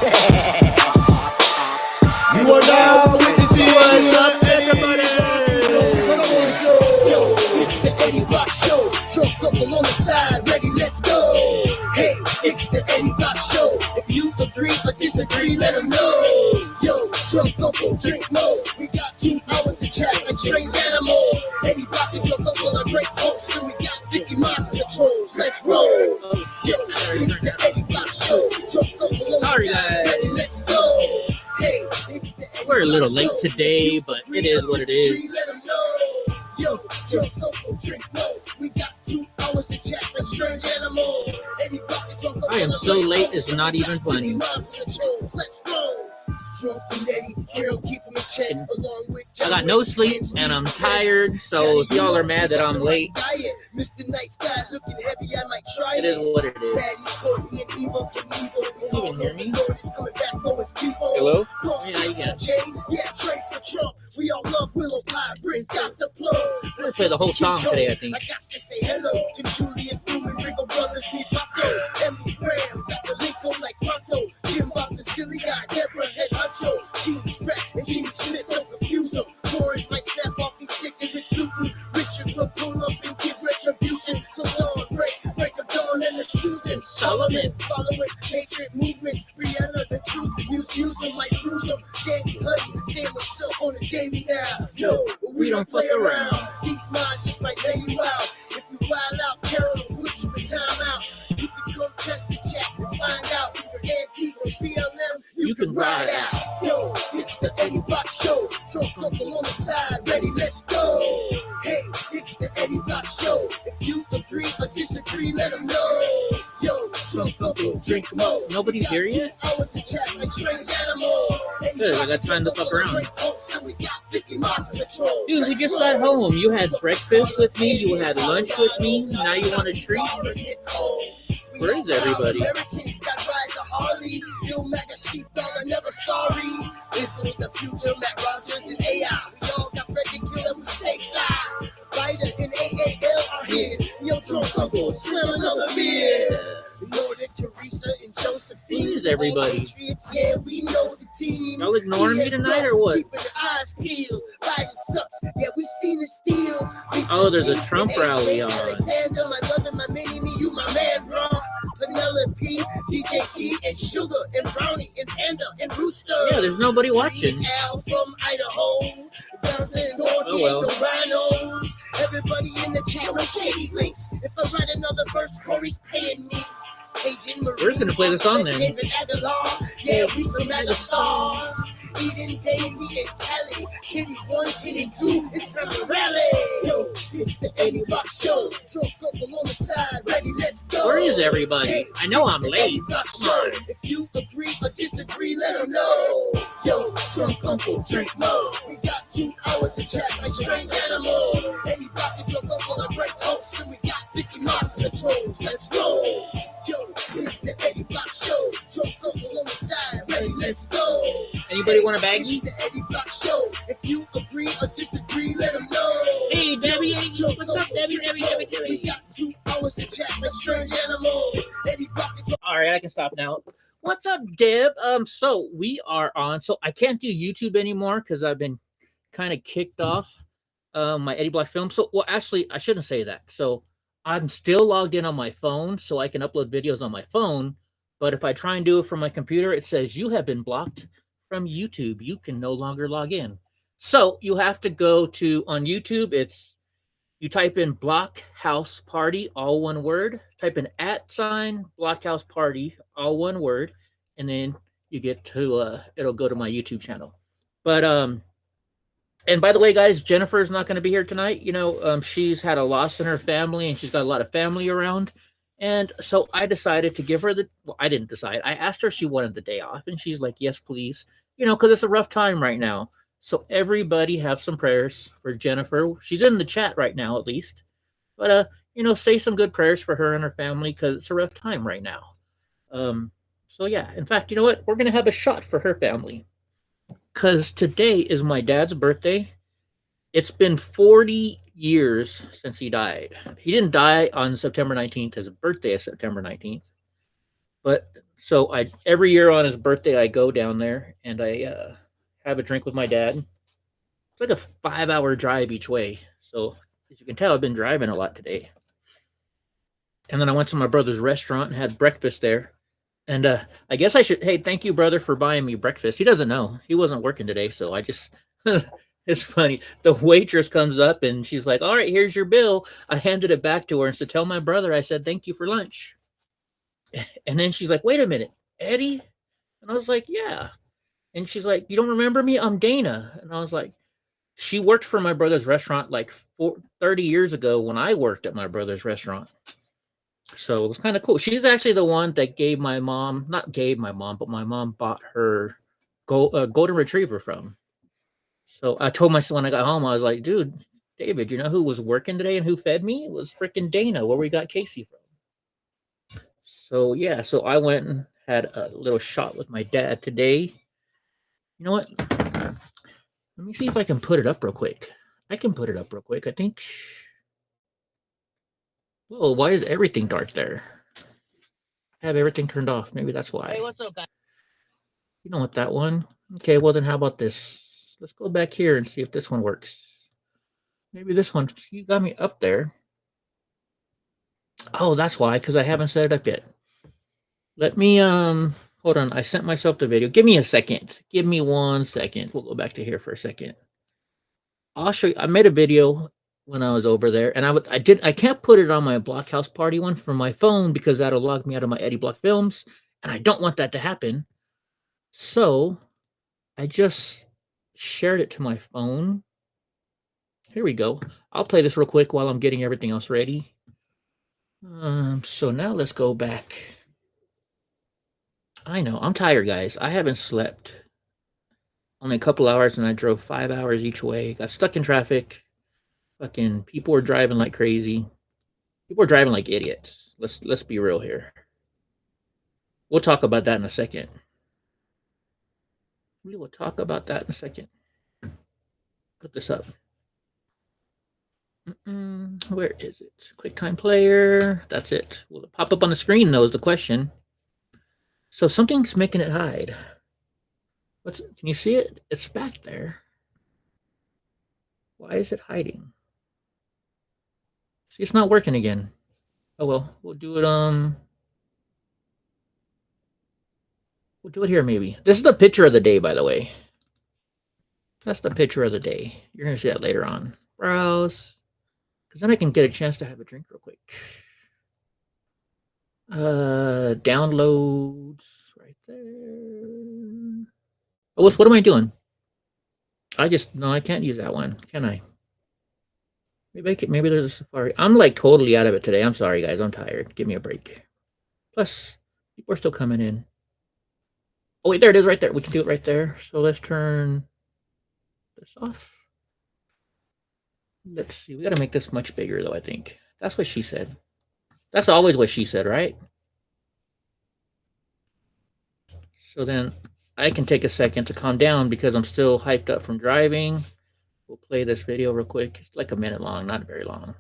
You are now witnessing What's up, everybody? Yo, it's the Eddie Block Show. Drunk couple on the side, ready, let's go. Hey, it's the Eddie Block Show. If you agree or disagree, let them know. Yo, drunk couple, drink more. We got 2 hours to chat like strange animals. Eddie Block and drunk couple are great hosts, and we got 50 minds for the trolls. Let's roll. Yo, it's the Eddie Block Show. Drunk couple on the side, ready, let's go. Hey, it's the Eddie We're a little Block late Show. today, but it is what it is. Let 'em know. Yo, drunk couple, drink more. We got 2 hours to chat like strange animals. Eddie Block and drunk couple I am are so great late, hosts, it's not and we even got funny. 50 minds for the trolls. Let's go. Drunk and Eddie, Carol, keep him in check, along with I got no sleep and I'm tired, so if y'all are mad that I'm late, Mr. Nice Guy looking heavy, I might try it is what it is. Maddie, Courtney, and Evo can You can hear me? Lord is coming back for his people. Hello? Paul, Yeah, you can. Jay, yeah, trade for Trump. We all love Willow Pie, bring out the plug. Let's play the whole song today, I think. I got to say hello to Julius Newman, Ringo Brothers, me Paco, Emily Graham, got the link on like Pronto. Jim Bob's a silly guy, Deborah's head honcho. Gene Spratt and Gene Smith, don't confuse them. Boris might snap off, he's sick of this looting. Richard will pull up and give retribution. So dawn, break of dawn, and the Susan Solomon, following Patriot movements. Brianna, the truth, Muse him like bruise him. Danny Huddy, saying what's up on the daily now. No, we don't play around. These minds just might lay you out. If you wild out, Carol will put you in timeout. You can come test the chat and find out if you're Antifa, BLM, you can ride out. Yo, it's the Eddie Block Show. Drunk couple on the side, ready, let's go. Hey, it's the Eddie Block Show. If you agree or disagree, let them know. Yo, drunk couple, drink more. Nobody's here yet? 2 hours to chat like strange animals. Good, I got time to fuck around. Dude, Dude, we just got home. You had breakfast with me, you had lunch with me, now you want a treat? Where is everybody? Americans got rides of Harley. Yo, MAGA sheepdog, I never sorry. This is the future, Matt Rogers and AI. We all got ready to kill and we stay fly. Ryder and AAL are here. Yo, drunk uncle, slam another beer. Lord and Teresa and Josephine. Who is everybody? Patriots, yeah, we know the team. Y'all ignoring me tonight or what? Keeping the eyes peeled. Biden sucks. Yeah, we seen it steal. Oh, there's a Trump rally on. Alexander, my lover, my mini me, you my man, bro. Penelope, DJT, and Sugar, and Brownie, and Panda, and Rooster. Yeah, there's nobody watching. Al from Idaho. Browns and Dorothy, Oh, well. and the rhinos. Everybody in the chat with shady links. If I write another verse, Corey's paying me. Agent Marie, We're just gonna play the song then. David Aguilar, yeah, we some mega stars. Eden, Daisy, and Kelly. Titty 1, Titty 2, it's time to rally. Yo, it's the Eddie Block Show. Drunk couple on the side, ready, let's go. Where is everybody? Hey, I know it's I'm the late. Eddie Block Show. If you agree or disagree, let them know. Yo, drunk uncle, drink more. We got 2 hours to chat like strange animals. Eddie Block and drunk uncle are great hosts, and we got 50 minds for the trolls. Let's roll. Yo, it's the Eddie Block Show. Drunk uncle on the side, ready, let's go. Anybody want a It's baggie? the Eddie Block Show. If you agree or disagree, let them know. Hey, Debbie, Yo, what's up, Debbie? We got 2 hours to chat like strange animals. Eddie Block and All right, I can stop now. What's up, Deb? So we are on. So I can't do YouTube anymore because I've been kind of kicked off my Eddie Block film. So, well, actually, I shouldn't say that. So I'm still logged in on my phone, so I can upload videos on my phone. But if I try and do it from my computer, it says you have been blocked from YouTube. You can no longer log in. So you have to go to on YouTube. You type in Blockhouse Party, all one word. Type in @ Blockhouse Party, all one word, and then you get to it'll go to my YouTube channel. But and by the way, guys, Jennifer's not going to be here tonight. You know, she's had a loss in her family, and she's got a lot of family around. And so I decided to give her I didn't decide. I asked her if she wanted the day off, and she's like, yes, please. You know, because it's a rough time right now. So everybody have some prayers for Jennifer. She's in the chat right now, at least. But, you know, say some good prayers for her and her family because it's a rough time right now. So, yeah. In fact, you know what? We're going to have a shot for her family. Because today is my dad's birthday. It's been 40 years since he died. He didn't die on September 19th. His birthday is September 19th. But so I every year on his birthday I go down there and I have a drink with my dad. It's like a 5-hour drive each way. So as you can tell, I've been driving a lot today. And then I went to my brother's restaurant and had breakfast there. And I guess I should. Hey, thank you, brother, for buying me breakfast. He doesn't know. He wasn't working today, so I just. It's funny. The waitress comes up and she's like, "All right, here's your bill." I handed it back to her and said, "Tell my brother I said thank you for lunch." And then she's like, "Wait a minute, Eddie?" And I was like, "Yeah." And she's like, "You don't remember me? I'm Dana." And I was like, "She worked for my brother's restaurant like 30 years ago when I worked at my brother's restaurant." So it was kind of cool. She's actually the one that gave my mom, not gave my mom, but my mom bought her golden retriever from. So I told my son when I got home, I was like, "Dude, David, you know who was working today and who fed me? It was freaking Dana, where we got Casey from." So yeah, so I went and had a little shot with my dad today. You know what? Let me see if I can put it up real quick. I can put it up real quick, I think. Whoa, why is everything dark there? I have everything turned off. Maybe that's why. Hey, what's up, guys? You don't want that one? Okay, well then how about this? Let's go back here and see if this one works. Maybe this one. You got me up there. Oh, that's why, because I haven't set it up yet. Let me hold on. I sent myself the video. Give me a second. Give me 1 second. We'll go back to here for a second. I'll show you. I made a video when I was over there, and I can't put it on my Blockhouse Party one from my phone because that'll log me out of my Eddie Block Films, and I don't want that to happen. So I just shared it to my phone. Here we go. I'll play this real quick while I'm getting everything else ready. So now let's go back. I know, I'm tired, guys. I haven't slept. Only a couple hours, and I drove 5 hours each way. Got stuck in traffic. Fucking people were driving like crazy. People were driving like idiots. Let's be real here. We'll talk about that in a second. We will talk about that in a second. Put this up. Where is it? QuickTime Player. That's it. Will it pop up on the screen, though, is the question. So something's making it hide. Can you see it? It's back there. Why is it hiding? See, it's not working again. Oh well, we'll do it. We'll do it here maybe. This is the picture of the day, by the way. That's the picture of the day. You're gonna see that later on. Browse, because then I can get a chance to have a drink real quick. Downloads right there. Oh, what am I doing? No, I can't use that one, can I? Maybe there's a Safari. I'm like totally out of it today. I'm sorry, guys. I'm tired. Give me a break. Plus, people are still coming in. Oh, wait, there it is right there. We can do it right there. So let's turn this off. Let's see. We got to make this much bigger, though, I think. That's what she said. That's always what she said, right? So then I can take a second to calm down because I'm still hyped up from driving. We'll play this video real quick. It's like a minute long, not very long.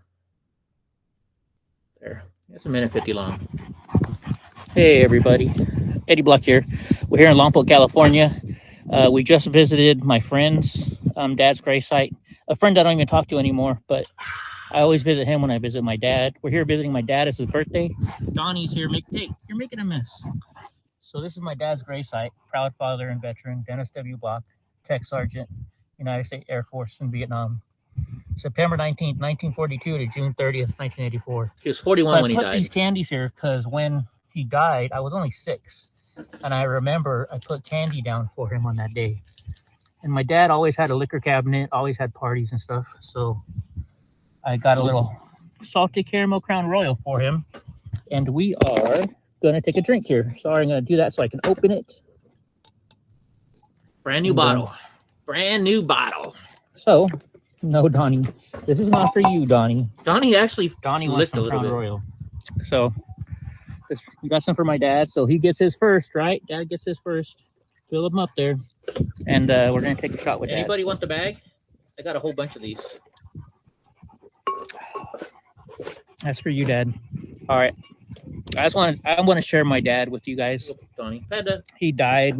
There. It's a minute 50 long. Hey, everybody. Eddie Block here. We're here in Lompoc, California. We just visited my friend's dad's grave site. A friend I don't even talk to anymore, but I always visit him when I visit my dad. We're here visiting my dad. It's his birthday. Donnie's here. Hey, you're making a mess. So this is my dad's grave site. Proud father and veteran, Dennis W. Block, Tech Sergeant, United States Air Force in Vietnam. September 19th, 1942 to June 30th, 1984. He was 41 when he died. I put these candies here because when he died, I was only 6. And I remember I put candy down for him on that day. And my dad always had a liquor cabinet, always had parties and stuff. So I got a little salted caramel Crown Royal for him. And we are going to take a drink here. Sorry, I'm going to do that so I can open it. Brand new bottle. Brand new bottle. So, no, Donnie. This is not for you, Donnie. Donnie wants some Crown Royal. So, we got some for my dad. So, he gets his first, right? Dad gets his first. Fill him up there. And we're going to take a shot with Dad. Anybody want the bag? I got a whole bunch of these. That's for you, Dad. All right. I want to share my dad with you guys. Donnie, he died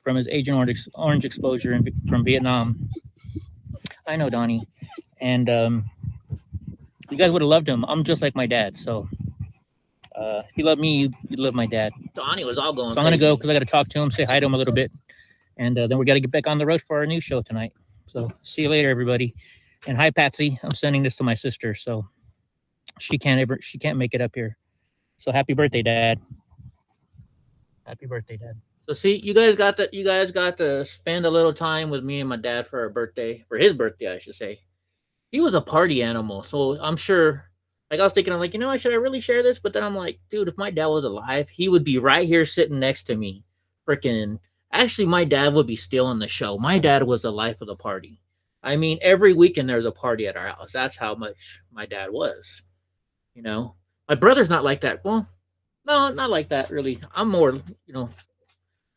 from his Agent Orange exposure from Vietnam. I know, Donnie, and you guys would have loved him. I'm just like my dad, so if you love me, you love my dad. Donnie was all going. So I'm gonna go because I got to talk to him, say hi to him a little bit, and then we got to get back on the road for our new show tonight. So see you later, everybody. And hi, Patsy. I'm sending this to my sister, so she can't make it up here. So happy birthday, Dad. Happy birthday, Dad. So see, you guys got to spend a little time with me and my dad for his birthday, I should say. He was a party animal, so I'm sure. Like I was thinking, I'm like, should I really share this? But then I'm like, dude, if my dad was alive, he would be right here sitting next to me. Freaking, actually, my dad would be stealing the show. My dad was the life of the party. I mean, every weekend there's a party at our house. That's how much my dad was. My brother's not like that. Well, no, not like that really. I'm more,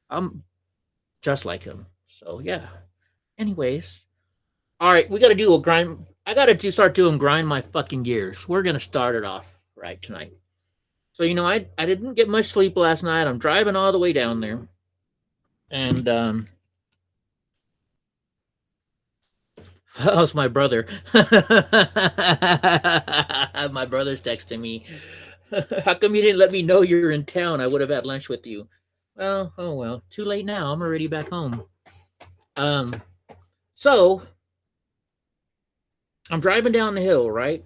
I'm just like him. So yeah. Anyways, all right, we got to do a grind. I got to start doing grind my fucking gears. We're gonna start it off right tonight. So I didn't get much sleep last night. I'm driving all the way down there, and that was my brother. My brother's texting me. How come you didn't let me know you're in town? I would have had lunch with you. Well, oh well. Too late now. I'm already back home. So I'm driving down the hill, right?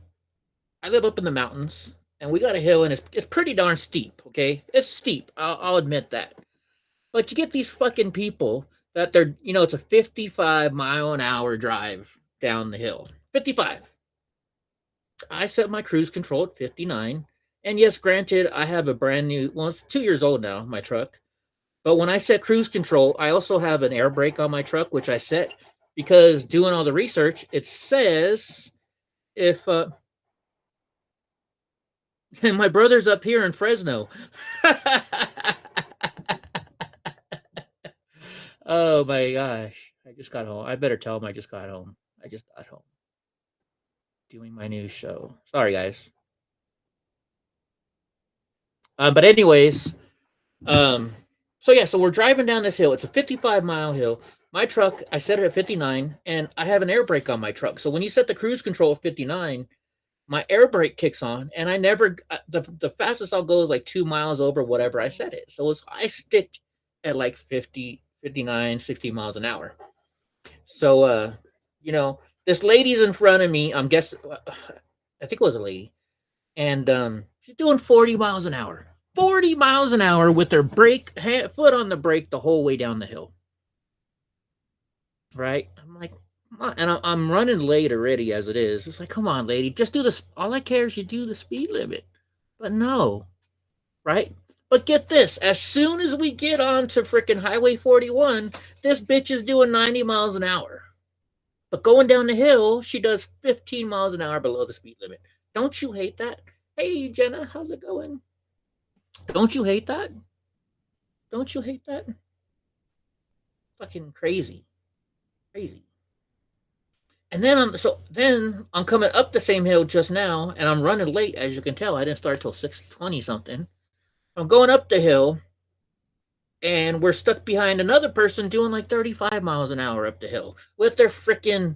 I live up in the mountains, and we got a hill, and it's pretty darn steep, okay? It's steep. I'll admit that. But you get these fucking people that they're, it's a 55-mile-an-hour drive down the hill. 55. I set my cruise control at 59. And yes, granted, I have a brand new, well, it's 2 years old now, my truck. But when I set cruise control, I also have an air brake on my truck, which I set because doing all the research, it says if, and my brother's up here in Fresno. Oh my gosh. I just got home. I better tell him I just got home. I just got home. Doing my new show. Sorry, guys. But anyways, so we're driving down this hill. It's a 55-mile hill. My truck, I set it at 59, and I have an air brake on my truck. So when you set the cruise control at 59, my air brake kicks on, and I never, the fastest I'll go is like 2 miles over whatever I set it. So I stick at like 50, 59, 60 miles an hour. So, this lady's in front of me. I'm guessing, I think it was a lady. And she's doing 40 miles an hour. 40 miles an hour with her foot on the brake the whole way down the hill. Right? I'm like, and I'm running late already as it is. It's like, come on, lady, just do this. All I care is you do the speed limit. But no. Right? But get this, as soon as we get on to freaking Highway 41, this bitch is doing 90 miles an hour. But going down the hill, she does 15 miles an hour below the speed limit. Don't you hate that? Hey, Jenna, how's it going? Don't you hate that? Don't you hate that? Fucking crazy. Crazy. And then I'm coming up the same hill just now, and I'm running late, as you can tell. I didn't start till 6:20 something. I'm going up the hill, and we're stuck behind another person doing like 35 miles an hour up the hill with their freaking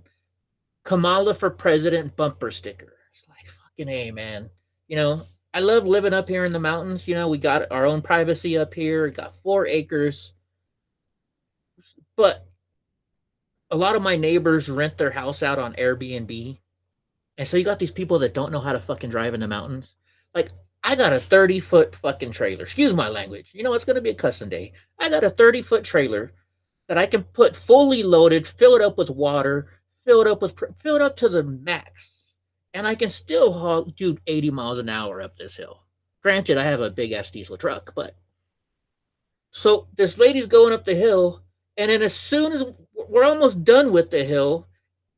Kamala for President bumper sticker. It's like, fucking A, man. I love living up here in the mountains. We got our own privacy up here. We got 4 acres. But a lot of my neighbors rent their house out on Airbnb. And so you got these people that don't know how to fucking drive in the mountains. Like, I got a 30-foot fucking trailer. Excuse my language. It's going to be a cussing day. I got a 30-foot trailer that I can put fully loaded, fill it up with water, fill it up to the max. And I can still do 80 miles an hour up this hill. Granted, I have a big-ass diesel truck, but... So this lady's going up the hill, and then as soon as we're almost done with the hill,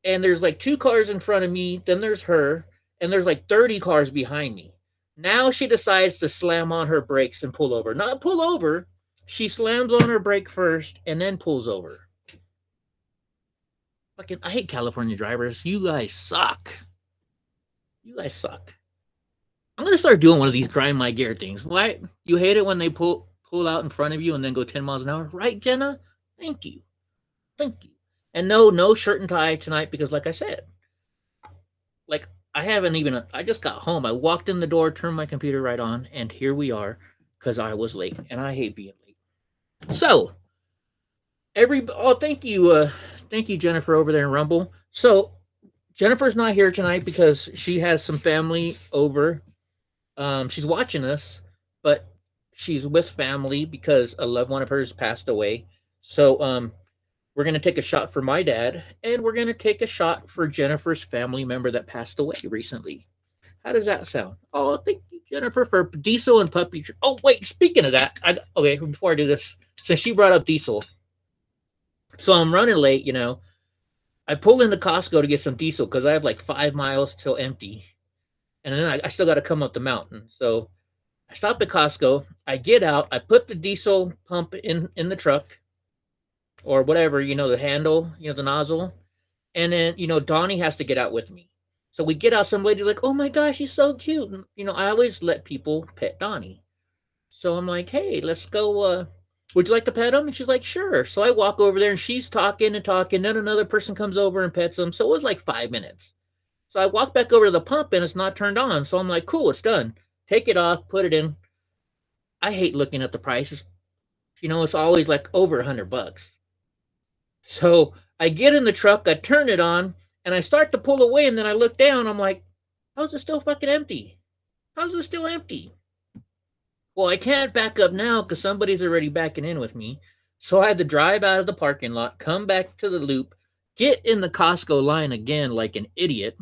and there's like 2 cars in front of me, then there's her, and there's like 30 cars behind me. Now she decides to slam on her brakes and pull over. Not pull over. She slams on her brake first and then pulls over. Fucking, I hate California drivers. You guys suck. You guys suck. I'm gonna start doing one of these grind my gear things. Why you hate it when they pull out in front of you and then go 10 miles an hour, right, Jenna? Thank you, thank you. And no shirt and tie tonight because, like I said, like I haven't even. I just got home. I walked in the door, turned my computer right on, and here we are because I was late, and I hate being late. So thank you, Jennifer over there in Rumble. So Jennifer's not here tonight because she has some family over. She's watching us, but she's with family because a loved one of hers passed away. So we're gonna take a shot for my dad, and we're gonna take a shot for Jennifer's family member that passed away recently. How does that sound? Oh, thank you, Jennifer, for Diesel and Puppy. Oh, wait, speaking of that, okay, before I do this, since she brought up Diesel, so I'm running late, you know. I pull into Costco to get some diesel because I have like 5 miles till empty. And then I still got to come up the mountain. So I stop at Costco. I get out. I put the diesel pump in the truck or whatever, you know, the handle, you know, the nozzle. And then, you know, Donnie has to get out with me. So we get out. Some lady's like, oh my gosh, he's so cute. And, you know, I always let people pet Donnie. So I'm like, hey, let's go. Would you like to pet him? And she's like, sure. So I walk over there and she's talking and talking. Then another person comes over and pets him. So it was like 5 minutes. So I walk back over to the pump and it's not turned on. So I'm like, cool, it's done. Take it off, put it in. I hate looking at the prices. You know, it's always like over $100. So I get in the truck, I turn it on, and I start to pull away. And then I look down. I'm like, how's it still fucking empty? How's it still empty? Well, I can't back up now because somebody's already backing in with me. So I had to drive out of the parking lot, come back to the loop, get in the Costco line again like an idiot,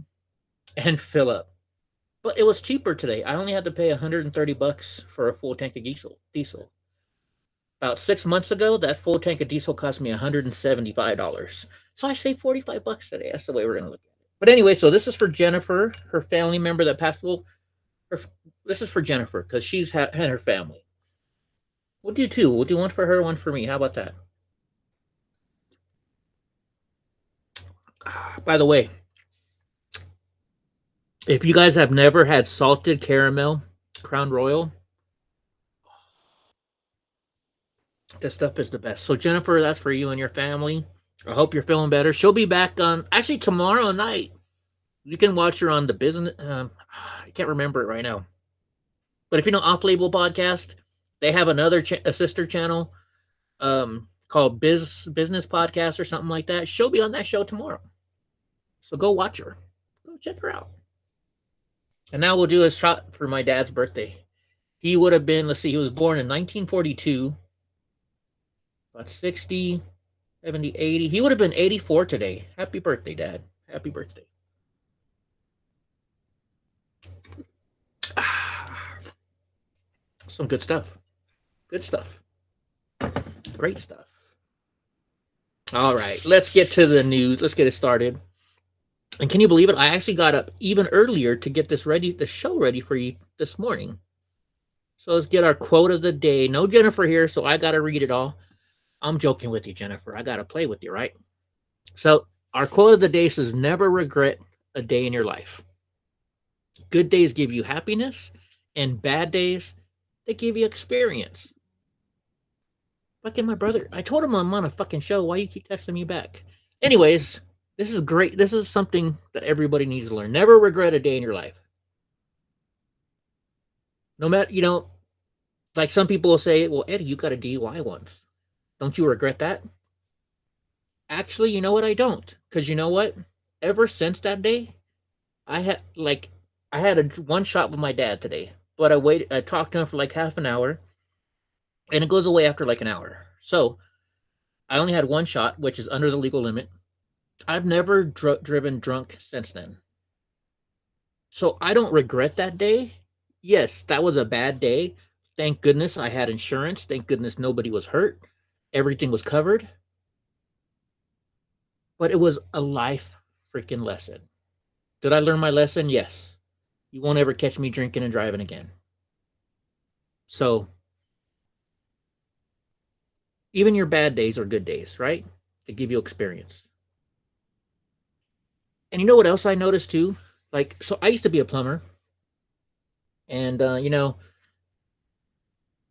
and fill up. But it was cheaper today. I only had to pay $130 for a full tank of diesel. About 6 months ago, that full tank of diesel cost me $175. So I saved $45 today. That's the way we're going to look at it. But anyway, so this is for Jennifer, her family member that passed away. This is for Jennifer because she's had her family. We'll do two. We'll do one for her, one for me. How about that? By the way, if you guys have never had salted caramel Crown Royal, this stuff is the best. So Jennifer, that's for you and your family. I hope you're feeling better. She'll be back on actually tomorrow night. You can watch her on the business. I can't remember it right now. But if you know Off Label Podcast, they have another a sister channel called Business Podcast or something like that. She'll be on that show tomorrow. So go watch her. Go check her out. And now we'll do a shot for my dad's birthday. He would have been, let's see, he was born in 1942. About 60, 70, 80. He would have been 84 today. Happy birthday, Dad. Happy birthday. Some good stuff. Good stuff. Great stuff. All right, let's get to the news. Let's get it started. And can you believe it? I actually got up even earlier to get this ready, the show ready for you this morning. So let's get our quote of the day. No Jennifer here, so I got to read it all. I'm joking with you, Jennifer. I got to play with you, right? So our quote of the day says, never regret a day in your life. Good days give you happiness, and bad days, they give you experience. Fucking my brother. I told him I'm on a fucking show. Why you keep texting me back? Anyways, this is great. This is something that everybody needs to learn. Never regret a day in your life. No matter, you know, like some people will say, well, Eddie, you got a DUI once. Don't you regret that? Actually, you know what? I don't. Because you know what? Ever since that day, I had one shot with my dad today. But I talked to him for like half an hour. And it goes away after like an hour. So I only had one shot, which is under the legal limit. I've never driven drunk since then. So I don't regret that day. Yes, that was a bad day. Thank goodness I had insurance. Thank goodness nobody was hurt. Everything was covered. But it was a life freaking lesson. Did I learn my lesson? Yes. You won't ever catch me drinking and driving again. So even your bad days are good days, right? They give you experience. And you know what else I noticed too? Like, so I used to be a plumber. And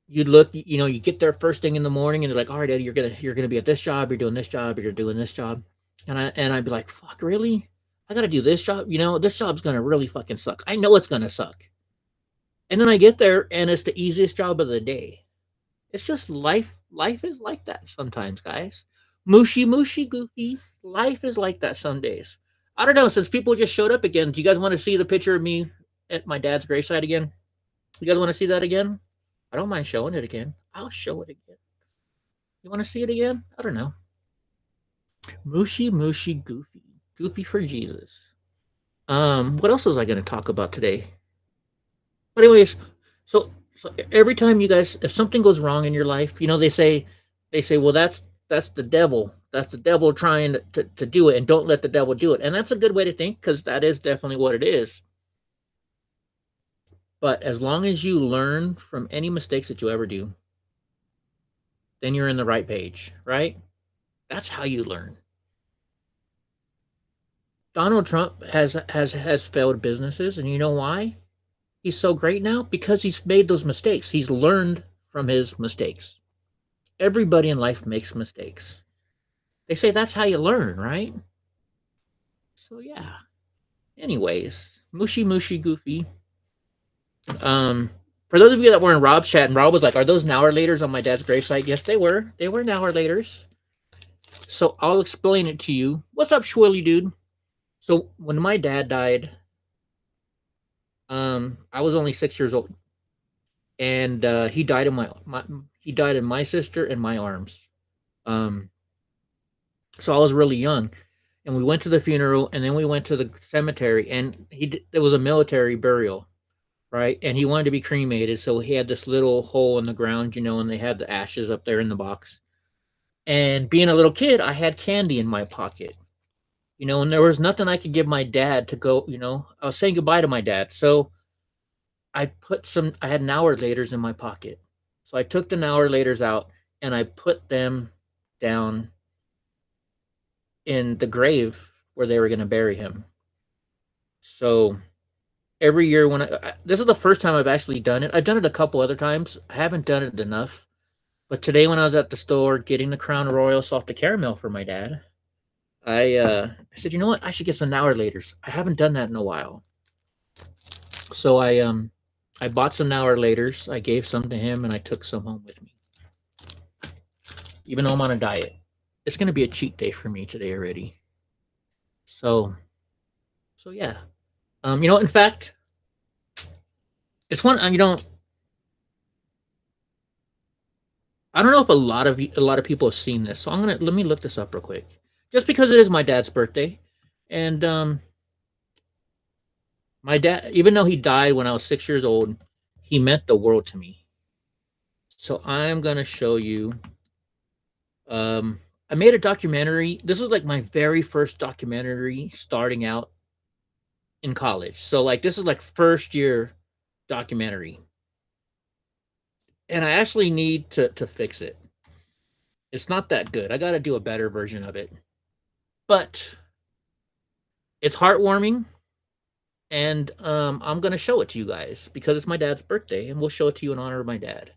you look, you get there first thing in the morning, and they're like, "All right, Eddie, you're gonna be at this job, you're doing this job, you're doing this job," and I'd be like, "Fuck, really? I gotta do this job? This job's gonna really fucking suck. I know it's gonna suck." And then I get there, and it's the easiest job of the day. It's just life. Life is like that sometimes, guys. Mushy, mushy, goofy. Life is like that some days. I don't know. Since people just showed up again, do you guys want to see the picture of me at my dad's gravesite again? You guys want to see that again? I don't mind showing it again. I'll show it again. You want to see it again? I don't know. Mushy, mushy, goofy. Goofy for Jesus. What else was I going to talk about today? But anyways, so every time you guys, if something goes wrong in your life, they say, well, that's the devil. That's the devil trying to do it, and don't let the devil do it. And that's a good way to think, because that is definitely what it is. But as long as you learn from any mistakes that you ever do, then you're in the right page, right? That's how you learn. Donald Trump has failed businesses, and you know why? He's so great now because he's made those mistakes. He's learned from his mistakes. Everybody in life makes mistakes. They say that's how you learn, right? So yeah. Anyways, mushy mushy goofy. For those of you that were in Rob's chat, and Rob was like, "Are those Now or Laters on my dad's gravesite?" Yes, they were. They were Now or Laters. So I'll explain it to you. What's up, Schwilly dude? So when my dad died, I was only 6 years old, and he died in he died in my sister and my arms. Um, so I was really young, and we went to the funeral, and then we went to the cemetery, and it was a military burial, right? And he wanted to be cremated, so he had this little hole in the ground, and they had the ashes up there in the box. And being a little kid, I had candy in my pocket, and there was nothing I could give my dad to go. I was saying goodbye to my dad, so I had Now or Laters in my pocket. So I took the Now or Laters out, and I put them down in the grave where they were going to bury him. So every year this is the first time I've actually done it. I've done it a couple other times. I haven't done it enough. But today when I was at the store getting the Crown Royal salted caramel for my dad, I said, you know what? I should get some Now or Laters. I haven't done that in a while. So I bought some Now or Laters. I gave some to him, and I took some home with me. Even though I'm on a diet. It's going to be a cheat day for me today already. So yeah. In fact, it's one, I don't know if a lot of people have seen this. So let me look this up real quick. Just because it is my dad's birthday. And my dad, even though he died when I was 6 years old, he meant the world to me. So I'm going to show you. I made a documentary. This is like my very first documentary starting out in college. So this is like first year documentary. And I actually need to fix it. It's not that good. I got to do a better version of it. But it's heartwarming. And I'm going to show it to you guys because it's my dad's birthday, and we'll show it to you in honor of my dad.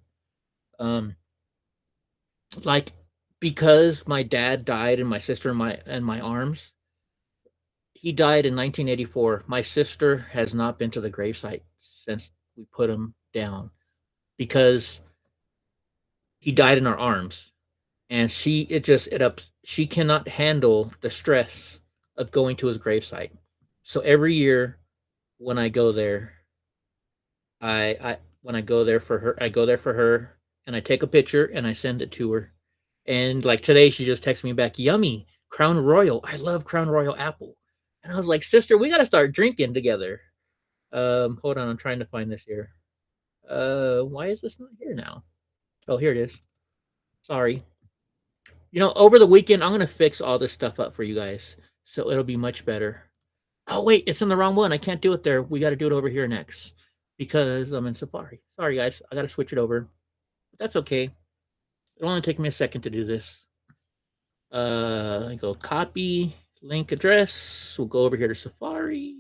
Because my dad died and my sister in my arms, he died in 1984. My sister has not been to the gravesite since we put him down because he died in our arms, and she cannot handle the stress of going to his gravesite. So every year when I go there, when I go there for her, and I take a picture and I send it to her. And like today, she just texted me back, "Yummy, Crown Royal. I love Crown Royal apple." And I was like, "Sister, we got to start drinking together." Hold on, I'm trying to find this here. Why is this not here now? Oh, here it is. Sorry. Over the weekend, I'm gonna fix all this stuff up for you guys, so it'll be much better. Oh wait, it's in the wrong one. I can't do it there. We got to do it over here next because I'm in Safari. Sorry guys, I got to switch it over. But that's okay. It'll only take me a second to do this. Let me go copy link address. We'll go over here to Safari.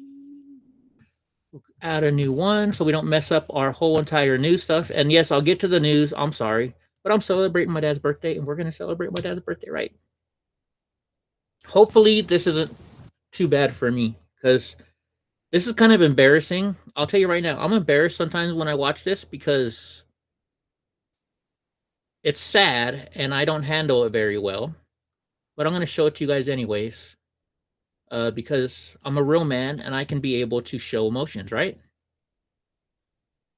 Add a new one so we don't mess up our whole entire news stuff. And yes, I'll get to the news. I'm sorry, but I'm celebrating my dad's birthday, and we're gonna celebrate my dad's birthday, right? Hopefully, this isn't too bad for me because this is kind of embarrassing. I'll tell you right now, I'm embarrassed sometimes when I watch this because it's sad and I don't handle it very well. But I'm gonna show it to you guys anyways, because I'm a real man and I can be able to show emotions, right?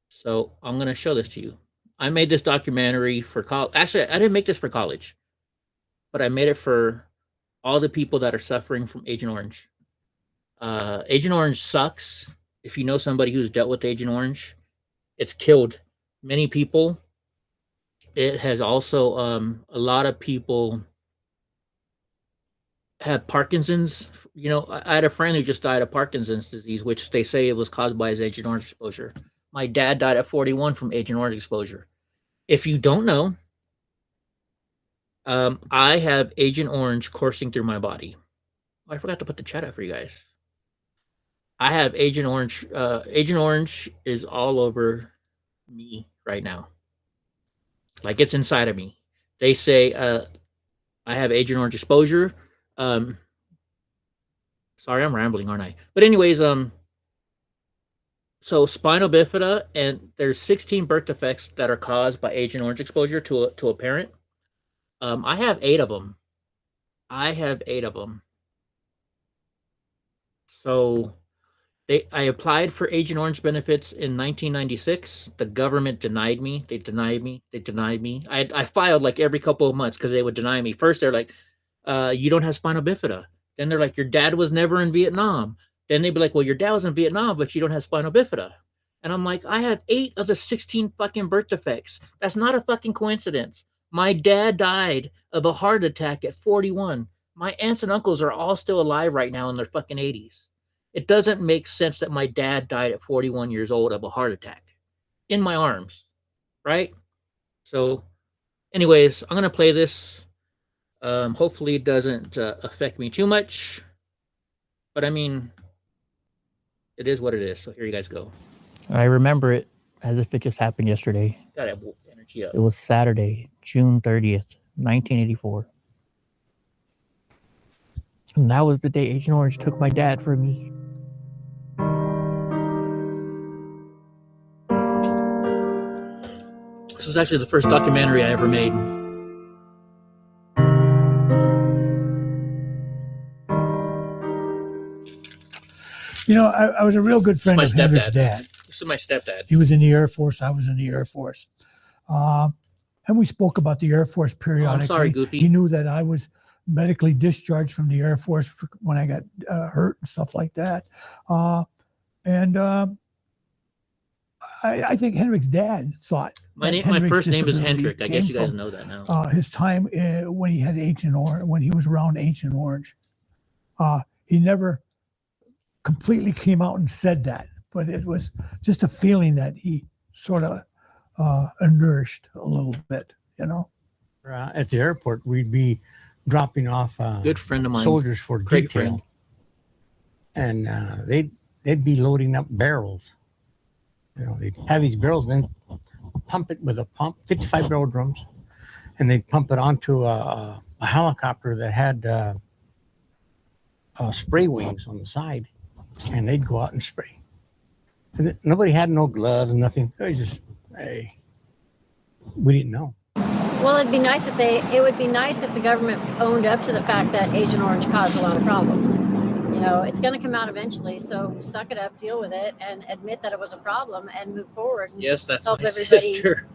So I'm gonna show this to you. I made this documentary for college. Actually, I didn't make this for college, but I made it for all the people that are suffering from Agent Orange. Agent Orange sucks. If you know somebody who's dealt with Agent Orange, it's killed many people. It has also a lot of people have Parkinson's. You know, I had a friend who just died of Parkinson's disease, which they say it was caused by his Agent Orange exposure. My dad died at 41 from Agent Orange exposure. If you don't know, I have Agent Orange coursing through my body. Oh, I forgot to put the chat up for you guys. I have Agent Orange. Agent Orange is all over me right now. Like it's inside of me. They say I have Agent Orange exposure. Sorry, I'm rambling, aren't I? But anyways, so spinal bifida, and there's 16 birth defects that are caused by Agent Orange exposure to a parent. I have 8 of them. So I applied for Agent Orange benefits in 1996. The government denied me. They denied me. I filed like every couple of months because they would deny me. First, they're like, you don't have spinal bifida. Then they're like, your dad was never in Vietnam. Then they'd be like, well, your dad was in Vietnam, but you don't have spinal bifida. And I'm like, I have 8 of the 16 fucking birth defects. That's not a fucking coincidence. My dad died of a heart attack at 41. My aunts and uncles are all still alive right now in their fucking 80s. It doesn't make sense that my dad died at 41 years old of a heart attack in my arms, right? So, anyways, I'm going to play this. Hopefully it doesn't affect me too much. But I mean, it is what it is. So here you guys go. I remember it as if it just happened yesterday. Gotta have energy up. It was Saturday, June 30th, 1984. And that was the day Agent Orange took my dad from me. This is actually the first documentary I ever made. You know, I was a real good friend of Hendric's dad. This is my stepdad. He was in the Air Force. I was in the Air Force. And we spoke about the Air Force periodically. I'm sorry, Goofy. He knew that I was medically discharged from the Air Force when I got hurt and stuff like that. I think Hendric's dad thought. My first name is Hendrick. I guess you guys know that now. His time when he had Agent Orange, when he was around Agent Orange, he never completely came out and said that, but it was just a feeling that he sort of nourished a little bit, you know. At the airport, we'd be dropping off good friend of mine, soldiers for detail, and they'd be loading up barrels. You know, they'd have these barrels and then pump it with a pump, 55 barrel drums, and they'd pump it onto a helicopter that had spray wings on the side, and they'd go out and spray. And nobody had no gloves and nothing. It was just, hey, we didn't know. Well, it would be nice if the government owned up to the fact that Agent Orange caused a lot of problems. You know, it's going to come out eventually, so suck it up, deal with it, and admit that it was a problem and move forward. And yes, that's help my everybody sister.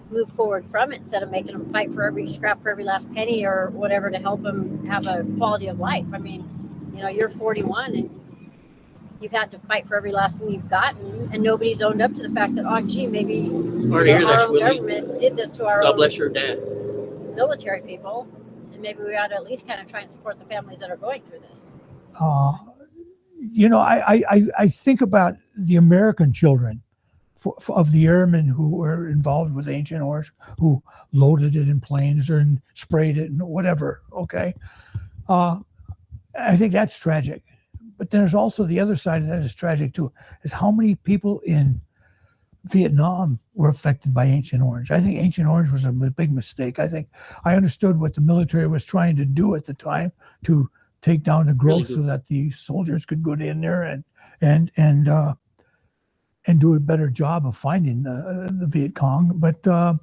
Move forward from it instead of making them fight for every scrap, for every last penny or whatever to help them have a quality of life. I mean, you know, you're 41 and you've had to fight for every last thing you've gotten, and nobody's owned up to the fact that, oh, gee, maybe our own government did this to our God own bless your dad. military people, and maybe we ought to at least kind of try and support the families that are going through this. You know, I think about the American children of the airmen who were involved with Agent Orange, who loaded it in planes or sprayed it and whatever. Okay, I think that's tragic. but there's also the other side of that is tragic too, is how many people in Vietnam were affected by Agent Orange. I think Agent Orange was a big mistake. I think I understood what the military was trying to do at the time to take down the growth so that the soldiers could go in there and do a better job of finding the Viet Cong. But both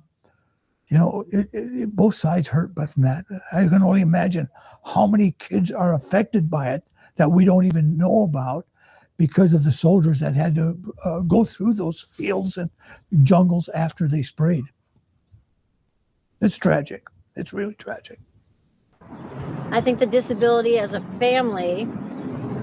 sides hurt. But from that, I can only imagine how many kids are affected by it that we don't even know about, because of the soldiers that had to go through those fields and jungles after they sprayed. It's tragic. It's really tragic. I think the disability as a family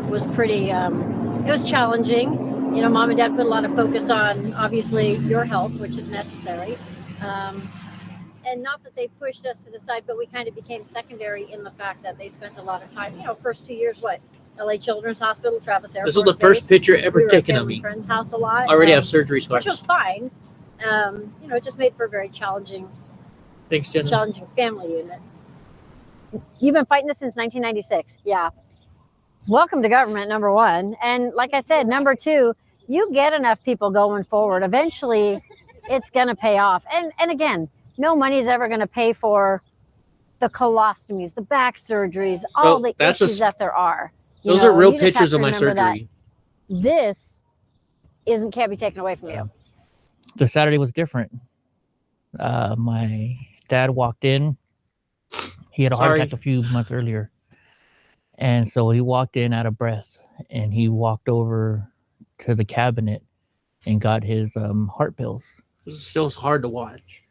was pretty, it was challenging. You know, mom and dad put a lot of focus on, obviously, your health, which is necessary. And not that they pushed us to the side, but we kind of became secondary in the fact that they spent a lot of time, first 2 years, LA Children's Hospital, Travis Air Force This was the first Base. picture ever We were at taken of family me. friend's house a lot. I already have surgery scars. Which was fine. It just made for a very challenging Thanks, Jenna. challenging family unit. You've been fighting this since 1996. Yeah. Welcome to government, number one. And like I said, number two, you get enough people going forward. Eventually, it's going to pay off. And again, no money's ever going to pay for the colostomies, the back surgeries, all the issues that there are. Those are real pictures of my surgery. This can't be taken away from you. The Saturday was different. My dad walked in. He had a heart attack a few months earlier. And so he walked in out of breath, and he walked over to the cabinet and got his heart pills. It was still hard to watch.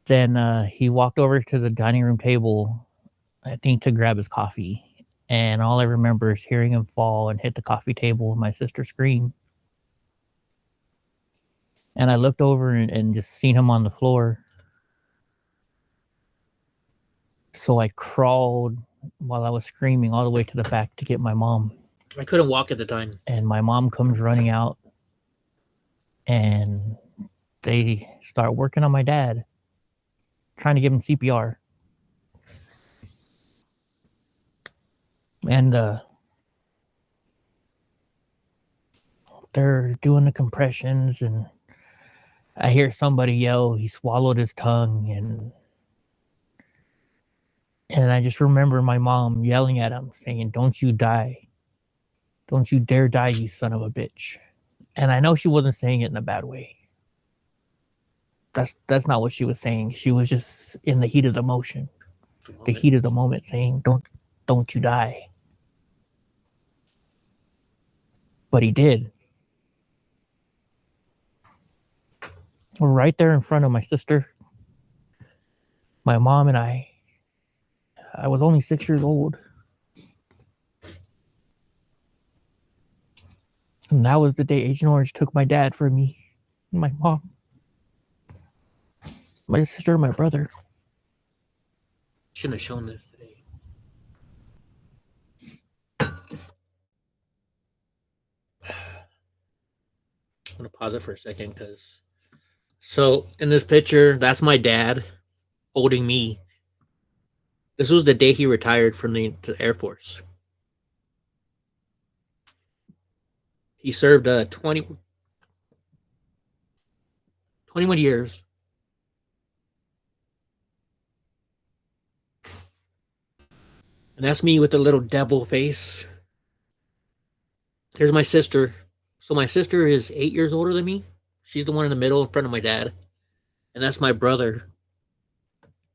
Then he walked over to the dining room table, I think, to grab his coffee. And all I remember is hearing him fall and hit the coffee table and my sister scream. And I looked over and just seen him on the floor. So I crawled while I was screaming all the way to the back to get my mom. I couldn't walk at the time. And my mom comes running out. And they start working on my dad, trying to give him CPR. And they're doing the compressions, and I hear somebody yell, he swallowed his tongue, and I just remember my mom yelling at him, saying, "Don't you die. Don't you dare die, you son of a bitch." And I know she wasn't saying it in a bad way. That's not what she was saying. She was just in the heat of the motion, the heat of the moment, saying, don't you die. But he did. Right there in front of my sister, my mom, and I was only 6 years old. And that was the day Agent Orange took my dad from me, and my mom, my sister, and my brother. Shouldn't have shown this today. I'm going to pause it for a second because... So, in this picture, that's my dad holding me. This was the day he retired from the Air Force. He served 21 years. And that's me with the little devil face. Here's my sister. So my sister is 8 years older than me. She's the one in the middle in front of my dad. And that's my brother.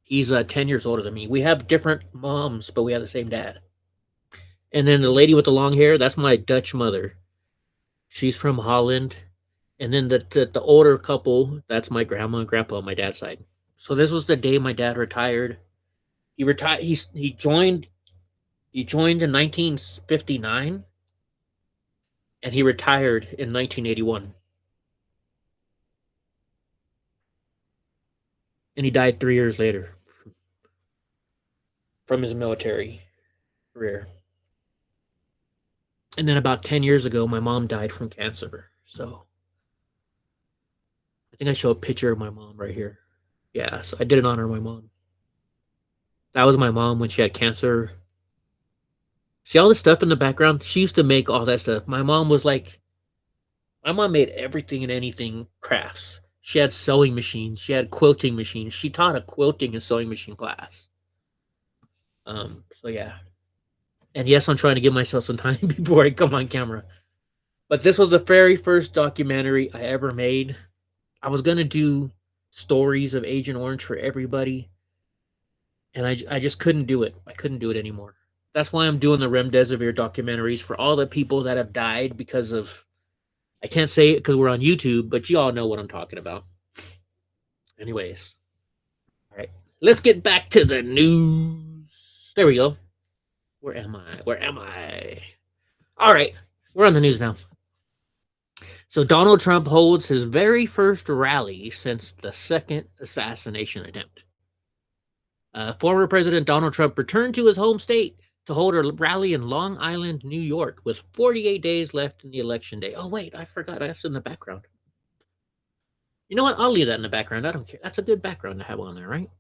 He's 10 years older than me. We have different moms, but we have the same dad. And then the lady with the long hair, that's my Dutch mother. She's from Holland. And then the older couple, that's my grandma and grandpa on my dad's side. So this was the day my dad retired. He retired. He joined in 1959. And he retired in 1981. And he died 3 years later from his military career. And then about 10 years ago, my mom died from cancer. So I think I show a picture of my mom right here. Yeah, so I did it in honor of my mom. That was my mom when she had cancer. See all the stuff in the background? She used to make all that stuff. My mom made everything and anything crafts. She had sewing machines. She had quilting machines. She taught a quilting and sewing machine class. So yeah. And yes, I'm trying to give myself some time before I come on camera. But this was the very first documentary I ever made. I was gonna do stories of Agent Orange for everybody, and I just couldn't do it. I couldn't do it anymore. That's why I'm doing the Remdesivir documentaries for all the people that have died because of. I can't say it because we're on YouTube, but you all know what I'm talking about. Anyways, all right, let's get back to the news. There we go. Where am I? Where am I? All right, we're on the news now. So Donald Trump holds his very first rally since the second assassination attempt. Former President Donald Trump returned to his home state to hold a rally in Long Island, New York, with 48 days left in the election day. Oh, wait, I forgot. That's in the background. You know what? I'll leave that in the background. I don't care. That's a good background to have on there, right?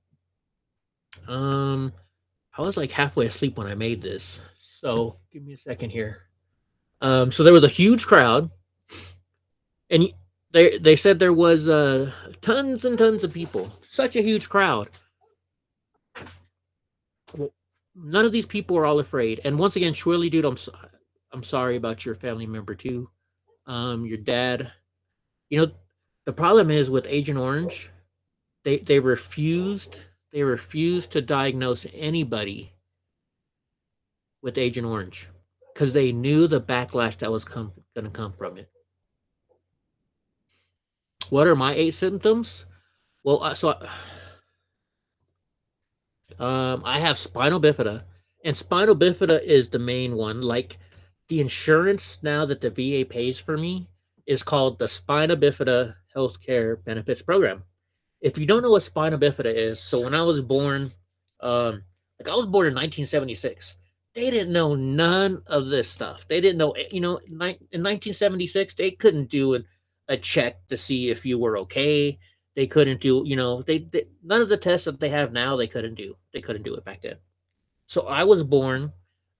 I was like halfway asleep when I made this. So give me a second here. So there was a huge crowd. And they said there was tons and tons of people. Such a huge crowd. None of these people are all afraid. And once again, Shirley, dude, I'm sorry about your family member too. Your dad. You know, the problem is with Agent Orange, they refused to diagnose anybody with Agent Orange because they knew the backlash that was going to come from it. What are my 8 symptoms? Well, I have spinal bifida, and spinal bifida is the main one. Like the insurance now that the VA pays for me is called the Spina Bifida Healthcare Benefits Program. If you don't know what spina bifida is, so when I was born, I was born in 1976. They didn't know none of this stuff. They didn't know, in 1976, they couldn't do a check to see if you were okay. They couldn't do, they none of the tests that they have now, they couldn't do. They couldn't do it back then. So I was born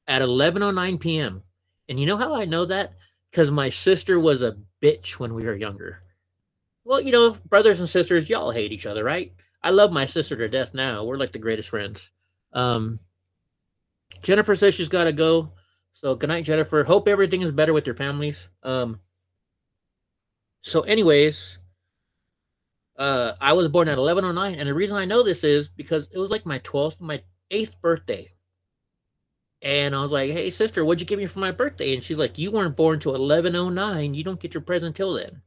at 11:09 p.m. And you know how I know that? Because my sister was a bitch when we were younger. Well, brothers and sisters, y'all hate each other, right? I love my sister to death now. We're like the greatest friends. Jennifer says she's got to go. So good night, Jennifer. Hope everything is better with your families. So anyways, I was born at 11:09, and the reason I know this is because it was like my 8th birthday. And I was like, hey, sister, what'd you give me for my birthday? And she's like, you weren't born till 11:09. You don't get your present till then.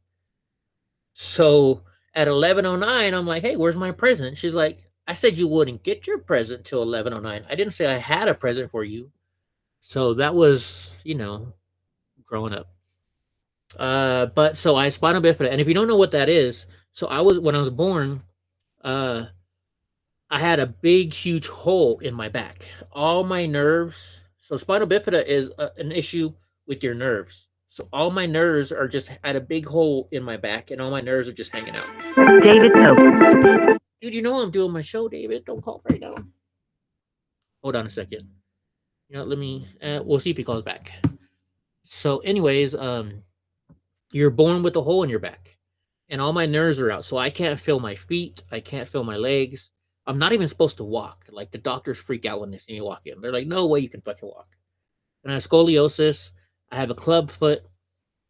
So at 11:09, I'm like, hey, where's my present? She's like, I said you wouldn't get your present till 11:09. I didn't say I had a present for you. So that was, growing up. But so I spinal bifida. And if you don't know what that is, so when I was born, I had a big, huge hole in my back. All my nerves. So spinal bifida is an issue with your nerves. So all my nerves are just at a big hole in my back, and all my nerves are just hanging out. David Coates. Dude, you know I'm doing my show, David. Don't call right now. Hold on a second. Let me. We'll see if he calls back. So, anyways, you're born with a hole in your back, and all my nerves are out. So I can't feel my feet. I can't feel my legs. I'm not even supposed to walk. Like the doctors freak out when they see me walk in. They're like, "No way you can fucking walk." And I have scoliosis. I have a club foot.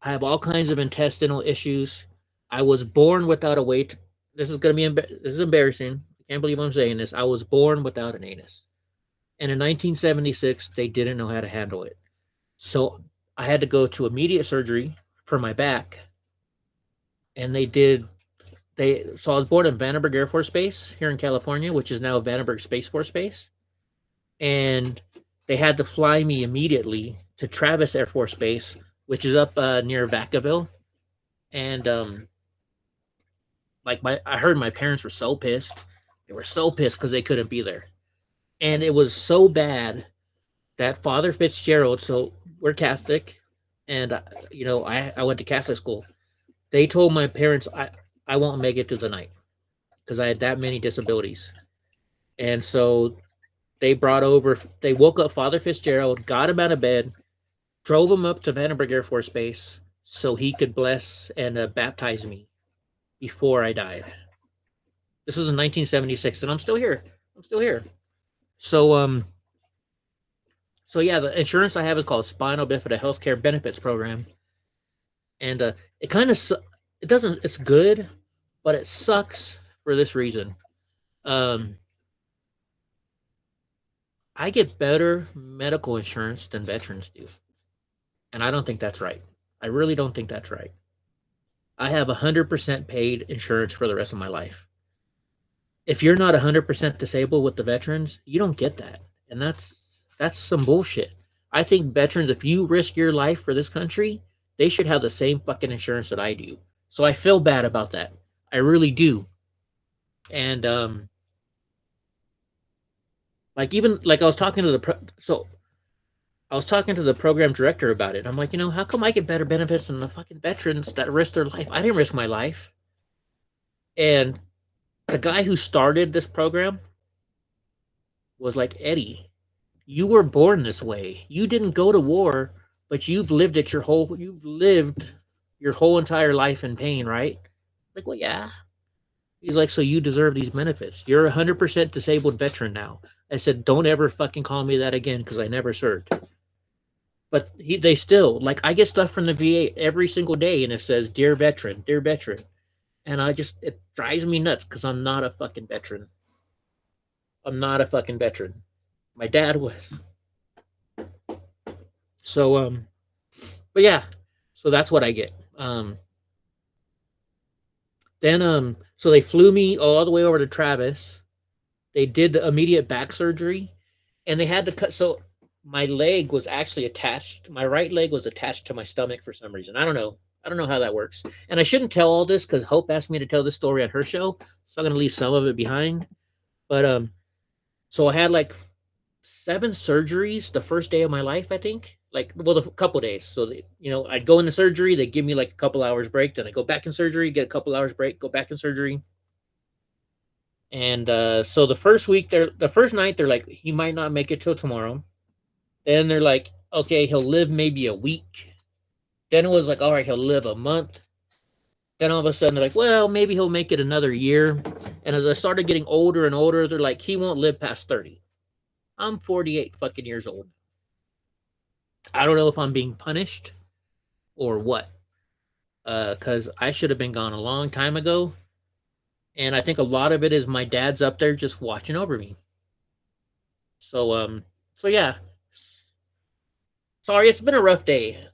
I have all kinds of intestinal issues. I was born without a weight. This is embarrassing. I can't believe I'm saying this. I was born without an anus. And in 1976, they didn't know how to handle it. So I had to go to immediate surgery for my back. And so I was born in Vandenberg Air Force Base here in California, which is now Vandenberg Space Force Base. And they had to fly me immediately to Travis Air Force Base, which is up near Vacaville. And I heard my parents were so pissed. They were so pissed because they couldn't be there. And it was so bad that Father Fitzgerald, so we're Catholic, and I went to Catholic school. They told my parents I won't make it through the night because I had that many disabilities. And so They woke up Father Fitzgerald, got him out of bed, drove him up to Vandenberg Air Force Base so he could bless and baptize me before I died. This is in 1976, and I'm still here. So yeah, the insurance I have is called Spinal Bifida Healthcare Benefits Program, and it kind of it's good, but it sucks for this reason. I get better medical insurance than veterans do, and I don't think that's right. I really don't think that's right. I have 100% paid insurance for the rest of my life. If you're not 100% disabled with the veterans, you don't get that, and that's some bullshit. I think veterans, if you risk your life for this country, they should have the same fucking insurance that I do. So I feel bad about that. I really do. And I was talking to the program director about it. I'm like, how come I get better benefits than the fucking veterans that risk their life? I didn't risk my life. And the guy who started this program was like, Eddie, you were born this way. You didn't go to war, but you've lived your whole entire life in pain, right? Like, well, yeah. He's like, so you deserve these benefits. You're a 100% disabled veteran now. I said, don't ever fucking call me that again, because I never served. But they still, like, I get stuff from the VA every single day, and it says, dear veteran. And it drives me nuts, because I'm not a fucking veteran. My dad was. So, but yeah, so that's what I get. Then, so they flew me all the way over to Travis. They did the immediate back surgery, and they had to cut. So my leg was actually attached. My right leg was attached to my stomach for some reason. I don't know how that works. And I shouldn't tell all this because Hope asked me to tell this story on her show, so I'm gonna leave some of it behind. But so I had like 7 surgeries the first day of my life, I think. A couple days. So I'd go into surgery, they give me like a couple hours break, then I go back in surgery, get a couple hours break, go back in surgery. And so the first night they're like, he might not make it till tomorrow. Then they're like, okay, he'll live maybe a week. Then it was like, all right, he'll live a month. Then all of a sudden they're like, well, maybe he'll make it another year. And as I started getting older and older, they're like, he won't live past 30. I'm 48 fucking years old. I don't know if I'm being punished or what. Because I should have been gone a long time ago. And I think a lot of it is my dad's up there just watching over me. So yeah. Sorry, it's been a rough day.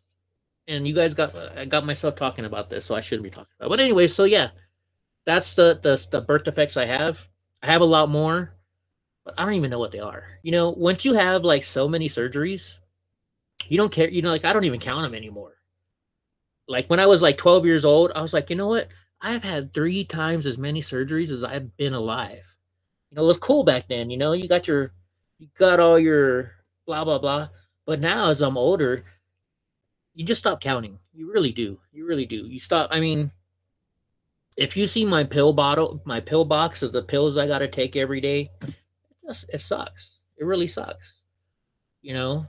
And you guys I got myself talking about this, so I shouldn't be talking about it. But anyway, so yeah. That's the birth defects I have. I have a lot more, but I don't even know what they are. Once you have like so many surgeries, you don't care. Like I don't even count them anymore. Like when I was like 12 years old, I was like, you know what? I've had 3 times as many surgeries as I've been alive. It was cool back then. You got all your blah, blah, blah. But now as I'm older, you just stop counting. You really do. You stop. I mean, if you see my pill box of the pills I got to take every day, it sucks. It really sucks. I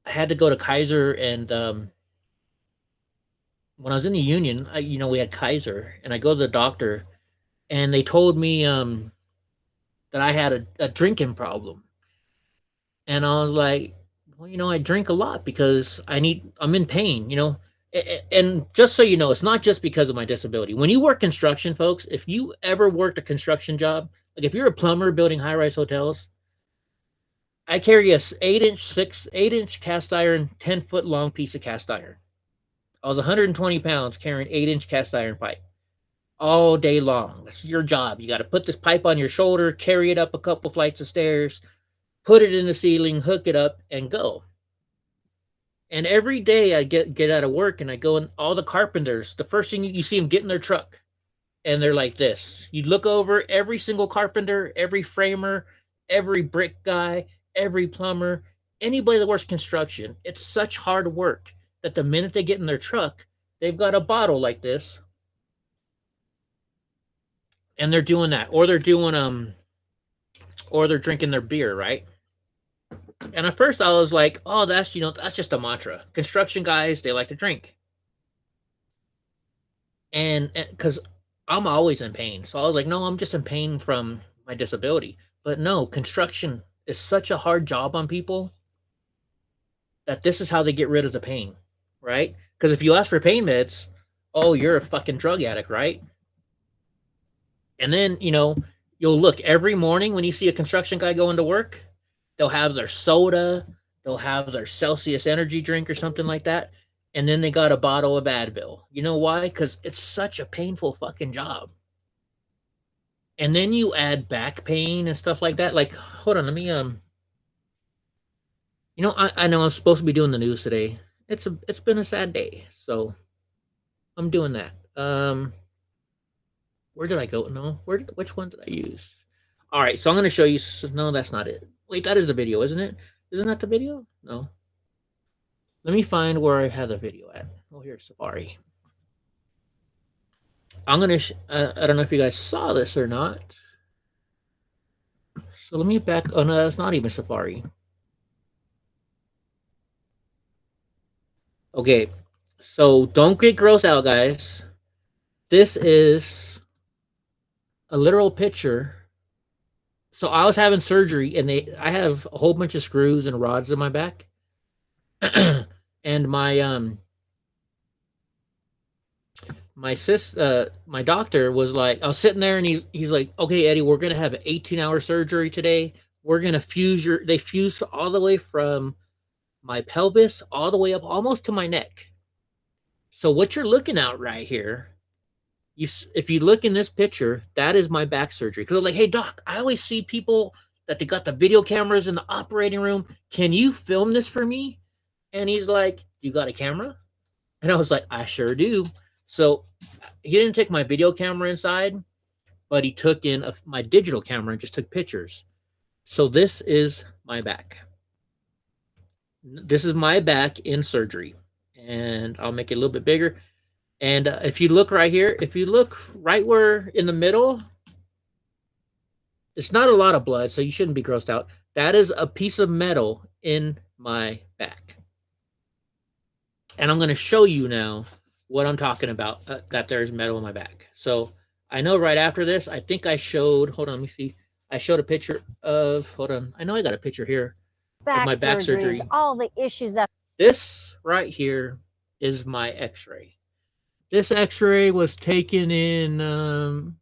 had to go to Kaiser, and when I was in the union, we had Kaiser, and I go to the doctor, and they told me that I had a drinking problem, and I was like, well, I drink a lot because I'm in pain, and just so you know, it's not just because of my disability. When you work construction, folks, if you ever worked a construction job, like if you're a plumber building high-rise hotels, I carry a 8-inch cast iron, 10-foot long piece of cast iron. I was 120 pounds carrying 8-inch cast iron pipe all day long. That's your job. You got to put this pipe on your shoulder, carry it up a couple flights of stairs, put it in the ceiling, hook it up, and go. And every day I get out of work and I go, and all the carpenters, the first thing you see them get in their truck, and they're like this. You look over every single carpenter, every framer, every brick guy, every plumber, anybody that works construction. It's such hard work that the minute they get in their truck, they've got a bottle like this, and they're doing that, or they're doing or they're drinking their beer, right? And at first I was like, oh, that's just a mantra. Construction guys, they like to drink. And because I'm always in pain. So I was like, no, I'm just in pain from my disability. But no, construction is such a hard job on people that this is how they get rid of the pain, right? Because if you ask for pain meds, oh, you're a fucking drug addict, right? And then, you'll look every morning when you see a construction guy going to work, they'll have their soda, they'll have their Celsius energy drink or something like that. And then they got a bottle of Advil. You know why? Because it's such a painful fucking job. And then you add back pain and stuff like that. Like, hold on, let me I know I'm supposed to be doing the news today. It's been a sad day, so I'm doing that. Where did I go? No, which one did I use? All right, so I'm gonna show you. No, that's not it. Wait, that is the video, isn't it? Isn't that the video? No. Let me find where I have the video at. Oh, here's Safari. I'm gonna. I don't know if you guys saw this or not. So let me back. Oh no, that's not even Safari. Okay, so don't get grossed out, guys. This is a literal picture. So I was having surgery, and I have a whole bunch of screws and rods in my back, and my doctor was like, I was sitting there, and he's like, okay, Eddie, we're gonna have an 18-hour surgery today. We're gonna they fused all the way from my pelvis all the way up almost to my neck. So what you're looking at right here, if you look in this picture, that is my back surgery. Because I'm like, hey doc, I always see people that they got the video cameras in the operating room. Can you film this for me? And he's like, you got a camera? And I was like, I sure do. So he didn't take my video camera inside, but he took in my digital camera and just took pictures. So this is my back. This is my back in surgery. And I'll make it a little bit bigger. And if you look right here, if you look right where in the middle, it's not a lot of blood, so you shouldn't be grossed out. That is a piece of metal in my back. And I'm going to show you now what I'm talking about, that there's metal in my back. So I know right after this, I think I showed, hold on, let me see. I showed a picture of, hold on, I know I got a picture here of my back surgery. All the issues that. This right here is my x-ray. This x-ray was taken in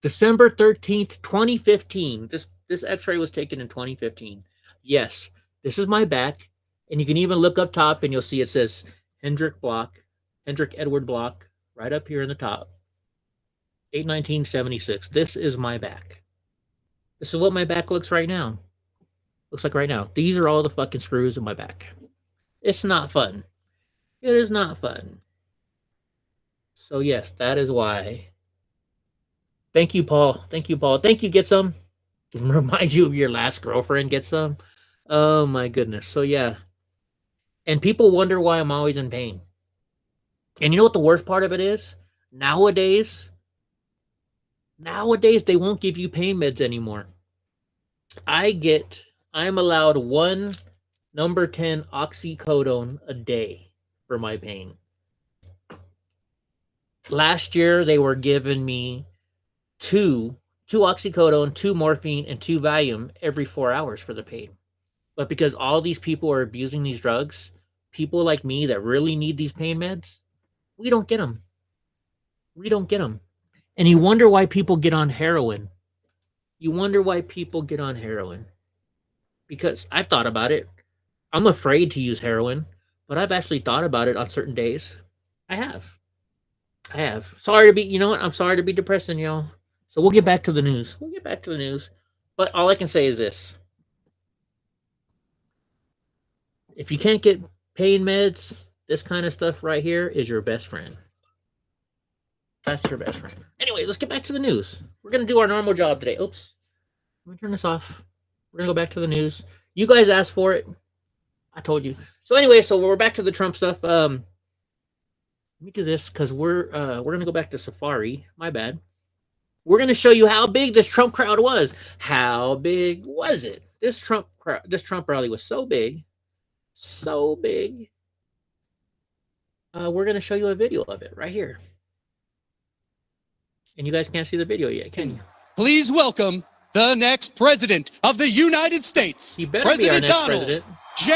December 13th, 2015. This x-ray was taken in 2015. Yes, this is my back. And you can even look up top and you'll see it says Hendrik Edward Block, right up here in the top. 8/19/76. This is my back. This is what my back looks right now. Looks like right now. These are all the fucking screws in my back. It's not fun. It is not fun. So yes, that is why. Thank you, Paul. Thank you, Paul. Thank you, Get Some. Remind you of your last girlfriend, Get Some. Oh my goodness. So yeah. And people wonder why I'm always in pain. And you know what the worst part of it is? Nowadays, they won't give you pain meds anymore. I'm allowed one number 10 oxycodone a day for my pain. Last year, they were giving me two oxycodone, 2 morphine, and 2 Valium every 4 hours for the pain. But because all these people are abusing these drugs, people like me that really need these pain meds, we don't get them. We don't get them. And you wonder why people get on heroin. Because I've thought about it. I'm afraid to use heroin, but I've actually thought about it on certain days. I have. Sorry to be, you know what? I'm sorry to be depressing, y'all. So we'll get back to the news. But all I can say is this. If you can't get pain meds, this kind of stuff right here is your best friend. That's your best friend. Anyways, let's get back to the news. We're going to do our normal job today. Oops. Let me turn this off. We're going to go back to the news. You guys asked for it. I told you. So anyway, so we're back to the Trump stuff. Let me do this because we're going to go back to Safari. My bad. we're going to show you how big this Trump crowd was. How big was it? This Trump rally was so big, so big. We're going to show you a video of it right here. And you guys can't see the video yet, can you? Please welcome the next president of the United States, He better be our President next Donald president. J.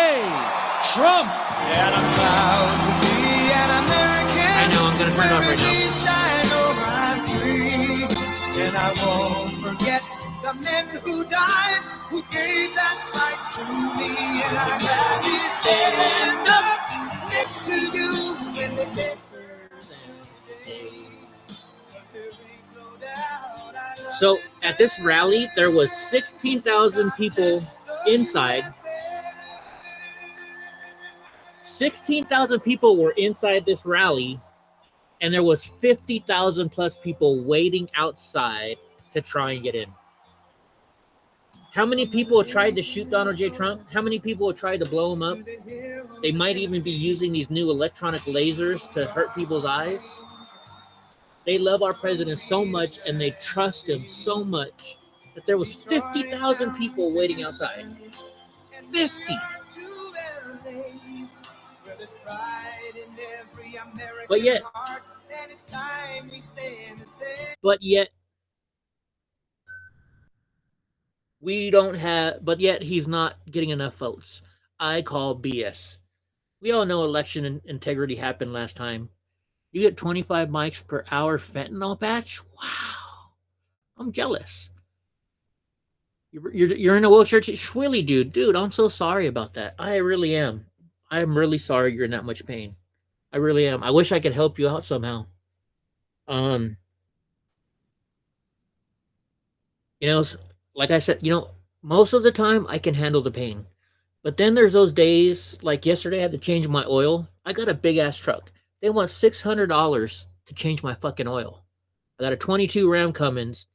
Trump. And I'm proud to be an American. I know, I'm going to turn it off right At now. least I know I'm free. And I won't forget the men who died, who gave that right to me. And I'm happy to stand up next to you in the papers today. 'Cause there ain't no doubt I love So this at this rally, there was 16,000 people inside. 16,000 people were inside this rally, and there was 50,000 plus people waiting outside to try and get in. How many people tried to shoot Donald J. Trump? How many people tried to blow him up? They might even be using these new electronic lasers to hurt people's eyes. They love our president so much, and they trust him so much that there was 50,000 people waiting outside. 50. But yet, he's not getting enough votes. I call BS. We all know election integrity happened last time. You get 25 mics per hour fentanyl patch? Wow. I'm jealous. You're in a wheelchair. Schwilly, dude, I'm so sorry about that. I really am. I'm really sorry you're in that much pain. I really am. I wish I could help you out somehow. Like I said, most of the time I can handle the pain. But then there's those days, like yesterday I had to change my oil. I got a big ass truck. They want $600 to change my fucking oil. I got a 22 Ram Cummins.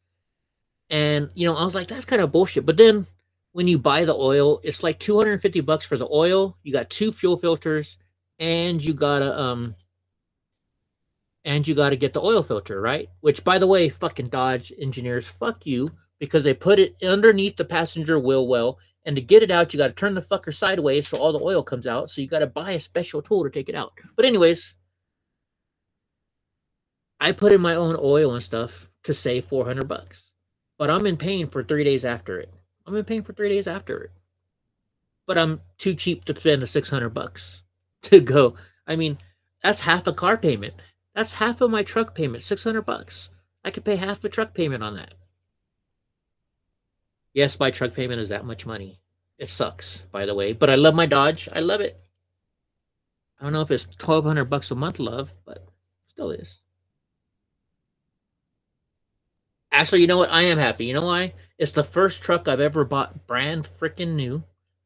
And, I was like, that's kind of bullshit. But then when you buy the oil, it's like $250 for the oil. You got 2 fuel filters, and you gotta get the oil filter, right? Which, by the way, fucking Dodge engineers, fuck you, because they put it underneath the passenger wheel well, and to get it out, you got to turn the fucker sideways so all the oil comes out. So you got to buy a special tool to take it out. But anyways, I put in my own oil and stuff to save $400. But I'm in pain for 3 days after it. But I'm too cheap to spend the $600 to go. I mean, that's half a car payment. That's half of my truck payment, $600. I could pay half the truck payment on that. Yes, my truck payment is that much money. It sucks, by the way. But I love my Dodge. I love it. I don't know if it's $1,200 a month, love, but still is. Actually, you know what? I am happy. You know why? It's the first truck I've ever bought brand freaking new.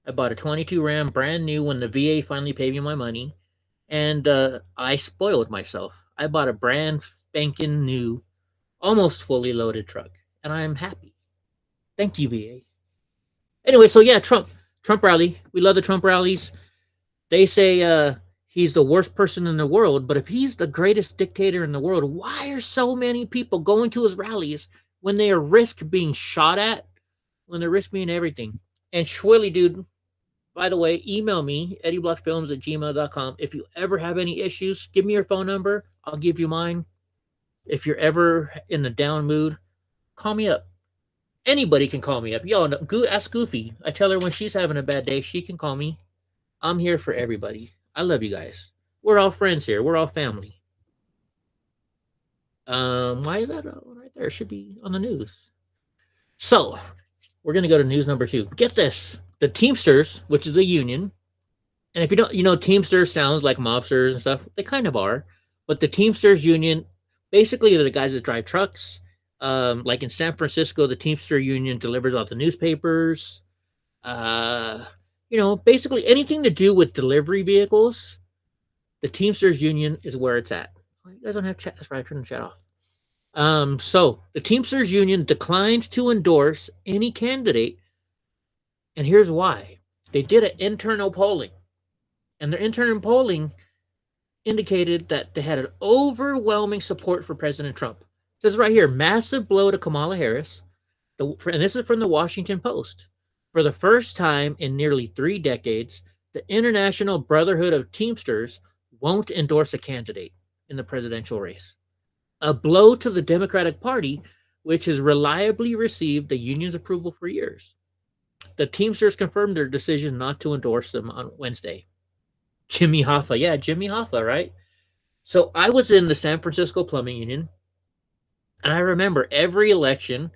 I bought a 22 Ram brand new when the VA finally paid me my money. And I spoiled myself. I bought a brand spanking new, almost fully loaded truck. And I am happy. Thank you, VA. Anyway, so yeah, Trump rally. We love the Trump rallies. They say he's the worst person in the world, but if he's the greatest dictator in the world, why are so many people going to his rallies when they risk being shot at, when they risk being everything? And Schwilly, dude, by the way, email me, eddieblockfilms@gmail.com. If you ever have any issues, give me your phone number. I'll give you mine. If you're ever in a down mood, call me up. Anybody can call me up. Y'all know, ask Goofy. I tell her when she's having a bad day, she can call me. I'm here for everybody. I love you guys. We're all friends here. We're all family. Why is that right there? It should be on the news. So, we're going to go to news number 2. Get this. The Teamsters, which is a union, and if you don't, Teamsters sounds like mobsters and stuff. They kind of are. But the Teamsters union, basically they're the guys that drive trucks. Like in San Francisco, the Teamster union delivers all the newspapers. Basically anything to do with delivery vehicles, the Teamsters union is where it's at. Oh, you guys don't have chat. That's right. I turned the chat off. So the Teamsters union declined to endorse any candidate. And here's why. They did an internal polling. And their internal polling indicated that they had an overwhelming support for President Trump. says right here, massive blow to Kamala Harris. And this is from the Washington Post. For the first time in nearly 3 decades, the International Brotherhood of Teamsters won't endorse a candidate in the presidential race. A blow to the Democratic Party, which has reliably received the union's approval for years. The Teamsters confirmed their decision not to endorse them on Wednesday. Jimmy Hoffa. Yeah, Jimmy Hoffa, right? So I was in the San Francisco Plumbing Union, and I remember every election,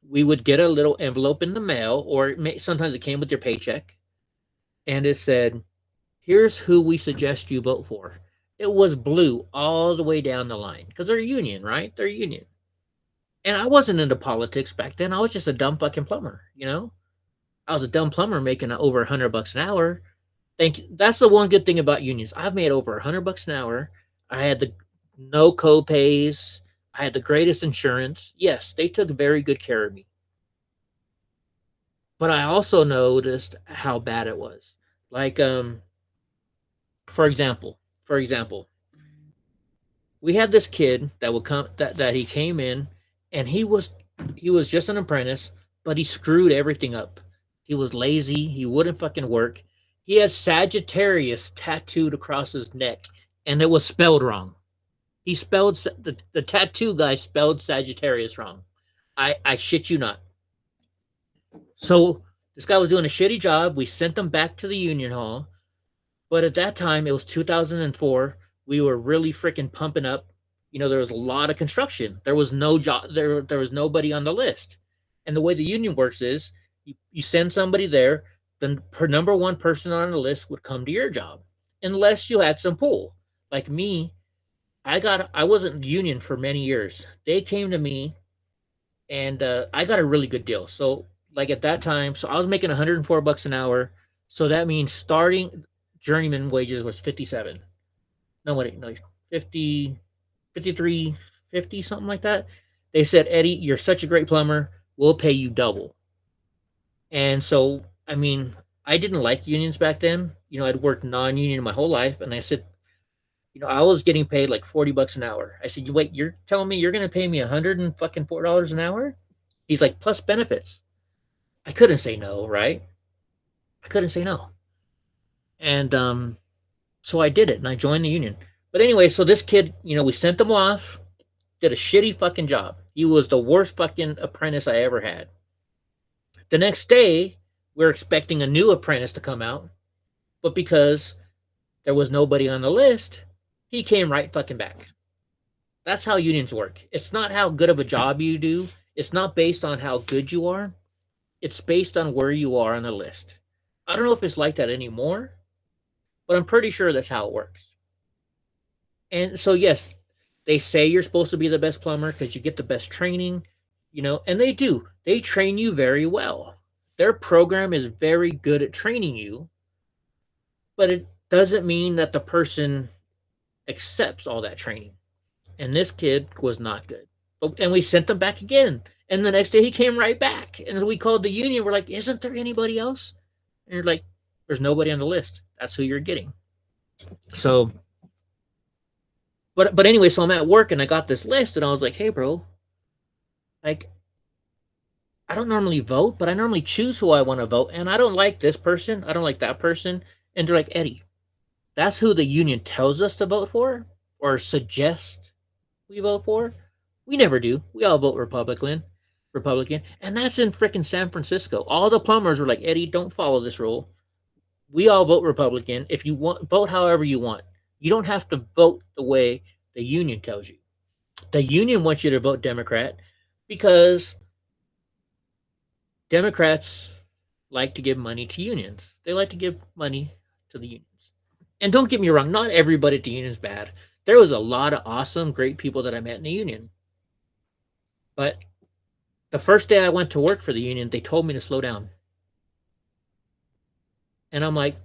we would get a little envelope in the mail, or sometimes it came with your paycheck, and it said, here's who we suggest you vote for. It was blue all the way down the line, because they're a union, right? They're a union. And I wasn't into politics back then. I was just a dumb fucking plumber, you know? I was a dumb plumber making over $100 an hour. That's the one good thing about unions. I've made over $100 an hour. I had the no co-pays. I had the greatest insurance. Yes, they took very good care of me. But I also noticed how bad it was. Like, for example, we had this kid that would come that he came in, and he was just an apprentice, but he screwed everything up. He was lazy. He wouldn't fucking work. He had Sagittarius tattooed across his neck, and it was spelled wrong. He spelled the tattoo guy spelled Sagittarius wrong. I shit you not. So this guy was doing a shitty job. We sent him back to the union hall, but at that time it was 2004. We were really freaking pumping up. You know, there was a lot of construction. There was no job. There was nobody on the list. And the way the union works is you send somebody there, then number one person on the list would come to your job, unless you had some pull. Like me, I wasn't union for many years. They came to me, and I got a really good deal. So like at that time, so I was making $104 an hour. So that means starting journeyman wages was 57. No, 50, 53, 50, something like that. They said, Eddie, you're such a great plumber. We'll pay you double. And so, I mean, I didn't like unions back then. You know, I'd worked non-union my whole life. And I said, you know, I was getting paid like $40 an hour. I said, wait, you're telling me you're going to pay me $104 an hour? He's like, plus benefits. I couldn't say no, right? I couldn't say no. And so I did it, and I joined the union. But anyway, so this kid, you know, we sent him off, did a shitty fucking job. He was the worst fucking apprentice I ever had. The next day, we're expecting a new apprentice to come out, but because there was nobody on the list, he came right fucking back. That's how unions work. It's not how good of a job you do. It's not based on how good you are. It's based on where you are on the list. I don't know if it's like that anymore, but I'm pretty sure that's how it works. And so, yes, they say you're supposed to be the best plumber because you get the best training, you know, and they do. They train you very well. Their program is very good at training you, but it doesn't mean that the person accepts all that training. And this kid was not good. And we sent him back again. And the next day he came right back. And we called the union. We're like, isn't there anybody else? And you're like, there's nobody on the list. That's who you're getting. So, but anyway, so I'm at work and I got this list and I was like, hey, bro, like, I don't normally vote, but I normally choose who I want to vote. And I don't like this person. I don't like that person. And they're like, Eddie, that's who the union tells us to vote for or suggest we vote for. We never do. We all vote Republican. And that's in freaking San Francisco. All the plumbers were like, Eddie, don't follow this rule. We all vote Republican. If you want, vote however you want. You don't have to vote the way the union tells you. The union wants you to vote Democrat because Democrats like to give money to unions. They like to give money to the unions. And don't get me wrong, not everybody at the union is bad. There was a lot of awesome, great people that I met in the union. But the first day I went to work for the union, they told me to slow down. And I'm like,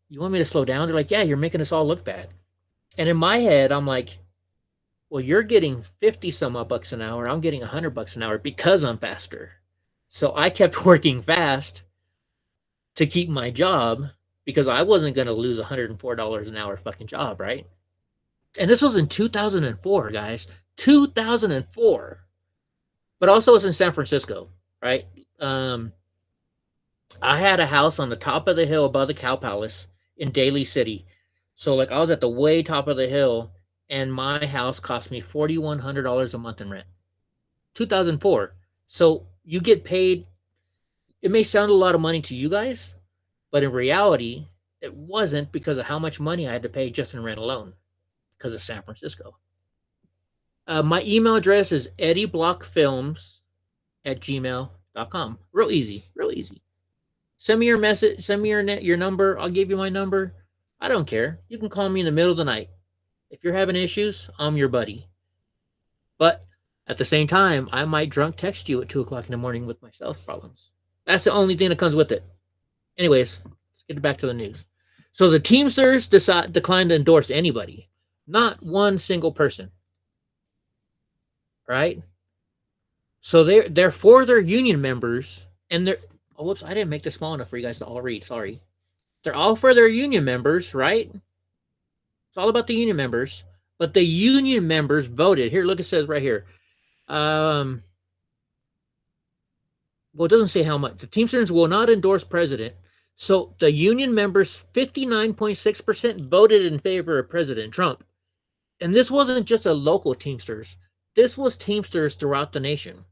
you want me to slow down? They're like, yeah, you're making us all look bad. And in my head, I'm like, well, you're getting 50 some odd bucks an hour. I'm getting $100 an hour because I'm faster. So I kept working fast to keep my job because I wasn't going to lose $104 an hour fucking job, right? And this was in 2004, guys. 2004. But also it's in San Francisco, right? I had a house on the top of the hill above the Cow Palace in Daly City. So like I was at the way top of the hill, and my house cost me $4,100 a month in rent. 2004. So you get paid. It may sound a lot of money to you guys, but in reality, it wasn't because of how much money I had to pay just in rent alone because of San Francisco. My email address is eddieblockfilms@gmail.com. Real easy, real easy. Send me your message, send me your number. I'll give you my number. I don't care. You can call me in the middle of the night. If you're having issues, I'm your buddy. But at the same time, I might drunk text you at 2 o'clock in the morning with my self problems. That's the only thing that comes with it. Anyways, let's get back to the news. So the Teamsters declined to endorse anybody, not one single person. Right? So they're for their union members, and they're whoops, I didn't make this small enough for you guys to all read. Sorry. They're all for their union members, right? It's all about the union members. But the union members voted. Here, look, it says right here. Well, it doesn't say how much. The Teamsters will not endorse president. So the union members, 59.6% voted in favor of President Trump. And this wasn't just a local Teamsters. This was Teamsters throughout the nation.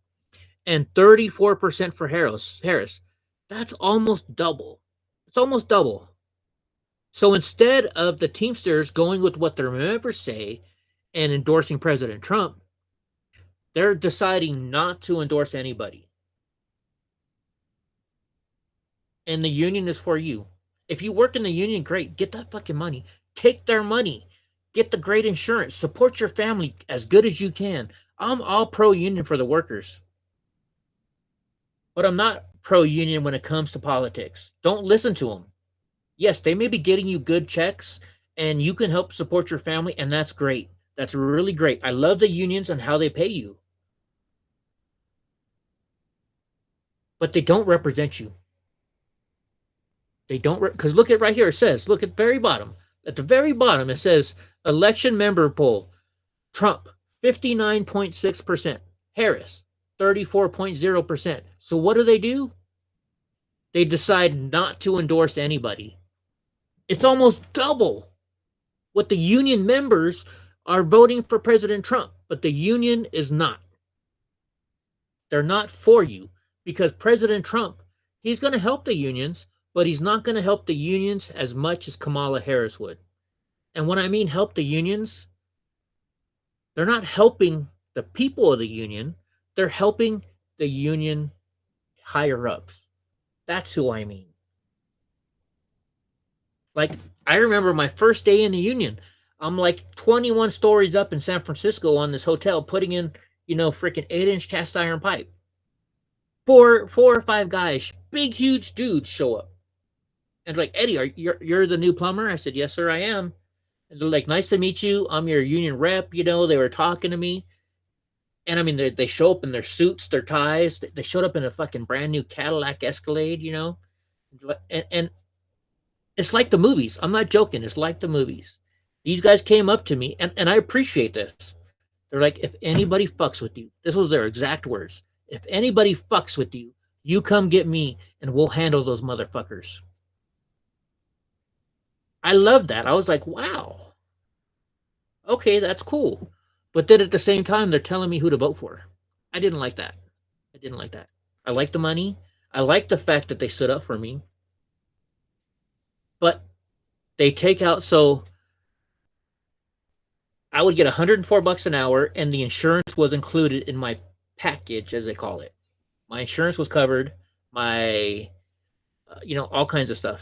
And 34% for Harris. That's almost double. It's almost double. So instead of the Teamsters going with what their members say and endorsing President Trump, they're deciding not to endorse anybody. And the union is for you. If you work in the union, great. Get that fucking money. Take their money. Get the great insurance. Support your family as good as you can. I'm all pro-union for the workers. But I'm not pro-union when it comes to politics. Don't listen to them. Yes, they may be getting you good checks, and you can help support your family, and that's great. That's really great. I love the unions and how they pay you. But they don't represent you. They don't, because look at right here, it says, look at the very bottom. At the very bottom, it says, election member poll, Trump, 59.6%, Harris, 34.0%. So what do? They decide not to endorse anybody. It's almost double what the union members are voting for President Trump, but the union is not. They're not for you because President Trump, he's going to help the unions, but he's not going to help the unions as much as Kamala Harris would. And when I mean help the unions, they're not helping the people of the union. They're helping the union higher ups. That's who I mean. Like, I remember my first day in the union. I'm like 21 stories up in San Francisco on this hotel, putting in, freaking 8-inch cast iron pipe. Four or five guys, big, huge dudes show up. And they're like, Eddie, you're the new plumber? I said, yes, sir, I am. And they're like, nice to meet you. I'm your union rep. They were talking to me. And I mean, they show up in their suits, their ties. They showed up in a fucking brand new Cadillac Escalade, And it's like the movies. I'm not joking. It's like the movies. These guys came up to me, and I appreciate this. They're like, if anybody fucks with you, this was their exact words. If anybody fucks with you, you come get me, and we'll handle those motherfuckers. I love that. I was like, wow. Okay, that's cool. But then at the same time, they're telling me who to vote for. I didn't like that. I like the money. I like the fact that they stood up for me. But they take out, so I would get $104 an hour, and the insurance was included in my package, as they call it. My insurance was covered, my, all kinds of stuff.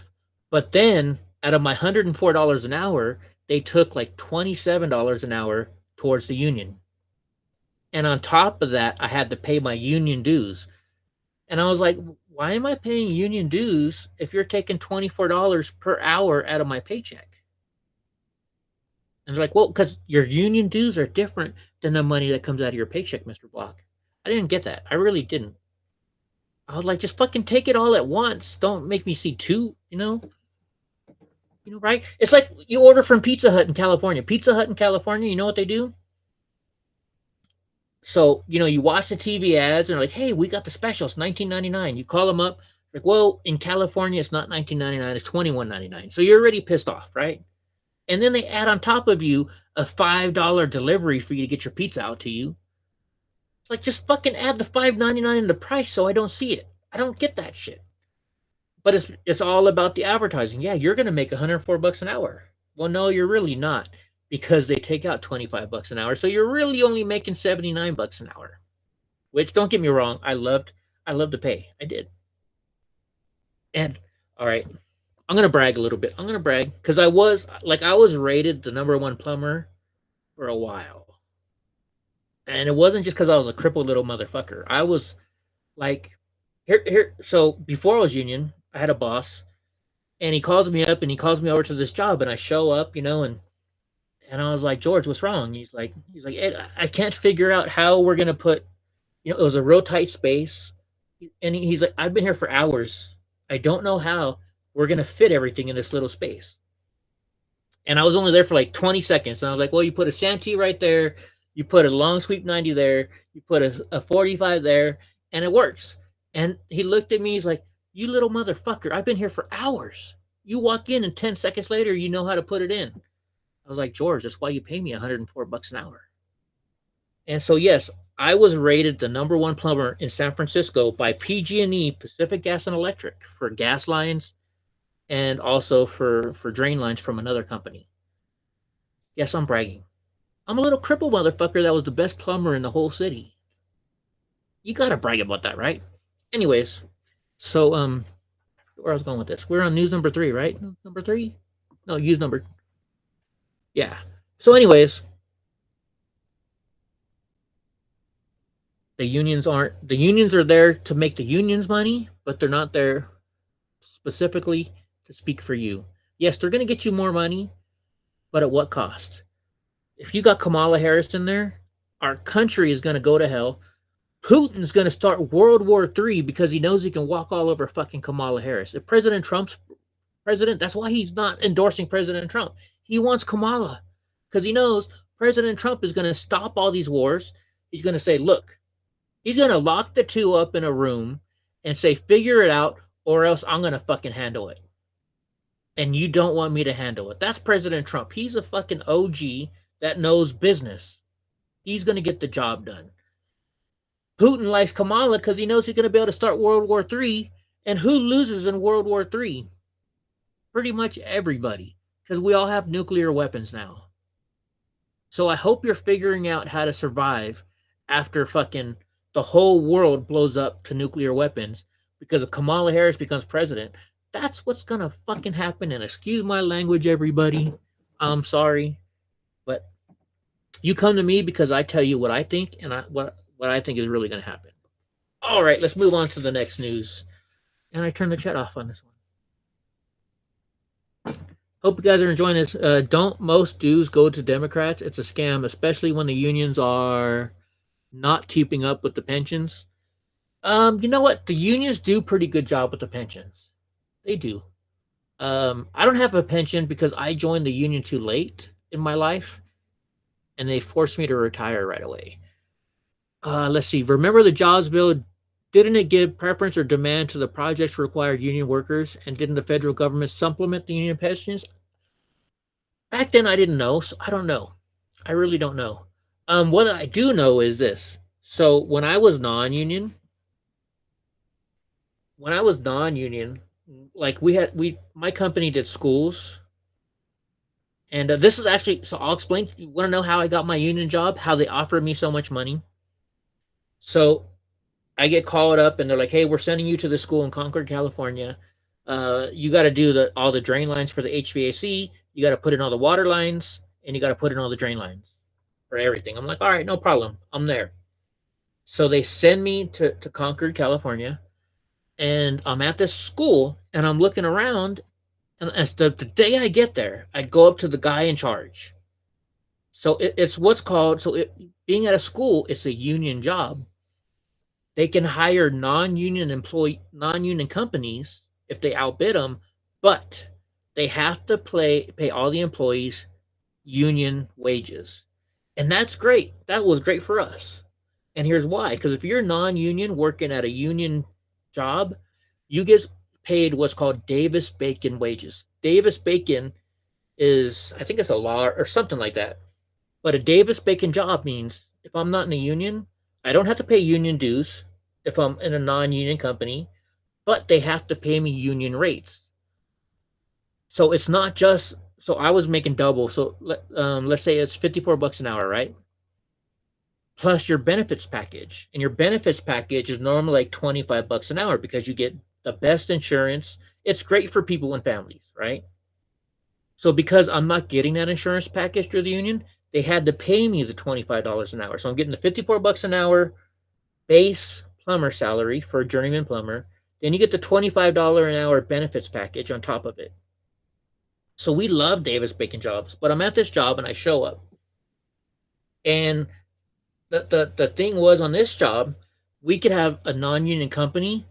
But then, out of my $104 an hour, they took like $27 an hour towards the union. And on top of that, I had to pay my union dues. And I was like, why am I paying union dues if you're taking $24 per hour out of my paycheck? And they're like, well, because your union dues are different than the money that comes out of your paycheck, Mr. Block. I didn't get that. I really didn't. I was like, just fucking take it all at once. Don't make me see two, right? It's like you order from Pizza Hut in California. Pizza Hut in California, you know what they do? So, you watch the TV ads and they're like, hey, we got the specials, $19.99. You call them up, like, well, in California, it's not $19.99, it's $21.99. So you're already pissed off, right? And then they add on top of you a $5 delivery for you to get your pizza out to you. It's like, just fucking add the $5.99 in the price so I don't see it. I don't get that shit. But it's all about the advertising. Yeah, you're going to make $104 an hour. Well, no, you're really not, because they take out $25 an hour. So you're really only making $79 an hour. Which, don't get me wrong, I loved the pay. I did. And all right, I'm gonna brag a little bit. I'm gonna brag because I was rated the #1 plumber for a while, and it wasn't just because I was a crippled little motherfucker. I was like, here. So before I was union, I had a boss, and he calls me up and he calls me over to this job, and I show up, and I was like, George, what's wrong? He's like, Ed, I can't figure out how we're gonna put, it was a real tight space, and he's like, I've been here for hours. I don't know how we're going to fit everything in this little space. And I was only there for like 20 seconds. And I was like, well, you put a Santee right there. You put a long sweep 90 there. You put a 45 there, and it works. And he looked at me. He's like, you little motherfucker, I've been here for hours. You walk in and 10 seconds later, you know how to put it in. I was like, George, that's why you pay me $104 an hour. And so, yes, I was rated the #1 plumber in San Francisco by PG&E, Pacific Gas and Electric, for gas lines and also for drain lines from another company. Yes, I'm bragging. I'm a little crippled motherfucker that was the best plumber in the whole city. You gotta brag about that, right? Anyways, so where I was going with this? We're on news number 3, right? Number 3? No, news number. Yeah. So, anyways. The unions are there to make the unions money, but they're not there specifically to speak for you. Yes, they're going to get you more money, but at what cost? If you got Kamala Harris in there, our country is going to go to hell. Putin's going to start World War III because he knows he can walk all over fucking Kamala Harris. If President Trump's president, that's why he's not endorsing President Trump. He wants Kamala because he knows President Trump is going to stop all these wars. He's going to say, look, he's going to lock the two up in a room and say, figure it out, or else I'm going to fucking handle it. And you don't want me to handle it. That's President Trump. He's a fucking OG that knows business. He's going to get the job done. Putin likes Kamala because he knows he's going to be able to start World War III. And who loses in World War III? Pretty much everybody, because we all have nuclear weapons now. So I hope you're figuring out how to survive after fucking the whole world blows up to nuclear weapons because if Kamala Harris becomes president. That's what's gonna fucking happen. And excuse my language, everybody. I'm sorry, but you come to me because I tell you what I think and what I think is really gonna happen. All right, let's move on to the next news. And I turn the chat off on this one. Hope you guys are enjoying this. Don't most dues go to Democrats? It's a scam, especially when the unions are not keeping up with the pensions. You know what? The unions do a pretty good job with the pensions. They do. I don't have a pension because I joined the union too late in my life, and they forced me to retire right away. Let's see. Remember the jobs bill? Didn't it give preference or demand to the projects required union workers? And didn't the federal government supplement the union pensions? Back then, I didn't know, so I don't know. I really don't know. What I do know is this. So when I was non-union, like my company did schools. And this is actually, so I'll explain. You want to know how I got my union job? How they offered me so much money? So I get called up and they're like, hey, we're sending you to the school in Concord, California. You got to do all the drain lines for the HVAC. You got to put in all the water lines and you got to put in all the drain lines for everything. I'm like, all right, no problem. I'm there. So they send me to Concord, California, and I'm at this school and I'm looking around. And as the day I get there, I go up to the guy in charge. So it's what's called, being at a school, it's a union job. They can hire non-union companies if they outbid them, but they have to pay all the employees union wages. And that's great. That was great for us. And here's why. Because if you're non-union working at a union job, you get paid what's called Davis-Bacon wages. Davis-Bacon is, I think it's a law or something like that. But a Davis-Bacon job means if I'm not in a union, I don't have to pay union dues if I'm in a non-union company, but they have to pay me union rates. So it's not just, so I was making double. So let's say it's $54 an hour, right? Plus your benefits package. And your benefits package is normally like $25 an hour because you get the best insurance. It's great for people and families, right? So because I'm not getting that insurance package through the union, they had to pay me the $25 an hour. So I'm getting the $54 an hour base plumber salary for a journeyman plumber. Then you get the $25 an hour benefits package on top of it. So we love Davis-Bacon jobs, but I'm at this job and I show up. And the thing was on this job, we could have a non-union company,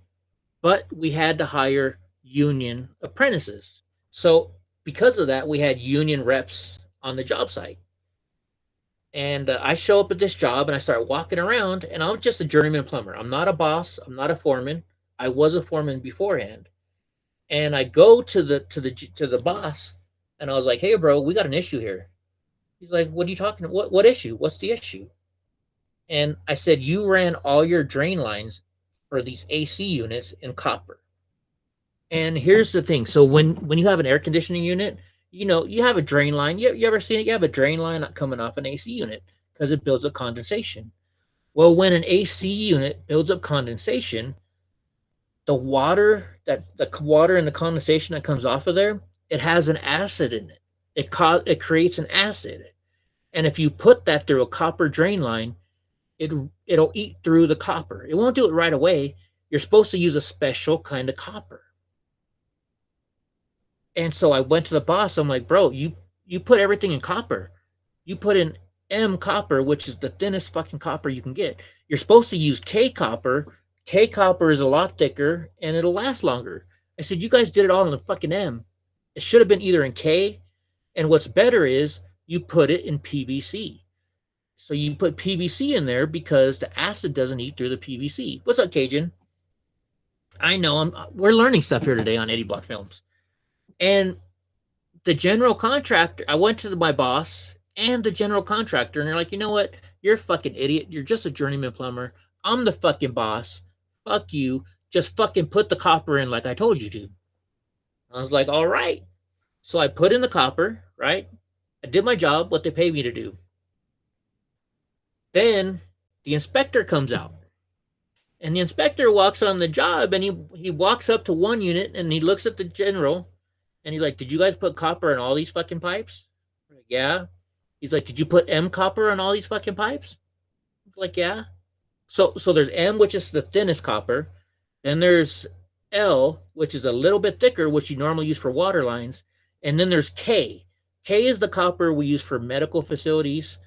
but we had to hire union apprentices. So because of that, we had union reps on the job site. And I show up at this job and I start walking around, and I'm just a journeyman plumber. I'm not a boss. I'm not a foreman. I was a foreman beforehand. And I go to the boss, and I was like, "Hey, bro, we got an issue here." He's like, "What are you talking about? What issue? What's the issue?" And I said, "You ran all your drain lines for these AC units in copper." And here's the thing. So when you have an air conditioning unit, you have a drain line. You ever seen it? You have a drain line coming off an AC unit because it builds up condensation. Well, when an AC unit builds up condensation, the water and the condensation that comes off of there, it has an acid in it. It creates an acid. And if you put that through a copper drain line, it'll eat through the copper. It won't do it right away. You're supposed to use a special kind of copper. And so I went to the boss. I'm like, "Bro, you put everything in copper. You put in M copper, which is the thinnest fucking copper you can get. You're supposed to use K copper. K copper is a lot thicker and it'll last longer." I said, "You guys did it all in the fucking M. It should have been either in K. And what's better is you put it in PVC. So you put PVC in there because the acid doesn't eat through the PVC." What's up, Cajun? I know we're learning stuff here today on Eddie Block Films. And the general contractor, I went to my boss and the general contractor, and they're like, "You know what? You're a fucking idiot. You're just a journeyman plumber. I'm the fucking boss. Fuck you. Just fucking put the copper in like I told you to." I was like, "All right." So I put in the copper, right? I did my job, what they paid me to do. Then the inspector comes out. And the inspector walks on the job, and he walks up to one unit and he looks at the general. And he's like, "Did you guys put copper in all these fucking pipes?" I'm like, "Yeah." He's like, "Did you put M copper in all these fucking pipes?" I'm like, "Yeah." So there's M, which is the thinnest copper. Then there's L, which is a little bit thicker, which you normally use for water lines. And then there's K. K is the copper we use for medical facilities.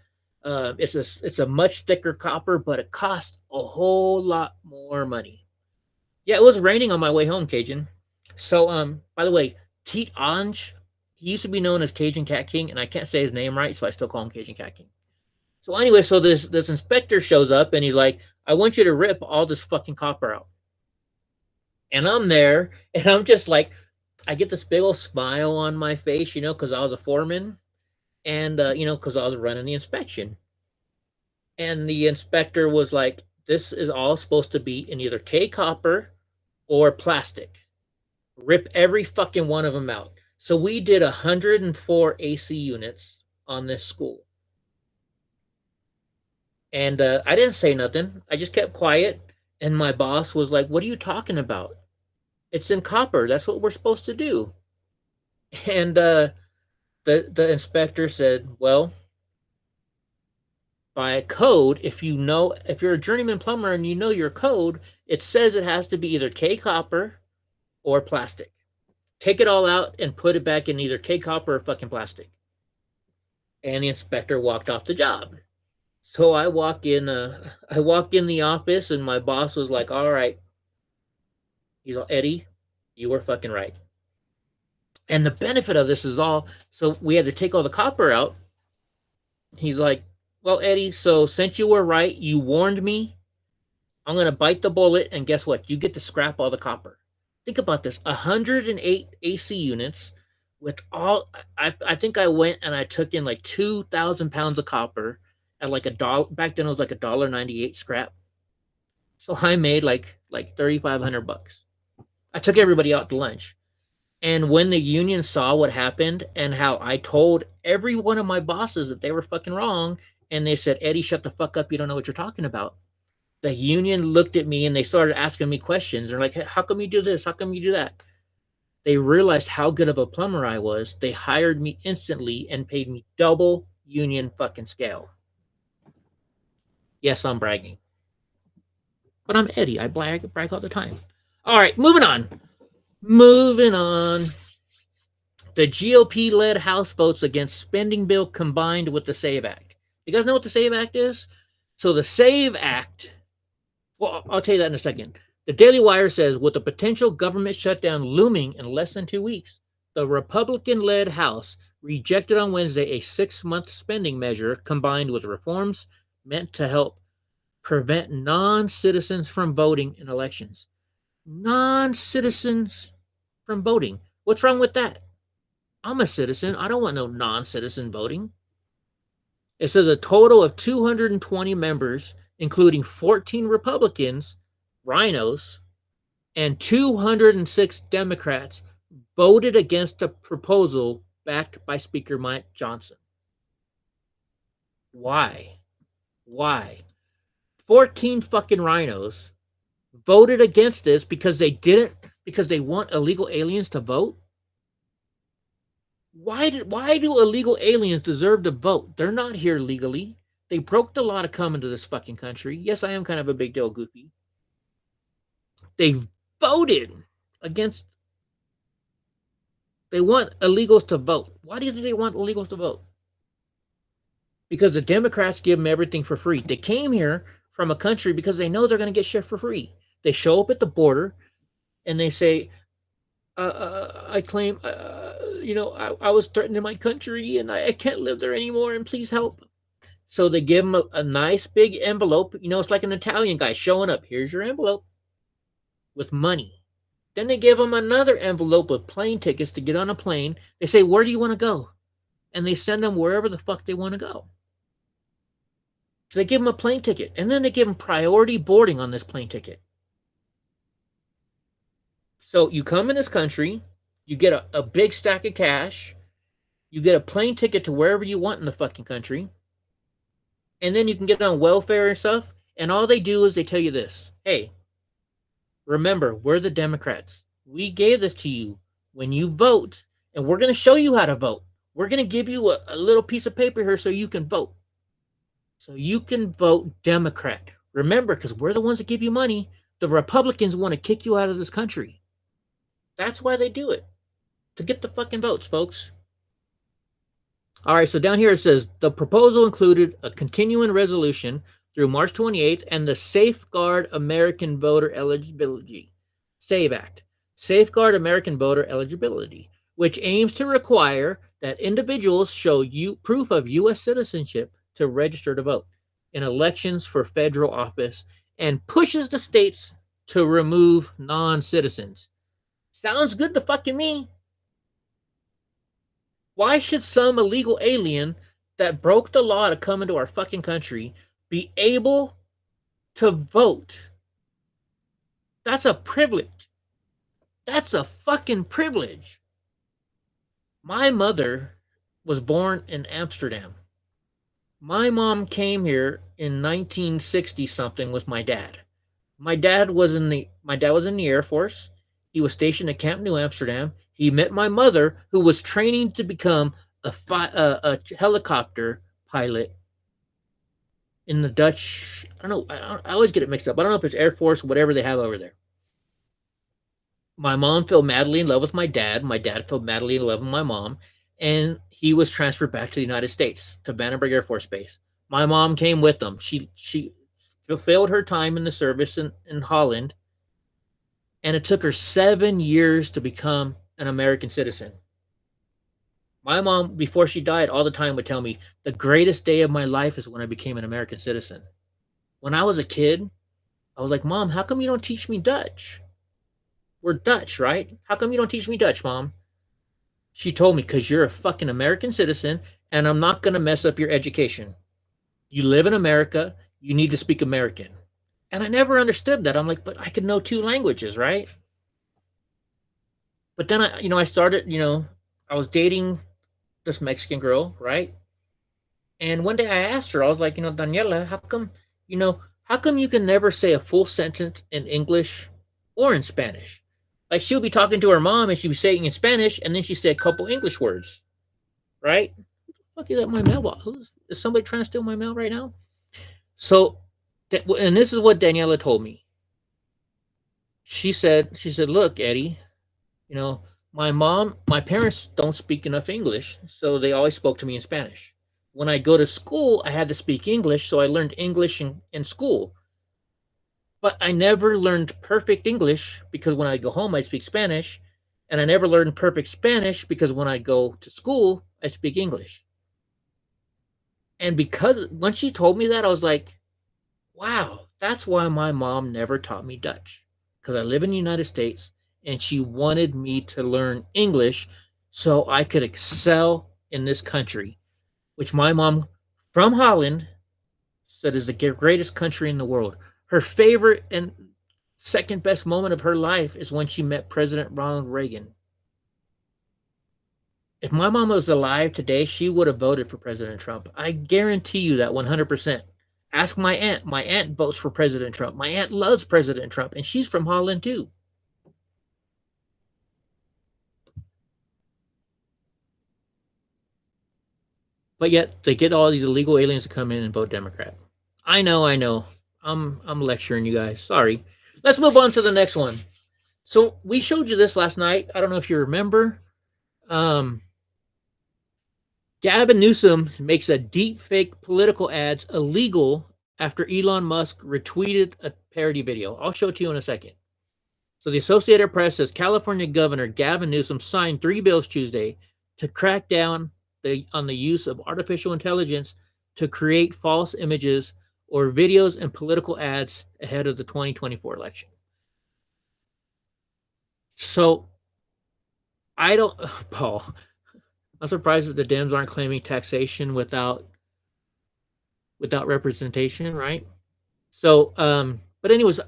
It's a much thicker copper, but it costs a whole lot more money. Yeah, it was raining on my way home, Cajun. So, by the way, Teet Ange, he used to be known as Cajun Cat King, and I can't say his name right, so I still call him Cajun Cat King. So anyway, so this inspector shows up, and he's like, "I want you to rip all this fucking copper out." And I'm there, and I'm just like, I get this big old smile on my face, because I was a foreman, and, because I was running the inspection. And the inspector was like, "This is all supposed to be in either K copper or plastic. Rip every fucking one of them out." So we did 104 AC units on this school. And I didn't say nothing. I just kept quiet. And my boss was like, "What are you talking about? It's in copper. That's what we're supposed to do." And the inspector said, "Well, by code, if you're a journeyman plumber and you know your code, it says it has to be either K copper or plastic. Take it all out and put it back in either K copper or fucking plastic." And the inspector walked off the job. So I walked in the office, and my boss was like, "All right." He's like, "Eddie, you were fucking right." And the benefit of this is so we had to take all the copper out. He's like, Well, Eddie, so since you were right, you warned me. I'm going to bite the bullet, and guess what? You get to scrap all the copper. Think about this: 108 AC units with all. I think I went and I took in like 2,000 pounds of copper at like $1. Back then, it was like $1.98 scrap. So I made like 3,500 bucks. I took everybody out to lunch. And when the union saw what happened and how I told every one of my bosses that they were fucking wrong, and they said, Eddie, shut the fuck up. You don't know what you're talking about. The union looked at me and they started asking me questions. They're like, hey, how come you do this? How come you do that? They realized how good of a plumber I was. They hired me instantly and paid me double union fucking scale. Yes, I'm bragging. But I'm Eddie. I brag all the time. All right, moving on. Moving on. The GOP-led House votes against spending bill combined with the SAVE Act. You guys know what the SAVE Act is? So the SAVE Act, well, I'll tell you that in a second. The Daily Wire says, with the potential government shutdown looming in less than 2 weeks, the Republican-led House rejected on Wednesday a 6-month spending measure combined with reforms meant to help prevent non-citizens from voting in elections. Non-citizens from voting. What's wrong with that? I'm a citizen. I don't want no non-citizen voting. It says a total of 220 members, including 14 Republicans, rhinos, and 206 Democrats, voted against a proposal backed by Speaker Mike Johnson. Why? 14 fucking rhinos voted against this because they want illegal aliens to vote? Why do illegal aliens deserve to vote? They're not here legally. They broke the law to come into this fucking country. Yes, I am kind of a big deal goofy. They voted against. They want illegals to vote. Why do you think they want illegals to vote? Because the Democrats give them everything for free. They came here from a country because they know they're going to get shit for free. They show up at the border and they say, I claim, I was threatened in my country and I can't live there anymore and please help. So they give them a nice big envelope. It's like an Italian guy showing up. Here's your envelope with money. Then they give them another envelope with plane tickets to get on a plane. They say, where do you want to go? And they send them wherever the fuck they want to go. So they give them a plane ticket. And then they give them priority boarding on this plane ticket. So you come in this country, you get a big stack of cash, you get a plane ticket to wherever you want in the fucking country, and then you can get on welfare and stuff, and all they do is they tell you this: hey, remember, we're the Democrats. We gave this to you when you vote, and we're going to show you how to vote. We're going to give you a little piece of paper here so you can vote. So you can vote Democrat. Remember, because we're the ones that give you money, the Republicans want to kick you out of this country. That's why they do it. To get the fucking votes, folks. All right, so down here it says, the proposal included a continuing resolution through March 28th and the Safeguard American Voter Eligibility, SAVE Act, Safeguard American Voter Eligibility, which aims to require that individuals show proof of U.S. citizenship to register to vote in elections for federal office and pushes the states to remove non-citizens. Sounds good to fucking me. Why should some illegal alien that broke the law to come into our fucking country be able to vote? That's a privilege. That's a fucking privilege. My mother was born in Amsterdam. My mom came here in 1960 something with my dad. My dad was in the Air Force. He was stationed at Camp New Amsterdam. He met my mother, who was training to become a helicopter pilot in the Dutch. I don't know. I always get it mixed up. I don't know if it's Air Force or whatever they have over there. My mom fell madly in love with my dad. My dad fell madly in love with my mom. And he was transferred back to the United States, to Vandenberg Air Force Base. My mom came with them. She fulfilled her time in the service in Holland. And it took her 7 years to become an American citizen. My mom, before she died, all the time would tell me the greatest day of my life is when I became an American citizen. When I was a kid, I was like, Mom, how come you don't teach me Dutch? We're Dutch, right? How come you don't teach me Dutch, Mom? She told me, because you're a fucking American citizen and I'm not going to mess up your education. You live in America. You need to speak American. And I never understood that. I'm like, but I could know 2 languages, right? But then I started, I was dating this Mexican girl, right? And one day I asked her, I was like, Daniela, how come you can never say a full sentence in English or in Spanish? Like she'll be talking to her mom and she'll be saying in Spanish, and then she said a couple English words, right? What the fuck is that my mailbox? Is somebody trying to steal my mail right now? So, and this is what Daniela told me. She said, look, Eddie, my parents don't speak enough English, so they always spoke to me in Spanish. When I go to school, I had to speak English, so I learned English in school. But I never learned perfect English because when I go home, I speak Spanish. And I never learned perfect Spanish because when I go to school, I speak English. And because once she told me that, I was like, wow, that's why my mom never taught me Dutch. Because I live in the United States and she wanted me to learn English so I could excel in this country, which my mom from Holland said is the greatest country in the world. Her favorite and second best moment of her life is when she met President Ronald Reagan. If my mom was alive today, she would have voted for President Trump. I guarantee you that 100%. Ask my aunt. My aunt votes for President Trump. My aunt loves President Trump, and she's from Holland too. But yet they get all these illegal aliens to come in and vote Democrat. I know. I'm lecturing you guys. Sorry. Let's move on to the next one. So we showed you this last night. I don't know if you remember. Gavin Newsom makes a deep fake political ads illegal after Elon Musk retweeted a parody video. I'll show it to you in a second. So the Associated Press says California Governor Gavin Newsom signed 3 bills Tuesday to crack down on the use of artificial intelligence to create false images or videos and political ads ahead of the 2024 election. So Paul, I'm surprised that the Dems aren't claiming taxation without representation, right? So, but anyways,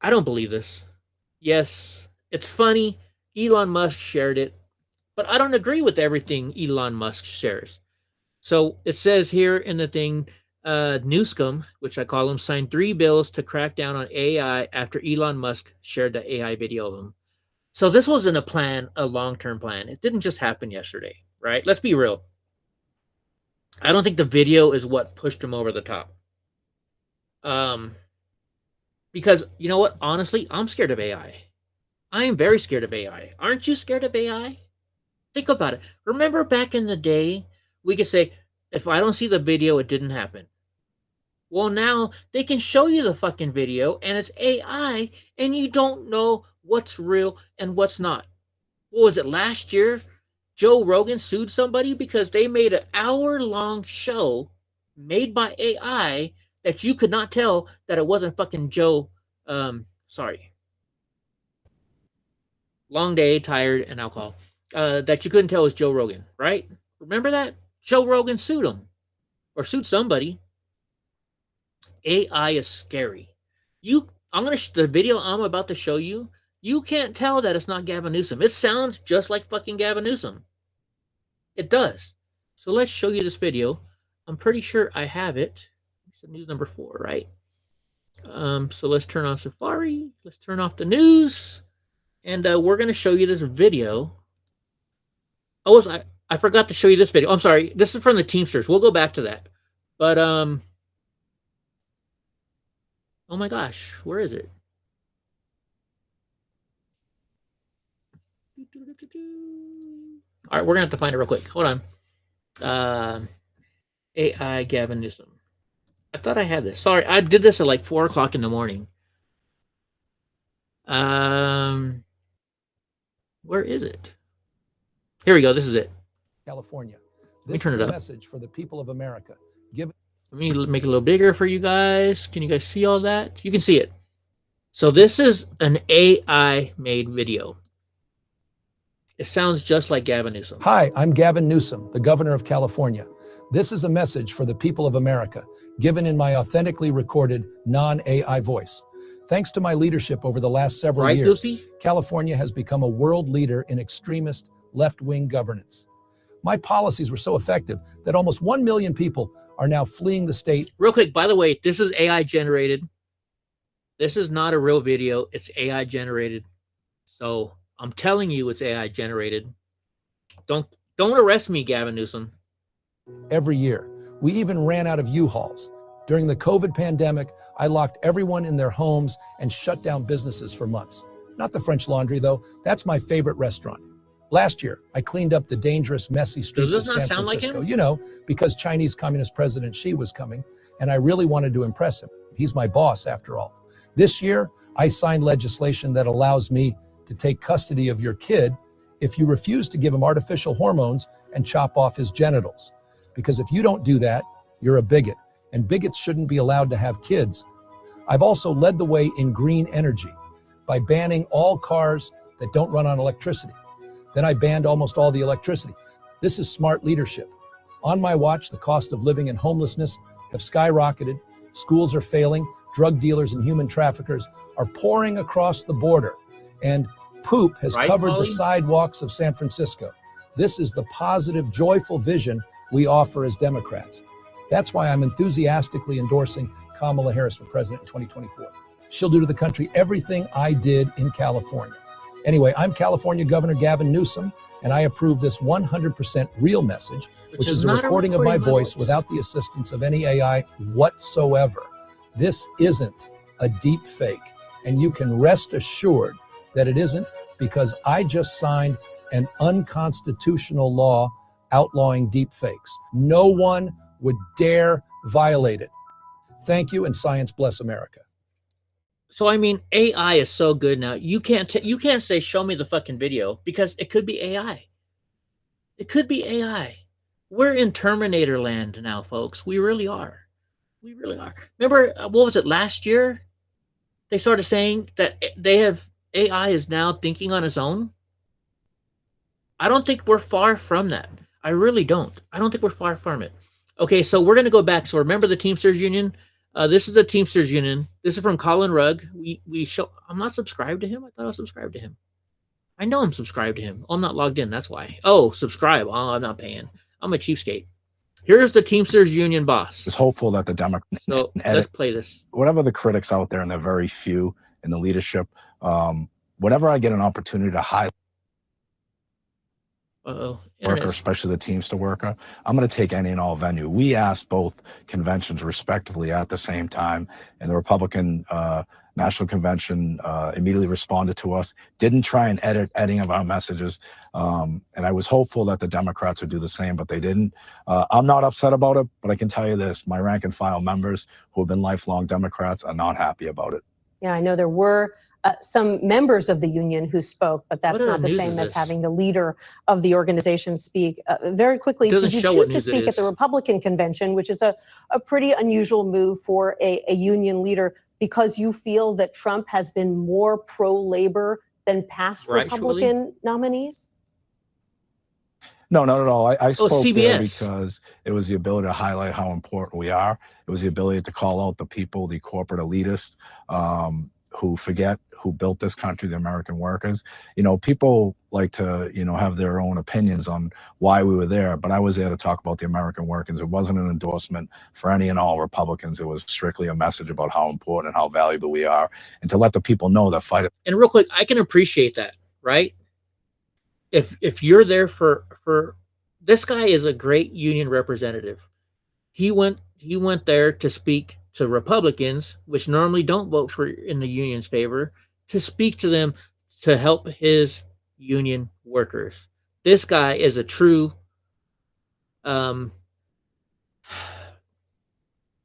I don't believe this. Yes, it's funny. Elon Musk shared it, but I don't agree with everything Elon Musk shares. So it says here in the thing, Newsom, which I call him, signed 3 bills to crack down on AI after Elon Musk shared the AI video of him. So this wasn't a long-term plan. It didn't just happen yesterday, right? Let's be real. I don't think the video is what pushed him over the top. Because you know what? Honestly, I'm scared of AI. I am very scared of AI. Aren't you scared of AI? Think about it. Remember back in the day, we could say, if I don't see the video, it didn't happen. Well, now they can show you the fucking video and it's AI and you don't know what's real and what's not. What was it last year? Joe Rogan sued somebody because they made an hour-long show made by AI that you could not tell that it wasn't fucking Joe. Long day, tired, and alcohol. That you couldn't tell was Joe Rogan, right? Remember that? Joe Rogan sued him or sued somebody. AI is scary. The video I'm about to show you, you can't tell that it's not Gavin Newsom. It sounds just like fucking Gavin Newsom. It does. So let's show you this video. I'm pretty sure I have it. It's news number 4, right? So let's turn on Safari. Let's turn off the news. And we're going to show you this video. I forgot to show you this video. I'm sorry. This is from the Teamsters. We'll go back to that. But, oh my gosh. Where is it? All right. We're going to have to find it real quick. Hold on. AI Gavin Newsom. I thought I had this. Sorry. I did this at like 4 o'clock in the morning. Where is it? Here we go. This is it. California. me This turn is it a up. message for the people of America. Given Let me make it a little bigger for you guys. Can you guys see all that? You can see it. So this is an AI made video. It sounds just like Gavin Newsom. Hi, I'm Gavin Newsom, the governor of California. This is a message for the people of America, given in my authentically recorded, non-AI voice. Thanks to my leadership over the last several Right, years, Goofy? California has become a world leader in extremist left-wing governance. My policies were so effective that almost 1 million people are now fleeing the state. Real quick, by the way, this is AI generated. This is not a real video. It's AI generated. So I'm telling you it's AI generated. Don't arrest me, Gavin Newsom. Every year. We even ran out of U-Hauls. During the COVID pandemic, I locked everyone in their homes and shut down businesses for months. Not the French Laundry, though. That's my favorite restaurant. Last year, I cleaned up the dangerous, messy streets Does of this not San sound like Francisco. him? You know, because Chinese Communist President Xi was coming, and I really wanted to impress him. He's my boss, after all. This year, I signed legislation that allows me to take custody of your kid if you refuse to give him artificial hormones and chop off his genitals. Because if you don't do that, you're a bigot, and bigots shouldn't be allowed to have kids. I've also led the way in green energy by banning all cars that don't run on electricity. Then I banned almost all the electricity. This is smart leadership. On my watch, the cost of living and homelessness have skyrocketed. Schools are failing. Drug dealers and human traffickers are pouring across the border. And poop has covered the sidewalks of San Francisco. This is the positive, joyful vision we offer as Democrats. That's why I'm enthusiastically endorsing Kamala Harris for president in 2024. She'll do to the country everything I did in California. Anyway, I'm California Governor Gavin Newsom, and I approve this 100% real message, which is a recording of my voice without the assistance of any AI whatsoever. This isn't a deep fake, and you can rest assured that it isn't, because I just signed an unconstitutional law outlawing deep fakes. No one would dare violate it. Thank you, and science bless America. So I mean, AI is so good now. You can't say show me the fucking video, because it could be AI. It could be AI. We're in Terminator land now, folks. We really are. We really are. Remember, what was it, last year? They started saying that AI is now thinking on its own. I don't think we're far from that. I really don't. I don't think we're far from it. Okay, so we're going to go back. So remember the Teamsters Union? This is the Teamsters Union. This is from Colin Rugg. I'm not subscribed to him. I thought I was subscribed to him. I know I'm subscribed to him. Oh, I'm not logged in. That's why. Oh, subscribe. Oh, I'm not paying. I'm a cheapskate. Here's the Teamsters Union boss. Is hopeful that the Democrats. So let's play this. Whatever the critics out there, and they're very few in the leadership, whenever I get an opportunity to highlight worker, especially the Teamster worker, I'm going to take any and all venue. We asked both conventions respectively at the same time, and the Republican National Convention immediately responded to us, didn't try and edit any of our messages, and I was hopeful that the Democrats would do the same, but they didn't. I'm not upset about it, but I can tell you this, my rank and file members who have been lifelong Democrats are not happy about it. Yeah, I know there were some members of the union who spoke, but that's not the same as having the leader of the organization speak. Very quickly, did you choose to speak at the Republican convention, which is a pretty unusual move for a union leader, because you feel that Trump has been more pro-labor than past Republican nominees? No, not at all. I spoke there because it was the ability to highlight how important we are. It was the ability to call out the people, the corporate elitists, who forget who built this country, the American workers. You know, people like to, have their own opinions on why we were there, but I was there to talk about the American workers. It wasn't an endorsement for any and all Republicans. It was strictly a message about how important and how valuable we are, and to let the people know that fight it. And real quick, I can appreciate that, right? If you're there for this guy is a great union representative. He went there to speak to Republicans, which normally don't vote for in the union's favor, to speak to them to help his union workers. This guy is a true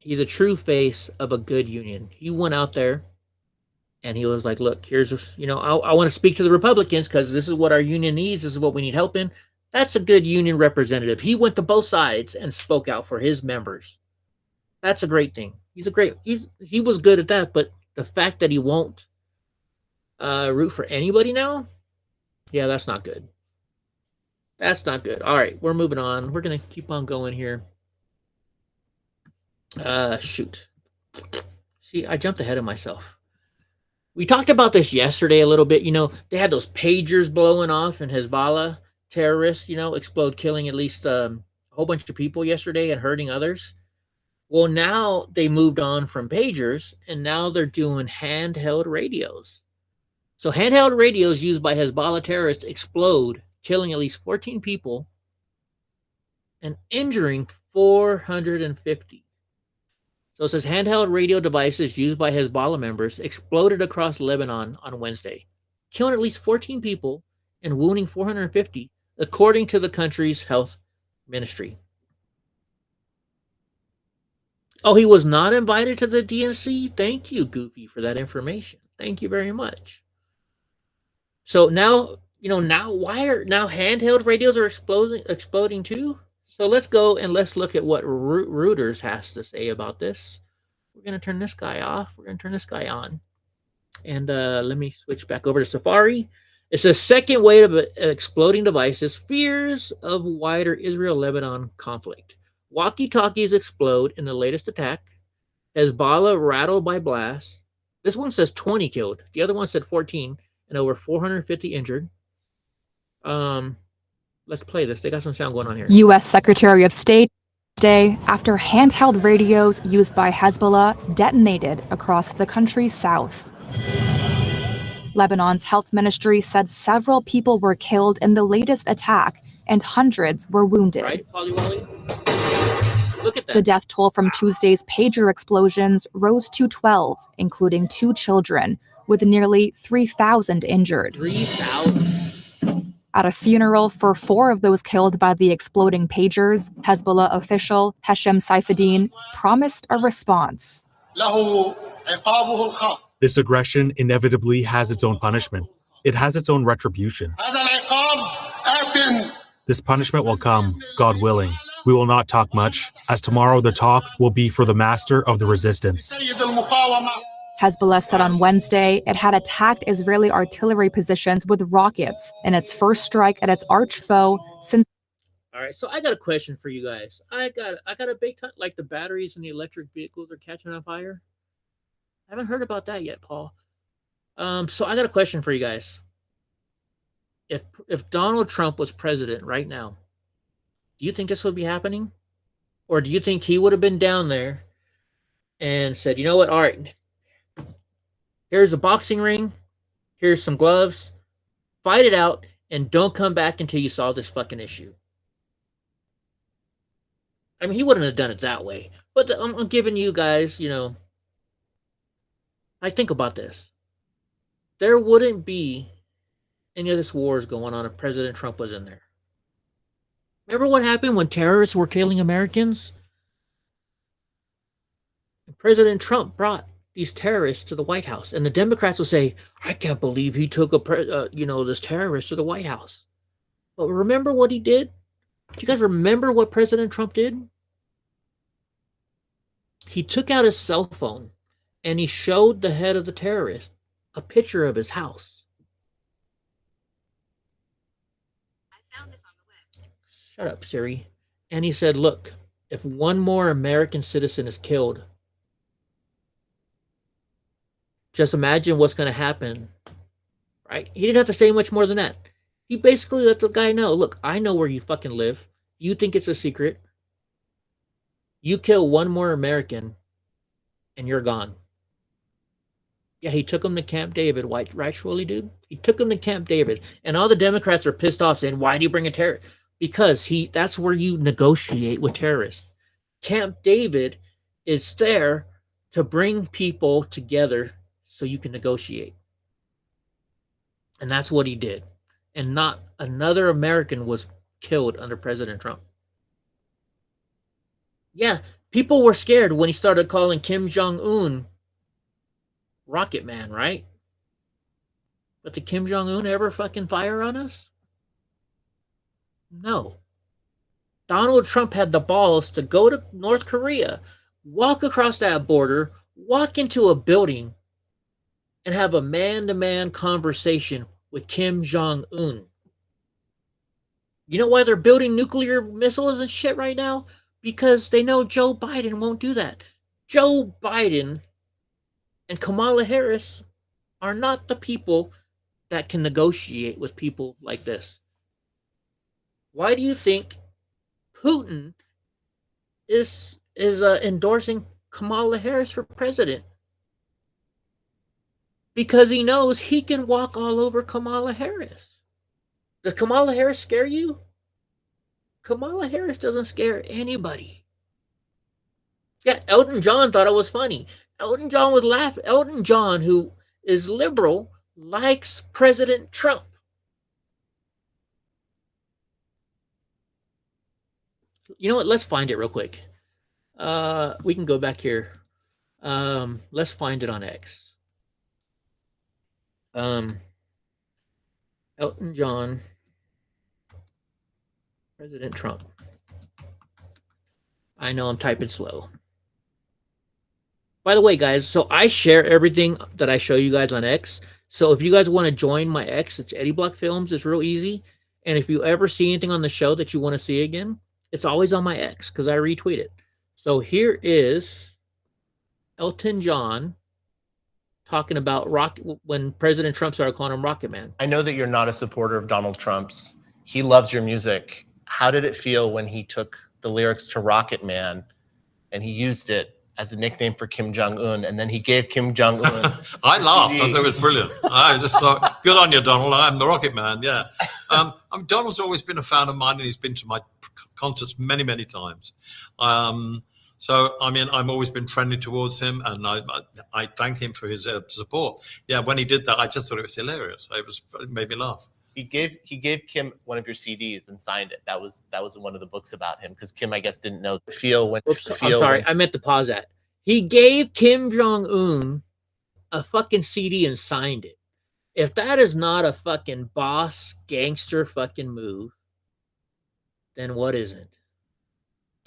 he's a true face of a good union. He went out there and he was like, look, here's I want to speak to the Republicans because this is what our union needs. This is what we need help in. That's a good union representative. He went to both sides and spoke out for his members. That's a great thing. He was good at that, but the fact that he won't root for anybody now, yeah, that's not good. That's not good. All right, we're moving on. We're going to keep on going here. Shoot. See, I jumped ahead of myself. We talked about this yesterday a little bit. You know, they had those pagers blowing off and Hezbollah terrorists, you know, explode, killing at least a whole bunch of people yesterday and hurting others. Well, now they moved on from pagers, and now they're doing handheld radios. So handheld radios used by Hezbollah terrorists explode, killing at least 14 people and injuring 450. So it says handheld radio devices used by Hezbollah members exploded across Lebanon on Wednesday, killing at least 14 people and wounding 450, according to the country's health ministry. Oh, he was not invited to the DNC? Thank you, Goofy, for that information. Thank you very much. So now, you know, now handheld radios are exploding too? So let's go and let's look at what Reuters has to say about this. We're going to turn this guy off. We're going to turn this guy on. And let me switch back over to Safari. It's a second wave of exploding devices, fears of wider Israel-Lebanon conflict. Walkie-talkies explode in the latest attack. Hezbollah rattled by blasts. This one says 20 killed. The other one said 14 and over 450 injured. Let's play this. They got some sound going on here. U.S. Secretary of State Day after handheld radios used by Hezbollah detonated across the country's south. Lebanon's health ministry said several people were killed in the latest attack and hundreds were wounded. Right, Polly Wally? Look at that. The death toll from Tuesday's pager explosions rose to 12, including 2 children, with nearly 3,000 injured. 3,000? At a funeral for 4 of those killed by the exploding pagers, Hezbollah official Hashem Saifuddin promised a response. This aggression inevitably has its own punishment. It has its own retribution. This punishment will come, God willing. We will not talk much, as tomorrow the talk will be for the master of the resistance. Hezbollah said on Wednesday it had attacked Israeli artillery positions with rockets in its first strike at its arch foe since. All right, so I got a question for you guys. I got a big time, like the batteries in the electric vehicles are catching on fire. I haven't heard about that yet, Paul. So I got a question for you guys. If Donald Trump was president right now, do you think this would be happening? Or do you think he would have been down there and said, you know what, all right, here's a boxing ring, here's some gloves, fight it out, and don't come back until you solve this fucking issue? I mean, he wouldn't have done it that way. But I'm giving you guys, you know, I think about this. There wouldn't be any of this wars going on if President Trump was in there. Remember what happened when terrorists were killing Americans? And President Trump brought these terrorists to the White House, and the Democrats will say, "I can't believe he took this terrorist to the White House." But remember what he did? Do you guys remember what President Trump did? He took out his cell phone and he showed the head of the terrorist a picture of his house. I found this on the web. Shut up, Siri. And he said, look, if one more American citizen is killed, just imagine what's going to happen, right? He didn't have to say much more than that. He basically let the guy know, look, I know where you fucking live. You think it's a secret. You kill one more American and you're gone. Yeah, he took him to Camp David. Right, Shirley, dude? He took him to Camp David. And all the Democrats are pissed off saying, why do you bring a terrorist? Because that's where you negotiate with terrorists. Camp David is there to bring people together so you can negotiate. And that's what he did. And not another American was killed under President Trump. Yeah, people were scared when he started calling Kim Jong-un Rocket Man, right? But did Kim Jong-un ever fucking fire on us? No. Donald Trump had the balls to go to North Korea, walk across that border, walk into a building, and have a man-to-man conversation with Kim Jong-un. You know why they're building nuclear missiles and shit right now? Because they know Joe Biden won't do that. Joe Biden and Kamala Harris are not the people that can negotiate with people like this. Why do you think Putin is endorsing Kamala Harris for president? Because he knows he can walk all over Kamala Harris. Does Kamala Harris scare you? Kamala Harris doesn't scare anybody. Yeah, Elton John thought it was funny. Elton John was laughing. Elton John, who is liberal, likes President Trump. You know what? Let's find it real quick. We can go back here. Let's find it on X. Elton John, President Trump. I know I'm typing slow. By the way, guys, so I share everything that I show you guys on X. So if you guys want to join my X, it's Eddie Block Films. It's real easy. And if you ever see anything on the show that you want to see again, it's always on my X because I retweet it. So here is Elton John talking about when President Trump started calling him Rocket Man. I know that you're not a supporter of Donald Trump's. He loves your music. How did it feel when he took the lyrics to Rocket Man and he used it as a nickname for Kim Jong-un, and then he gave Kim Jong-un I laughed. I thought it was brilliant. I just thought, good on you, Donald. I'm the Rocket Man. Yeah. Donald's always been a fan of mine, and he's been to my concerts many, many times. So, I mean, I've always been friendly towards him, and I thank him for his support. Yeah, when he did that, I just thought it was hilarious. It made me laugh. He gave Kim one of your CDs and signed it. That was one of the books about him, because Kim, I guess, didn't know the feel when. Oops, I'm sorry, I meant to pause that. He gave Kim Jong-un a fucking CD and signed it. If that is not a fucking boss gangster fucking move, then what isn't?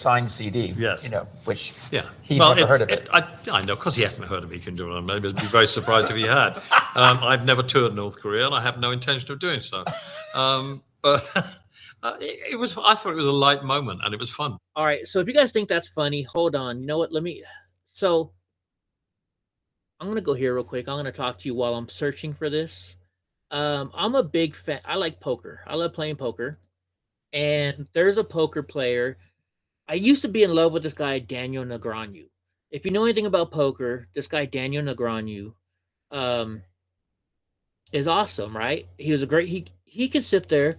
Signed CD, yes. You know, which yeah, he never heard of it. I know, because he hasn't heard of me. Can do it. Maybe I'd be very surprised if he had. I've never toured North Korea, and I have no intention of doing so. But it was. I thought it was a light moment, and it was fun. All right, so if you guys think that's funny, hold on. You know what? So I'm gonna go here real quick. I'm gonna talk to you while I'm searching for this. I'm a big fan. I like poker. I love playing poker, and there's a poker player. I used to be in love with this guy, Daniel Negreanu. If you know anything about poker, this guy, Daniel Negreanu, is awesome, right? He was a great, he can sit there,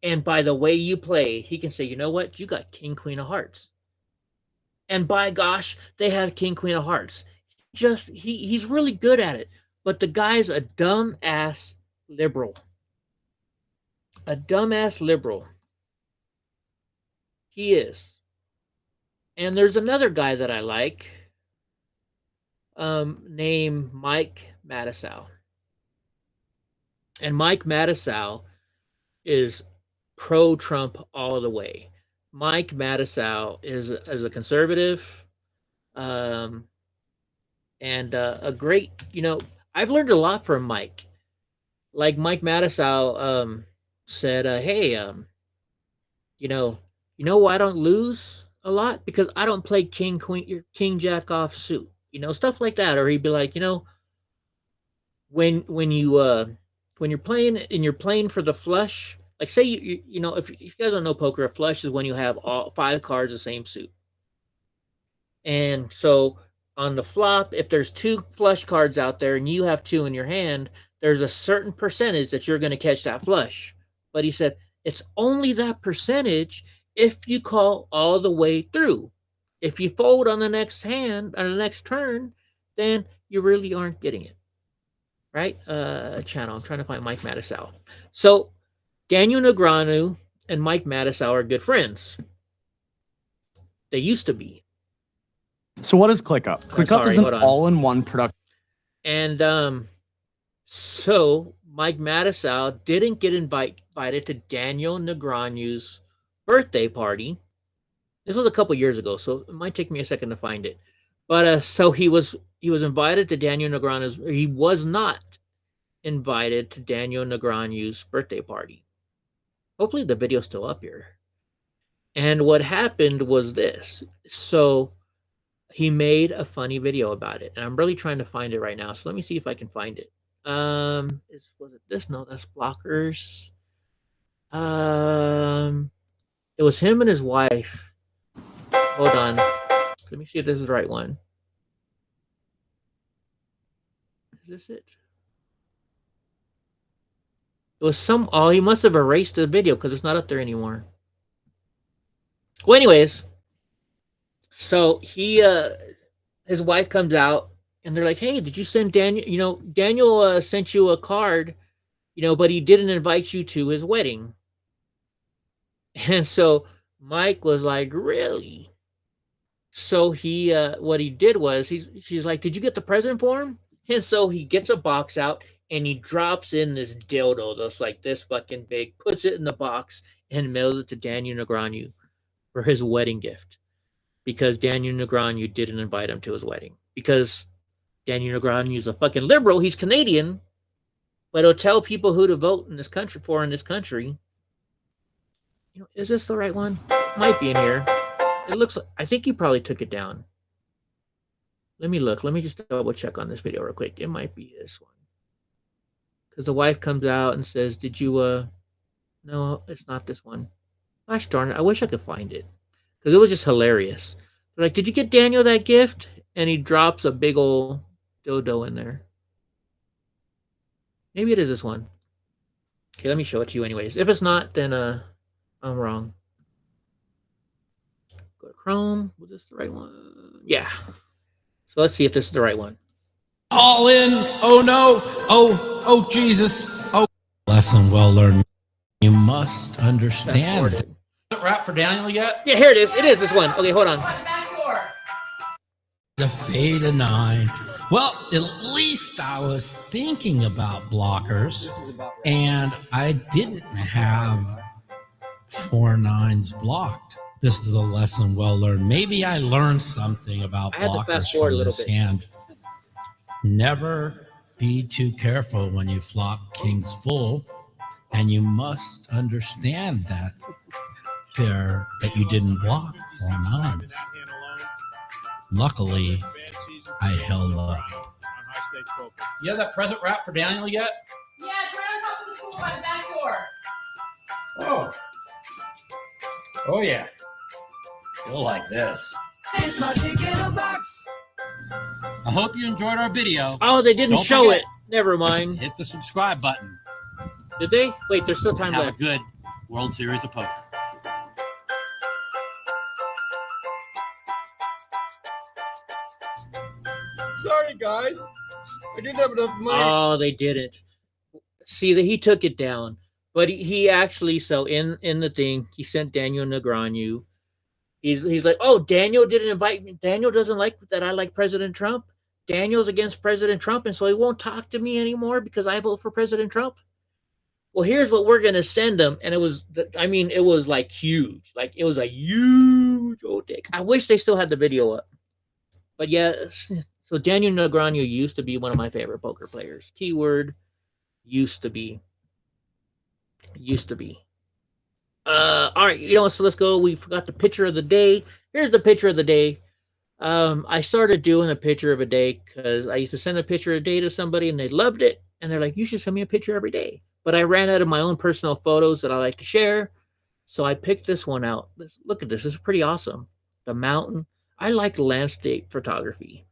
and by the way you play, he can say, you know what? You got King, Queen of Hearts. And by gosh, they have King, Queen of Hearts. He's really good at it. But the guy's a dumb-ass liberal. A dumb-ass liberal. He is. And there's another guy that I like, named Mike Matusow. And Mike Matusow is pro-Trump all the way. Mike Matusow is a conservative, and a great, I've learned a lot from Mike. Like Mike Matusow said, hey, you know why I don't lose a lot? Because I don't play king, queen, king, jack off suit, stuff like that. Or he'd be like, when you're playing and you're playing for the flush, like say if you guys don't know poker, a flush is when you have all 5 cards the same suit. And so on the flop, if there's 2 flush cards out there and you have 2 in your hand, there's a certain percentage that you're going to catch that flush. But he said it's only that percentage if you call all the way through. If you fold on the next hand, on the next turn, then you really aren't getting it. Right? Channel. I'm trying to find Mike Matusow. So Daniel Negreanu and Mike Matusow are good friends. They used to be. So what is ClickUp? ClickUp is an all-in-one production. And so Mike Matusow didn't get invited to Daniel Negreanu's birthday party. This was a couple years ago, so it might take me a second to find it. But so he was invited to Daniel Negreanu's. He was not invited to Daniel Negreanu's birthday party. Hopefully the video's still up here. And what happened was this. So he made a funny video about it, and I'm really trying to find it right now. So let me see if I can find it. Was it this? No, that's blockers. It was him and his wife. Hold on. Let me see if this is the right one. Is this it? It was some. Oh, he must have erased the video because it's not up there anymore. Well, anyways, so he, his wife comes out and they're like, "Hey, did you send Daniel? You know, Daniel sent you a card, you know, but he didn't invite you to his wedding." And so Mike was like, "Really?" So he, what he did was, she's like, "Did you get the present for him?" And so he gets a box out and he drops in this dildo that's like this fucking big, puts it in the box and mails it to Daniel Negreanu for his wedding gift, because Daniel Negreanu didn't invite him to his wedding, because Daniel Negreanu is a fucking liberal. He's Canadian, but he'll tell people who to vote in this country for in this country. You know, is this the right one? Might be in here. It looks like, I think he probably took it down. Let me look. Let me just double check on this video real quick. It might be this one. Because the wife comes out and says, "Did you, no, it's not this one." Gosh darn it. I wish I could find it. Because it was just hilarious. They're like, "Did you get Daniel that gift?" And he drops a big old dildo in there. Maybe it is this one. Okay, let me show it to you anyways. If it's not, then I'm wrong. Go to Chrome. Was this the right one? Yeah. So let's see if this is the right one. All in. Oh no. Oh Jesus. Oh. Lesson well learned. You must understand. Is it wrapped for Daniel yet? Yeah, here it is. It is this one. Okay, hold on. The fade of 9. Well, at least I was thinking about blockers, and I didn't have 4 9s blocked. This is a lesson well learned. Maybe I learned something about blockers from this hand. Never be too careful when you flop kings full, and you must understand that you didn't block 4 9s. Luckily, I held up. You have that present wrap for Daniel yet? Yeah, it's right on top of the school by the back door. Oh. Oh, yeah. You'll like this. It's my chick in a box. I hope you enjoyed our video. Oh, they didn't show it. Never mind. Hit the subscribe button. Did they? Wait, there's still time Have left. a good World Series of Poker. Sorry, guys. I didn't have enough money. Oh, they didn't. See, that he took it down. But he actually, so in the thing, he sent Daniel Negreanu. He's like, "Oh, Daniel didn't invite me. Daniel doesn't like that I like President Trump. Daniel's against President Trump, and so he won't talk to me anymore because I vote for President Trump." Well, here's what we're gonna send him, and it was like huge, like it was a huge old dick. I wish they still had the video up, but yeah. So Daniel Negreanu used to be one of my favorite poker players. Keyword used to be. All right, so let's go. We forgot the picture of the day. Here's the picture of the day. I started doing a picture of a day because I used to send a picture a day to somebody and they loved it. And they're like, "You should send me a picture every day." But I ran out of my own personal photos that I like to share. So I picked this one out. Look at this. This is pretty awesome. The mountain. I like landscape photography.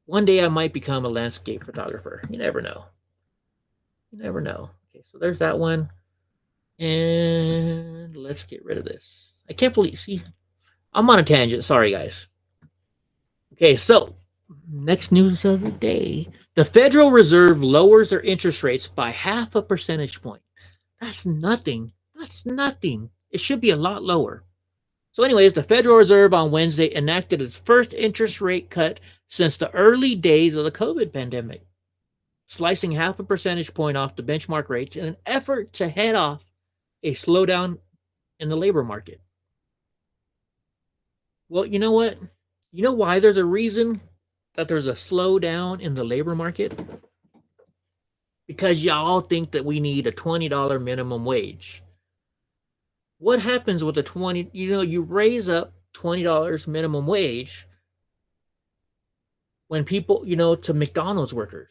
One day I might become a landscape photographer. You never know. You never know. Okay, so there's that one. And let's get rid of this. I can't believe, see, I'm on a tangent. Sorry, guys. Okay, so next news of the day. The Federal Reserve lowers their interest rates by 0.5 percentage point. That's nothing. That's nothing. It should be a lot lower. So anyways, the Federal Reserve on Wednesday enacted its first interest rate cut since the early days of the COVID pandemic, slicing 0.5 percentage point off the benchmark rates in an effort to head off a slowdown in the labor market. Well, you know what? You know why there's a reason that there's a slowdown in the labor market? Because y'all think that we need a $20 minimum wage. What happens with the you raise up $20 minimum wage when people, to McDonald's workers.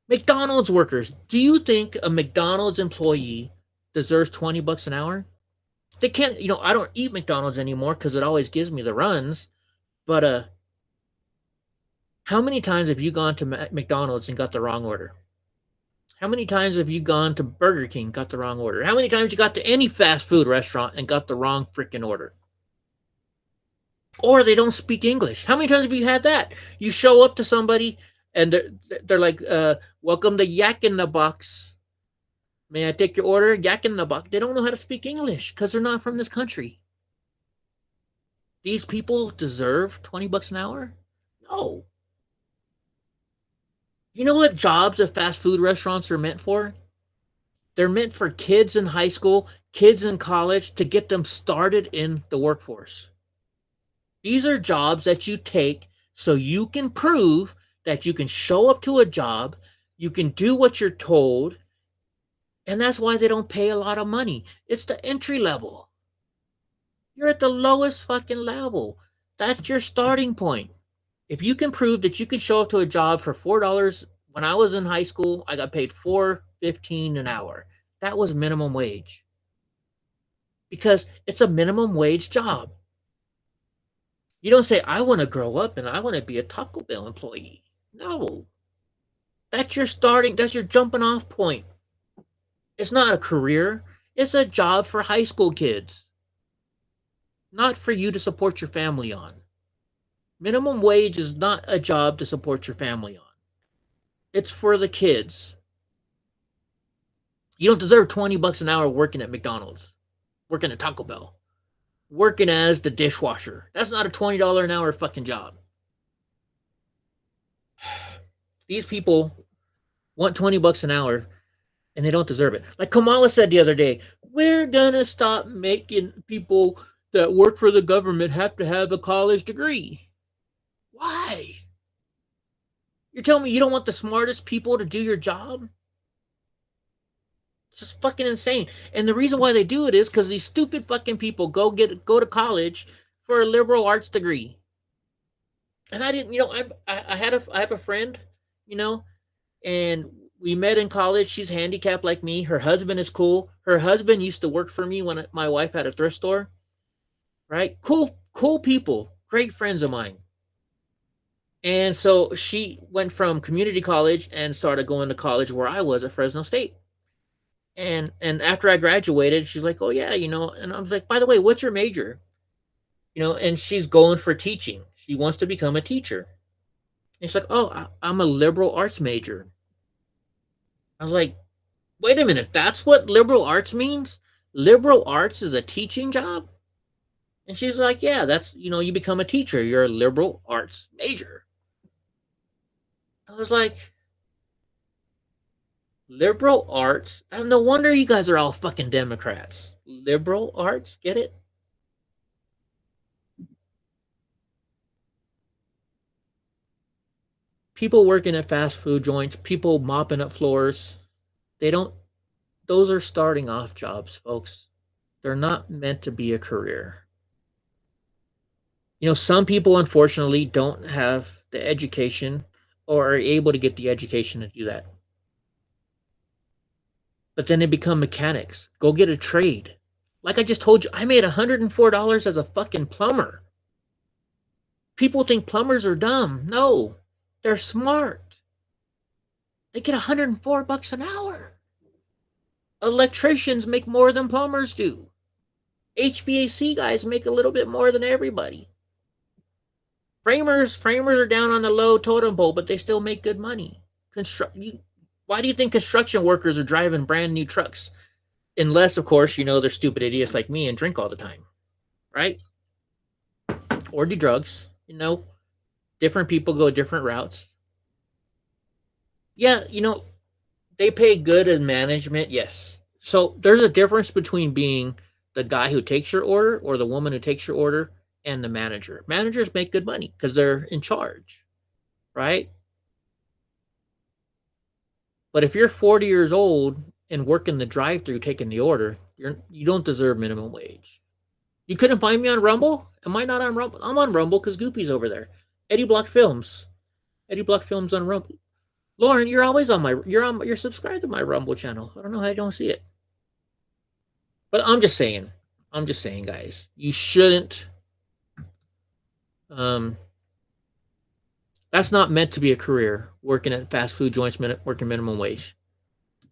McDonald's workers, do you think a McDonald's employee deserves $20 an hour? They can't, I don't eat McDonald's anymore because it always gives me the runs. But how many times have you gone to McDonald's and got the wrong order? How many times have you gone to Burger King, got the wrong order? How many times you got to any fast food restaurant and got the wrong freaking order? Or they don't speak English. How many times have you had that? You show up to somebody and they're like, welcome to Yak in the Box. May I take your order? Yak in the Box. They don't know how to speak English because they're not from this country. These people deserve $20 an hour? No. You know what jobs at fast food restaurants are meant for? They're meant for kids in high school, kids in college, to get them started in the workforce. These are jobs that you take so you can prove that you can show up to a job, you can do what you're told, and that's why they don't pay a lot of money. It's the entry level. You're at the lowest fucking level. That's your starting point. If you can prove that you can show up to a job for $4, when I was in high school, I got paid $4.15 an hour. That was minimum wage. Because it's a minimum wage job. You don't say, I want to grow up and I want to be a Taco Bell employee. No. That's your jumping off point. It's not a career. It's a job for high school kids. Not for you to support your family on. Minimum wage is not a job to support your family on. It's for the kids. You don't deserve $20 an hour working at McDonald's, working at Taco Bell, working as the dishwasher. That's not a $20 an hour fucking job. These people want $20 an hour and they don't deserve it. Like Kamala said the other day, we're gonna stop making people that work for the government have to have a college degree. Why? You're telling me you don't want the smartest people to do your job? It's just fucking insane. And the reason why they do it is because these stupid fucking people go to college for a liberal arts degree. And I didn't, I have a friend, and we met in college. She's handicapped like me. Her husband is cool. Her husband used to work for me when my wife had a thrift store. Right? Cool people. Great friends of mine. And so she went from community college and started going to college where I was at Fresno State. And after I graduated, she's like, oh yeah, and I was like, by the way, what's your major? And she's going for teaching. She wants to become a teacher. And she's like, oh, I'm a liberal arts major. I was like, wait a minute, that's what liberal arts means? Liberal arts is a teaching job? And she's like, yeah, that's, you become a teacher. You're a liberal arts major. I was like, liberal arts? No wonder you guys are all fucking Democrats. Liberal arts? Get it? People working at fast food joints, people mopping up floors, those are starting off jobs, folks. They're not meant to be a career. Some people, unfortunately, don't have the education or are able to get the education to do that. But then they become mechanics. Go get a trade. Like I just told you, I made $104 as a fucking plumber. People think plumbers are dumb. No, they're smart. They get $104 an hour. Electricians make more than plumbers do. HVAC guys make a little bit more than everybody. Framers are down on the low totem pole, but they still make good money. Why do you think construction workers are driving brand new trucks? Unless, of course, they're stupid idiots like me and drink all the time, right? Or do drugs, Different people go different routes. Yeah, they pay good in management, yes. So there's a difference between being the guy who takes your order or the woman who takes your order and the manager. Managers make good money because they're in charge, right? But if you're 40 years old and working the drive-through taking the order, you don't deserve minimum wage. You couldn't find me on Rumble? Am I not on Rumble? I'm on Rumble because Goofy's over there. Eddie Block Films. Eddie Block Films on Rumble. Lauren, you're always on you're subscribed to my Rumble channel. I don't know how you don't see it. But I'm just saying, guys, you shouldn't. That's not meant to be a career, working at fast food joints, working minimum wage.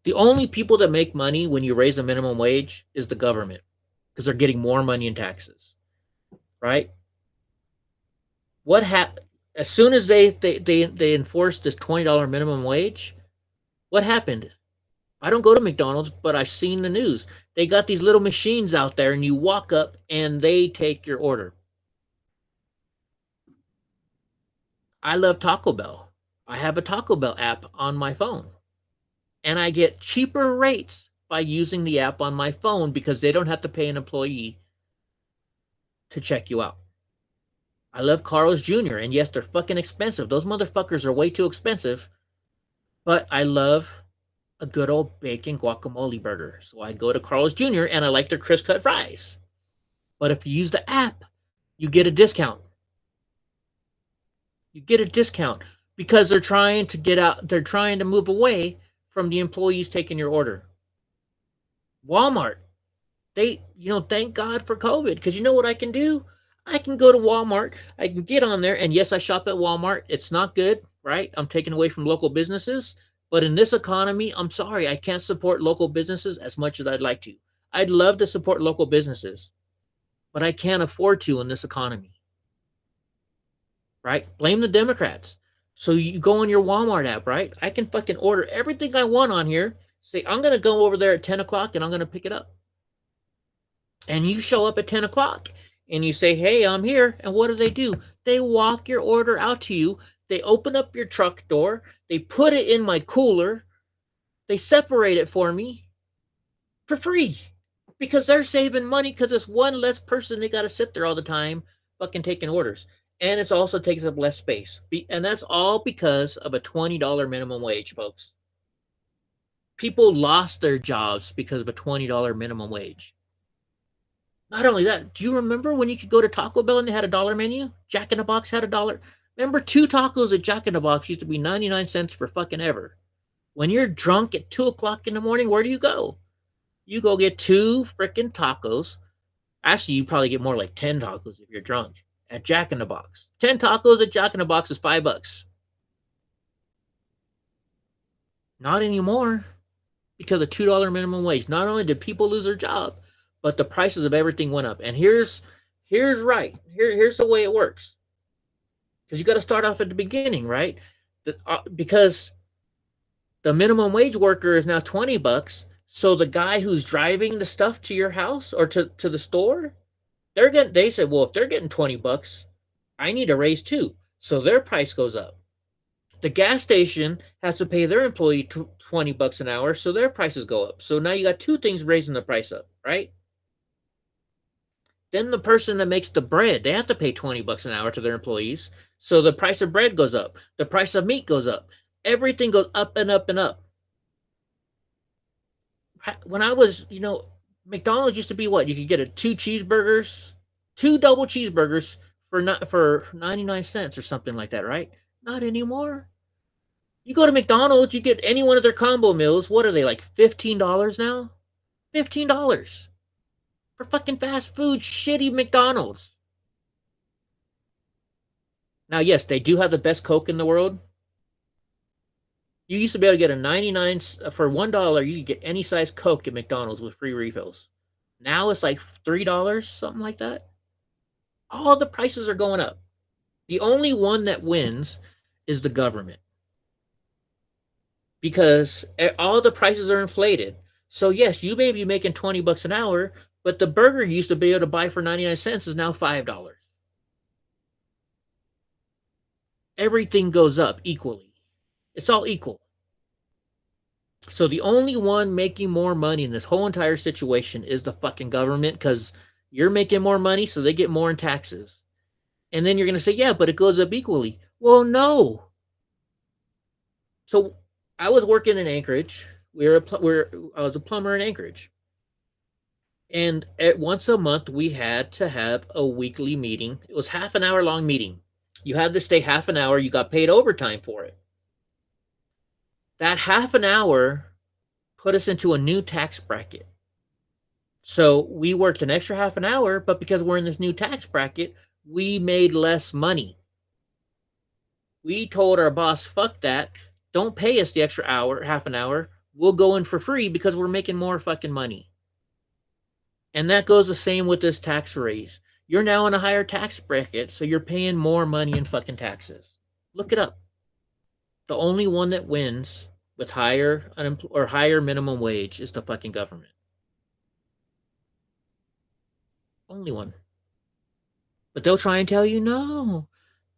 The only people that make money when you raise the minimum wage is the government, because they're getting more money in taxes, right? What happened as soon as they enforced this $20 minimum wage? What happened? I don't go to McDonald's, but I've seen the news. They got these little machines out there, and you walk up, and they take your order. I love Taco Bell. I have a Taco Bell app on my phone. And I get cheaper rates by using the app on my phone because they don't have to pay an employee to check you out. I love Carl's Jr. And yes, they're fucking expensive. Those motherfuckers are way too expensive. But I love a good old bacon guacamole burger. So I go to Carl's Jr. and I like their crisp cut fries. But if you use the app, you get a discount. You get a discount because they're trying to move away from the employees taking your order. Walmart, thank God for COVID, because you know what I can do? I can go to Walmart, I can get on there, and yes, I shop at Walmart. It's not good, right? I'm taking away from local businesses, but in this economy, I'm sorry, I can't support local businesses as much as I'd like to. I'd love to support local businesses, but I can't afford to in this economy. Right? Blame the Democrats. So you go on your Walmart app, right? I can fucking order everything I want on here. Say, I'm going to go over there at 10 o'clock and I'm going to pick it up. And you show up at 10 o'clock and you say, hey, I'm here. And what do? They walk your order out to you. They open up your truck door. They put it in my cooler. They separate it for me for free because they're saving money because it's one less person they got to sit there all the time fucking taking orders. And it also takes up less space. And that's all because of a $20 minimum wage, folks. People lost their jobs because of a $20 minimum wage. Not only that, do you remember when you could go to Taco Bell and they had a $1 menu? Jack in the Box had $1. Remember 2 tacos at Jack in the Box used to be 99 cents for fucking ever. When you're drunk at 2 o'clock in the morning, where do you go? You go get 2 freaking tacos. Actually, you probably get more like 10 tacos if you're drunk. At Jack in the Box. 10 tacos at Jack in the Box is $5. Not anymore. Because of $2 minimum wage. Not only did people lose their job, but the prices of everything went up. And here's right. Here's the way it works. Because you got to start off at the beginning, right? Because the minimum wage worker is now $20. So the guy who's driving the stuff to your house or to the store, they said, well, if they're getting $20, I need a raise too. So their price goes up. The gas station has to pay their employee $20 an hour, so their prices go up. So now you got 2 things raising the price up, right? Then the person that makes the bread, they have to pay $20 an hour to their employees. So the price of bread goes up. The price of meat goes up. Everything goes up and up and up. When I was, McDonald's used to be what? You could get 2 double cheeseburgers for 99 cents or something like that, right? Not anymore. You go to McDonald's, you get any one of their combo meals. What are they, like $15 now? $15 for fucking fast food, shitty McDonald's. Now, yes, they do have the best Coke in the world. You used to be able to get a 99 for $1. You could get any size Coke at McDonald's with free refills. Now it's like $3, something like that. All the prices are going up. The only one that wins is the government. Because all the prices are inflated. So yes, you may be making $20 an hour, but the burger you used to be able to buy for 99 cents is now $5. Everything goes up equally. It's all equal. So the only one making more money in this whole entire situation is the fucking government, because you're making more money, so they get more in taxes. And then you're going to say, yeah, but it goes up equally. Well, no. So I was working in Anchorage. I was a plumber in Anchorage. And once a month, we had to have a weekly meeting. It was half an hour long meeting. You had to stay half an hour. You got paid overtime for it. That half an hour put us into a new tax bracket. So we worked an extra half an hour, but because we're in this new tax bracket, we made less money. We told our boss, fuck that. Don't pay us the extra hour, half an hour. We'll go in for free because we're making more fucking money. And that goes the same with this tax raise. You're now in a higher tax bracket, so you're paying more money in fucking taxes. Look it up. The only one that wins with higher minimum wage is the fucking government. Only one. But they'll try and tell you, no,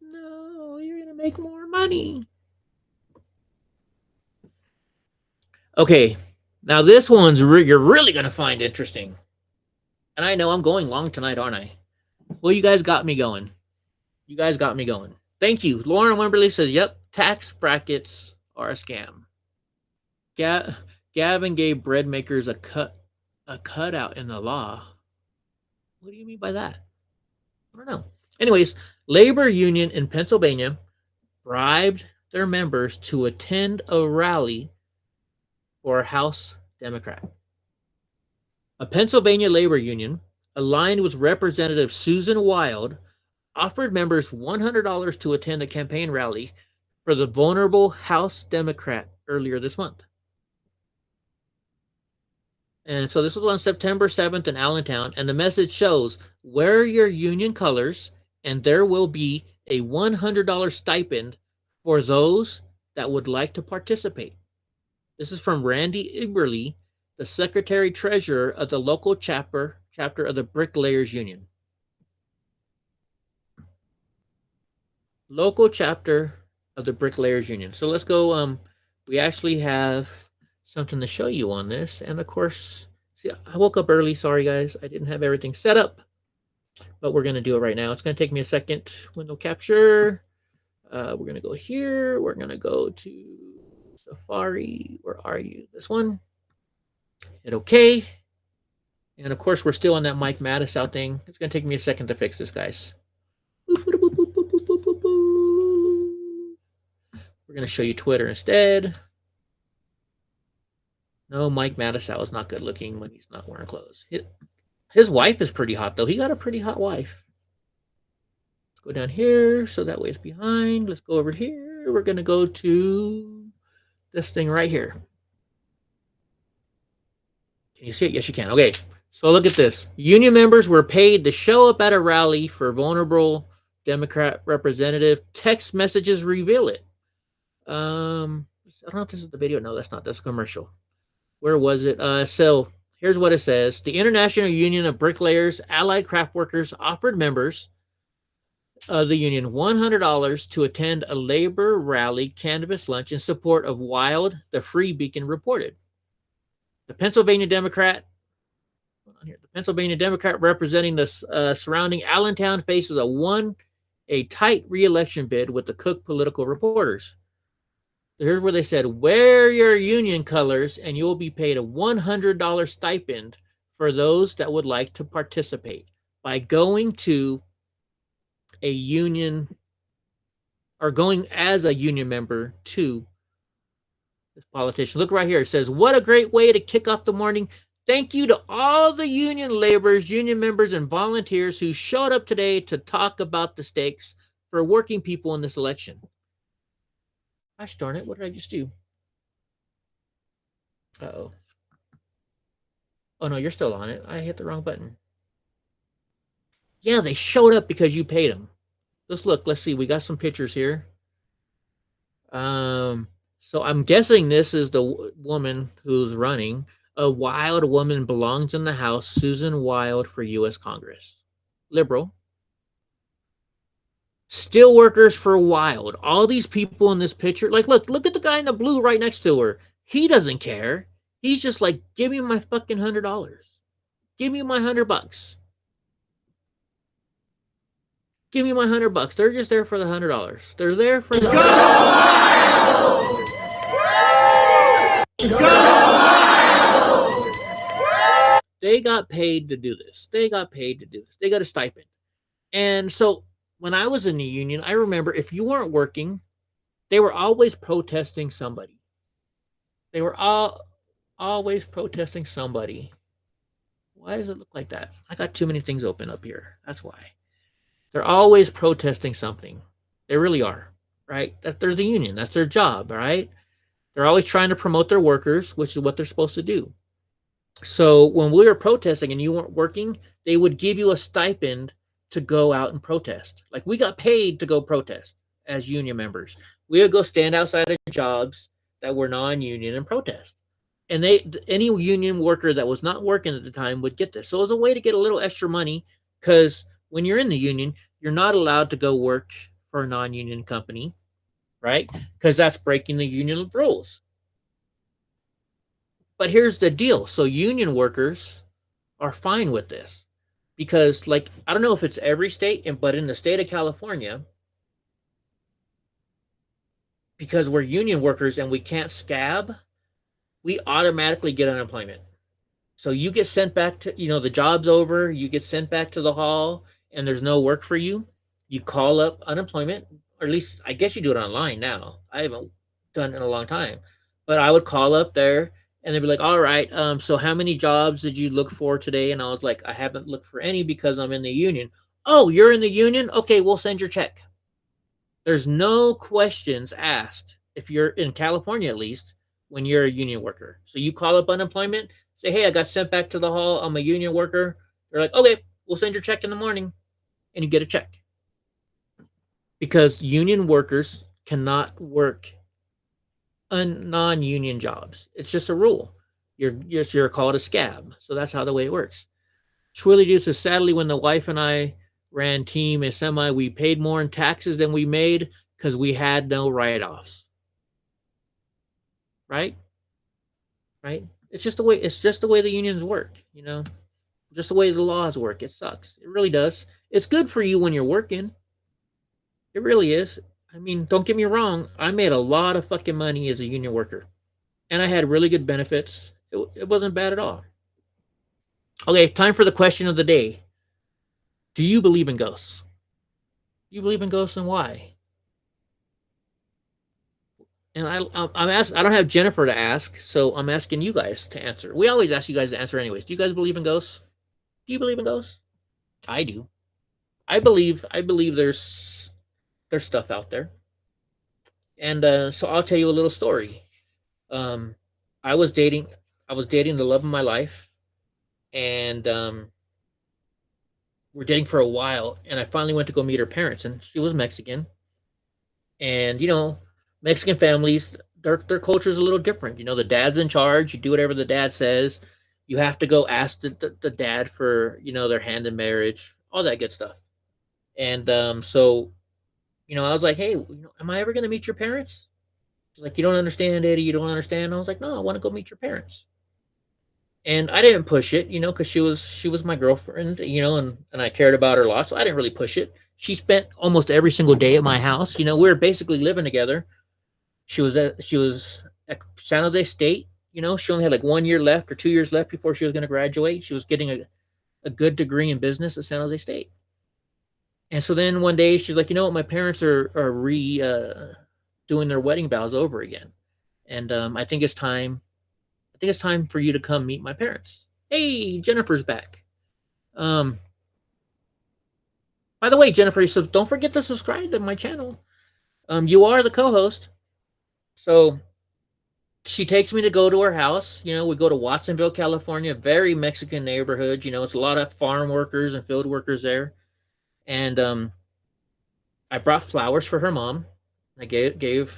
you're going to make more money. Okay, now this one's you're really going to find interesting. And I know I'm going long tonight, aren't I? Well, you guys got me going. Thank you. Lauren Wimberly says, yep, tax brackets are a scam. Gavin gave bread makers a cutout in the law. What do you mean by that? I don't know. Anyways, labor union in Pennsylvania bribed their members to attend a rally for a House Democrat. A Pennsylvania labor union, aligned with Representative Susan Wild, offered members $100 to attend a campaign rally for the vulnerable House Democrat earlier this month. And so this was on September 7th in Allentown, and the message shows, wear your union colors, and there will be a $100 stipend for those that would like to participate. This is from Randy Eberly, the secretary-treasurer of the local chapter of the Bricklayers Union. Local chapter of the Bricklayers Union. So let's go. We actually have something to show you on this. And of course, see, I woke up early. Sorry, guys. I didn't have everything set up. But we're going to do it right now. It's going to take me a second. Window capture. We're going to go here. We're going to go to Safari. Where are you? This one. Hit OK. And of course, we're still on that Mike Mattisau thing. It's going to take me a second to fix this, guys. We're going to show you Twitter instead. No, Mike Mattisau is not good looking when he's not wearing clothes. His wife is pretty hot, though. He got a pretty hot wife. Let's go down here so that way it's behind. Let's go over here. We're going to go to this thing right here. Can you see it? Yes, you can. Okay, so look at this. Union members were paid to show up at a rally for vulnerable Democrat representative. Text messages reveal it. I don't know if this is the video. No, that's not. That's a commercial. Where was it? So here's what it says. The International Union of Bricklayers, Allied Craft Workers offered members of the union $100 to attend a labor rally canvas lunch in support of Wild, the Free Beacon reported. The Pennsylvania Democrat representing the surrounding Allentown faces a tight re-election bid with the Cook political reporters. Here's where they said, wear your union colors and you'll be paid a $100 stipend for those that would like to participate by going to a union or going as a union member to this politician. Look right here. It says, what a great way to kick off the morning. Thank you to all the union laborers, union members, and volunteers who showed up today to talk about the stakes for working people in this election. Gosh darn it, what did I just do? Uh-oh. Oh, no, you're still on it. I hit the wrong button. Yeah, they showed up because you paid them. Let's look. Let's see. We got some pictures here. So I'm guessing this is the woman who's running. A Wild woman belongs in the House. Susan Wild for U.S. Congress. Liberal. Steelworkers for Wild. All these people in this picture. Like, look at the guy in the blue right next to her. He doesn't care. He's just like, give me my fucking $100. Give me my $100. Give me my $100. They're just there for the $100. They're there for the They got paid to do this. They got paid to do this. They got a stipend. And so when I was in the union, I remember if you weren't working, they were always protesting somebody. They were always protesting somebody. Why does it look like that? I got too many things open up here. That's why. They're always protesting something. They really are, right? They're the union. That's their job, right? They're always trying to promote their workers, which is what they're supposed to do. So when we were protesting and you weren't working, they would give you a stipend to go out and protest. Like we got paid to go protest as union members. We would go stand outside of jobs that were non-union and protest. And any union worker that was not working at the time would get this. So it was a way to get a little extra money, because when you're in the union, you're not allowed to go work for a non-union company, right? Because that's breaking the union rules. But here's the deal. So union workers are fine with this because, like, I don't know if it's every state, but in the state of California, because we're union workers and we can't scab, we automatically get unemployment. So you get sent back to, the job's over, you get sent back to the hall and there's no work for you. You call up unemployment, or at least I guess you do it online now. I haven't done it in a long time, but I would call up there and they'd be like, all right, so how many jobs did you look for today? And I was like, I haven't looked for any because I'm in the union. Oh, you're in the union? Okay, we'll send your check. There's no questions asked, if you're in California, at least, when you're a union worker. So you call up unemployment, say, hey, I got sent back to the hall. I'm a union worker. They're like, okay, we'll send your check in the morning. And you get a check. Because union workers cannot work on non-union jobs. It's just a rule. You're called a scab. So that's how the way it works. Truly do. So sadly, when the wife and I ran team and semi, we paid more in taxes than we made because we had no write-offs. Right? It's just the way the unions work, just the way the laws work. It sucks. It really does. It's good for you when you're working. It really is. I mean, don't get me wrong. I made a lot of fucking money as a union worker and I had really good benefits. It wasn't bad at all. Okay, time for the question of the day. Do you believe in ghosts? Do you believe in ghosts, and why? And I'm asking. I don't have Jennifer to ask, so I'm asking you guys to answer. We always ask you guys to answer anyways. Do you guys believe in ghosts? Do you believe in ghosts? I do. I believe there's stuff out there. And so I'll tell you a little story. I was dating the love of my life, and we're dating for a while, and I finally went to go meet her parents, and she was Mexican. And Mexican families, their culture is a little different. The dad's in charge. You do whatever the dad says. You have to go ask the dad for, their hand in marriage, all that good stuff. And so, I was like, hey, am I ever going to meet your parents? She's like, you don't understand, Eddie. You don't understand. I was like, no, I want to go meet your parents. And I didn't push it, because she was my girlfriend, and I cared about her a lot. So I didn't really push it. She spent almost every single day at my house. We were basically living together. She was at San Jose State. She only had like 1 year left or 2 years left before she was going to graduate. She was getting a good degree in business at San Jose State. And so then one day she's like, my parents are doing their wedding vows over again. And I think it's time for you to come meet my parents. Hey, Jennifer's back. By the way, Jennifer, so don't forget to subscribe to my channel. You are the co-host. So she takes me to go to her house. We go to Watsonville, California, very Mexican neighborhood. It's a lot of farm workers and field workers there. And I brought flowers for her mom. I gave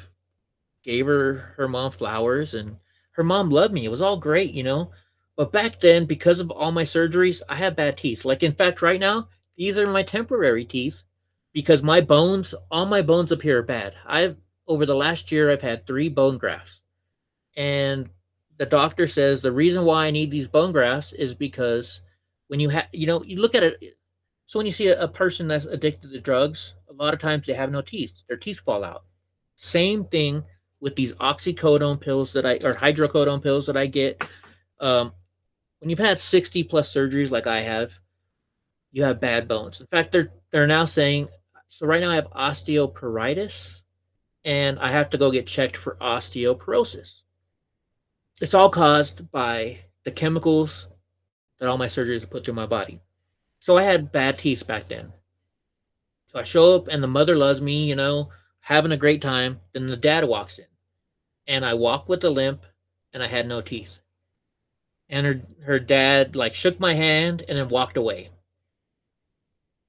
her mom flowers, and her mom loved me. It was all great, But back then, because of all my surgeries, I have bad teeth. Like, in fact, right now, these are my temporary teeth because all my bones up here are bad. Over the last year, I've had 3 bone grafts. And the doctor says the reason why I need these bone grafts is because when you have, you look at it. So when you see a person that's addicted to drugs, a lot of times they have no teeth. Their teeth fall out. Same thing with these oxycodone pills or hydrocodone pills that I get. When you've had 60 plus surgeries like I have, you have bad bones. In fact, they're now saying, so right now I have osteoporosis and I have to go get checked for osteoporosis. It's all caused by the chemicals that all my surgeries have put through my body. So I had bad teeth back then. So I show up and the mother loves me, having a great time. Then the dad walks in and I walk with a limp and I had no teeth. And her dad like shook my hand and then walked away.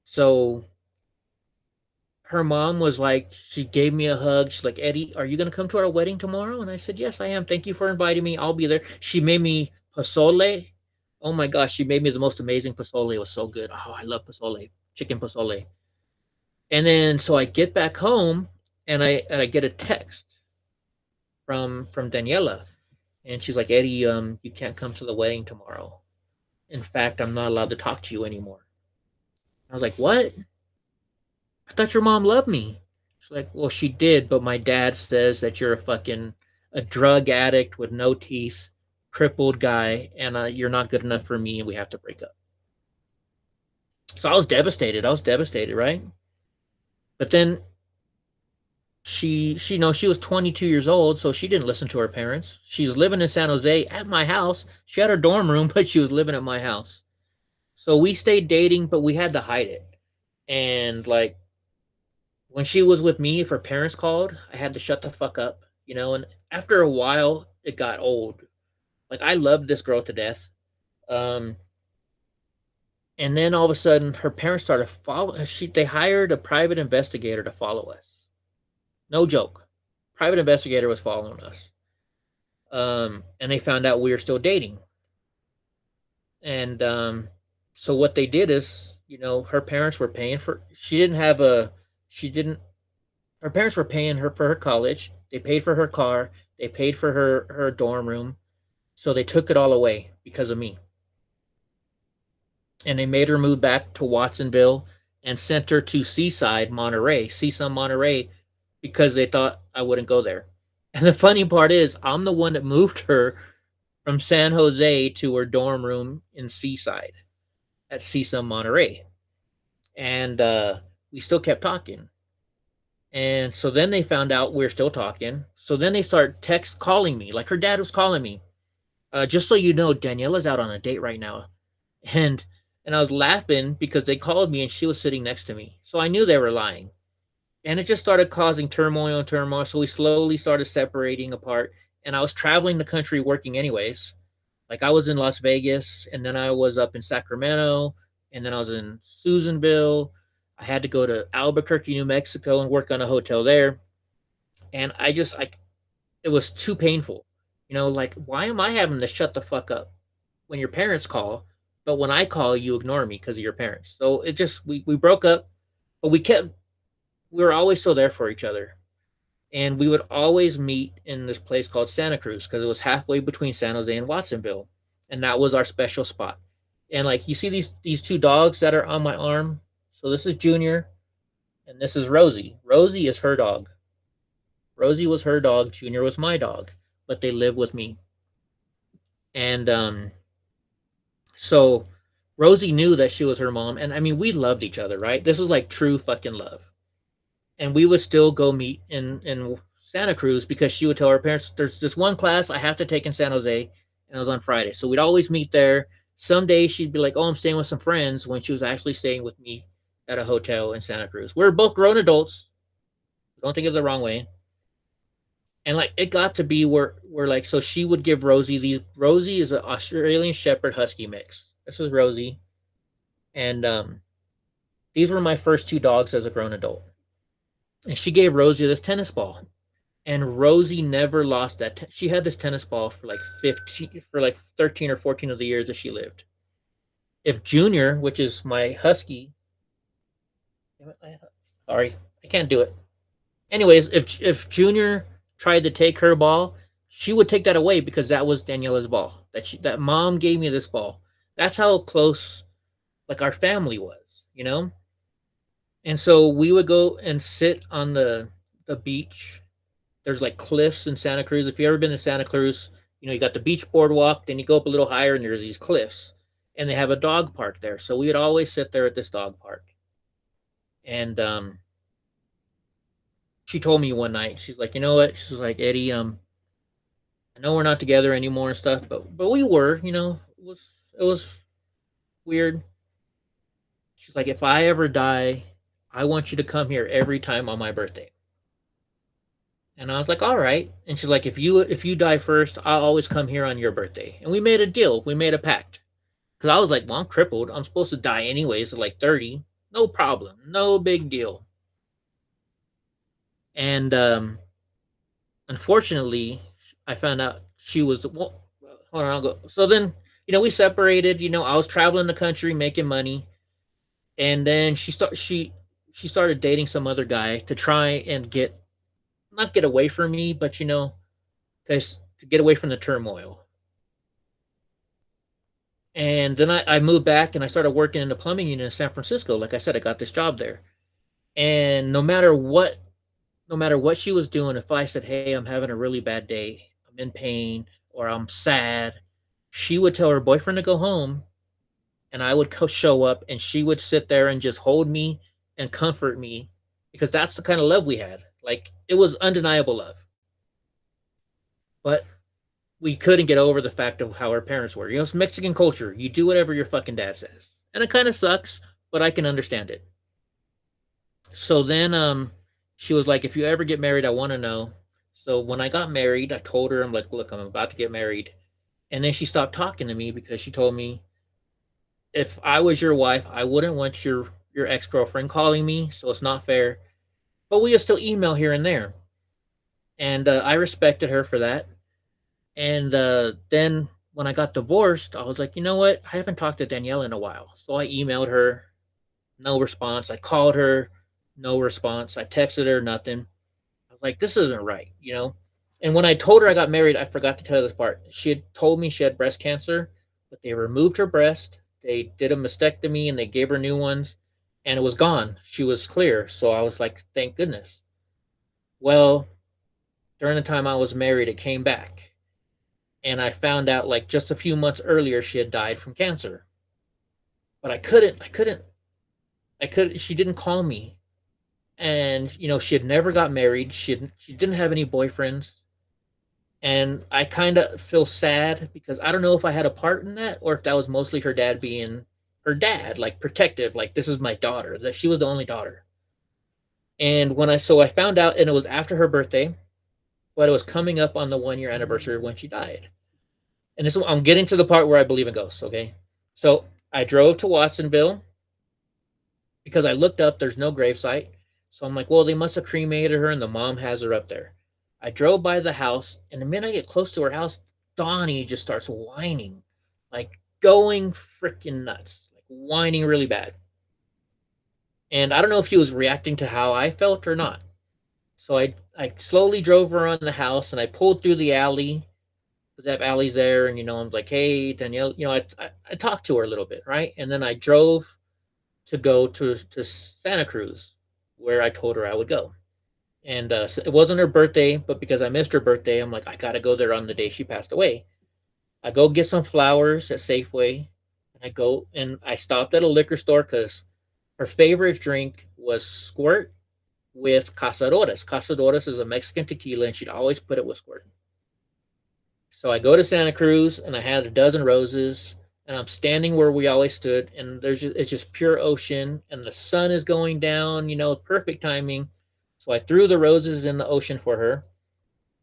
So her mom was like, she gave me a hug. She's like, Eddie, are you going to come to our wedding tomorrow? And I said, yes, I am. Thank you for inviting me. I'll be there. She made me pozole. Oh my gosh, she made me the most amazing pozole. It was so good. Oh, I love pozole, chicken pozole. And then so I get back home and I get a text from Daniela. And she's like, Eddie, you can't come to the wedding tomorrow. In fact, I'm not allowed to talk to you anymore. I was like, what? I thought your mom loved me. She's like, well, she did, but my dad says that you're a drug addict with no teeth, crippled guy, and you're not good enough for me, and we have to break up. So I was devastated. Right? But then she was 22 years old, so she didn't listen to her parents. She's living in San Jose at my house. She had her dorm room, but she was living at my house. So we stayed dating, but we had to hide it. And like when she was with me, if her parents called, I had to shut the fuck up, and after a while it got old. Like I loved this girl to death. And then all of a sudden her parents started following. They hired a private investigator to follow us. No joke. Private investigator was following us. And they found out we were still dating. And so what they did is, her parents were paying for, her parents were paying her for her college. They paid for her car. They paid for her dorm room. So they took it all away because of me. And they made her move back to Watsonville and sent her to CSUN, Monterey, because they thought I wouldn't go there. And the funny part is, I'm the one that moved her from San Jose to her dorm room in Seaside at CSUN, Monterey. And we still kept talking. And so then they found out we're still talking. So then they start calling me, like her dad was calling me. Just so you know, Daniela's out on a date right now. And I was laughing because they called me and she was sitting next to me. So I knew they were lying. And it just started causing turmoil. So we slowly started separating apart. And I was traveling the country working anyways. Like I was in Las Vegas, and then I was up in Sacramento, and then I was in Susanville. I had to go to Albuquerque, New Mexico and work on a hotel there. And it was too painful. Like, why am I having to shut the fuck up when your parents call, but when I call, you ignore me because of your parents? So it just, we broke up, but we were always still there for each other. And we would always meet in this place called Santa Cruz because it was halfway between San Jose and Watsonville. And that was our special spot. And like, you see these two dogs that are on my arm. So this is Junior and this is Rosie. Rosie is her dog. Rosie was her dog. Junior was my dog. But they live with me. And so Rosie knew that she was her mom. And I mean, we loved each other, right? This is like true fucking love. And we would still go meet in Santa Cruz because she would tell her parents, there's this one class I have to take in San Jose, and it was on Friday. So we'd always meet there. Some days she'd be like, oh, I'm staying with some friends, when she was actually staying with me at a hotel in Santa Cruz. We're both grown adults. Don't think of it the wrong way. And like, it got to be where like, so she would give Rosie Rosie is an Australian Shepherd Husky mix. This is Rosie. And these were my first two dogs as a grown adult. And she gave Rosie this tennis ball. And Rosie never lost that. She had this tennis ball for like 13 or 14 of the years that she lived. If Junior, which is my husky, sorry, I can't do it. Anyways, if Junior tried to take her ball, she would take that away because that was Daniela's ball. That mom gave me this ball. That's how close like our family was, you know? And so we would go and sit on the beach. There's like cliffs in Santa Cruz. If you ever been to Santa Cruz, you know, you got the beach boardwalk, then you go up a little higher and there's these cliffs. And they have a dog park there. So we would always sit there at this dog park. And she told me one night, she's like, you know what? She's like, Eddie, I know we're not together anymore and stuff, but we were, you know, it was weird. She's like, if I ever die, I want you to come here every time on my birthday. And I was like, all right. And she's like, if you die first, I'll always come here on your birthday. And we made a deal. We made a pact. Because I was like, well, I'm crippled. I'm supposed to die anyways at like 30. No problem. No big deal. And unfortunately, I found out she was, well, hold on, I'll go. So then, you know, we separated. You know, I was traveling the country, making money. And then she started dating some other guy to try and not get away from me, but, you know, to get away from the turmoil. And then I moved back and I started working in the plumbing unit in San Francisco. Like I said, I got this job there. And no matter what she was doing, if I said, hey, I'm having a really bad day, I'm in pain, or I'm sad, she would tell her boyfriend to go home and I would show up and she would sit there and just hold me and comfort me because that's the kind of love we had. Like, it was undeniable love. But we couldn't get over the fact of how our parents were. You know, it's Mexican culture. You do whatever your fucking dad says. And it kind of sucks, but I can understand it. So then she was like, if you ever get married, I want to know. So when I got married, I told her, I'm like, look, I'm about to get married. And then she stopped talking to me because she told me, if I was your wife, I wouldn't want your ex-girlfriend calling me, so it's not fair. But we would still email here and there. And I respected her for that. And then when I got divorced, I was like, you know what? I haven't talked to Danielle in a while. So I emailed her, no response. I called her, no response. I texted her, nothing. I was like, this isn't right, you know? And when I told her I got married, I forgot to tell her this part. She had told me she had breast cancer, but they removed her breast. They did a mastectomy and they gave her new ones and it was gone. She was clear. So I was like, thank goodness. Well, during the time I was married, it came back. And I found out like just a few months earlier, she had died from cancer. But I couldn't, she didn't call me. And, you know, she had never got married. She didn't have any boyfriends. And I kind of feel sad because I don't know if I had a part in that or if that was mostly her dad being her dad, like protective, like this is my daughter, that she was the only daughter. And I found out, and it was after her birthday, but it was coming up on the 1-year anniversary when she died. And I'm getting to the part where I believe in ghosts, okay? So I drove to Watsonville because I looked up, there's no gravesite. So I'm like, well, they must have cremated her and the mom has her up there. I drove by the house, and the minute I get close to her house, Donnie just starts whining, like going freaking nuts, like whining really bad. And I don't know if he was reacting to how I felt or not. So I slowly drove around the house and I pulled through the alley. That alley's there, and you know, I'm like, hey, Danielle, you know, I talked to her a little bit, right? And then I drove to go to Santa Cruz, where I told her I would go. And it wasn't her birthday, but because I missed her birthday, I'm like, I gotta go there on the day she passed away. I go get some flowers at Safeway, and I stopped at a liquor store because her favorite drink was Squirt with Cazadores. Cazadores is a Mexican tequila, and she'd always put it with Squirt. So I go to Santa Cruz, and I had a dozen roses, and I'm standing where we always stood, and it's just pure ocean, and the sun is going down, you know, perfect timing. So I threw the roses in the ocean for her,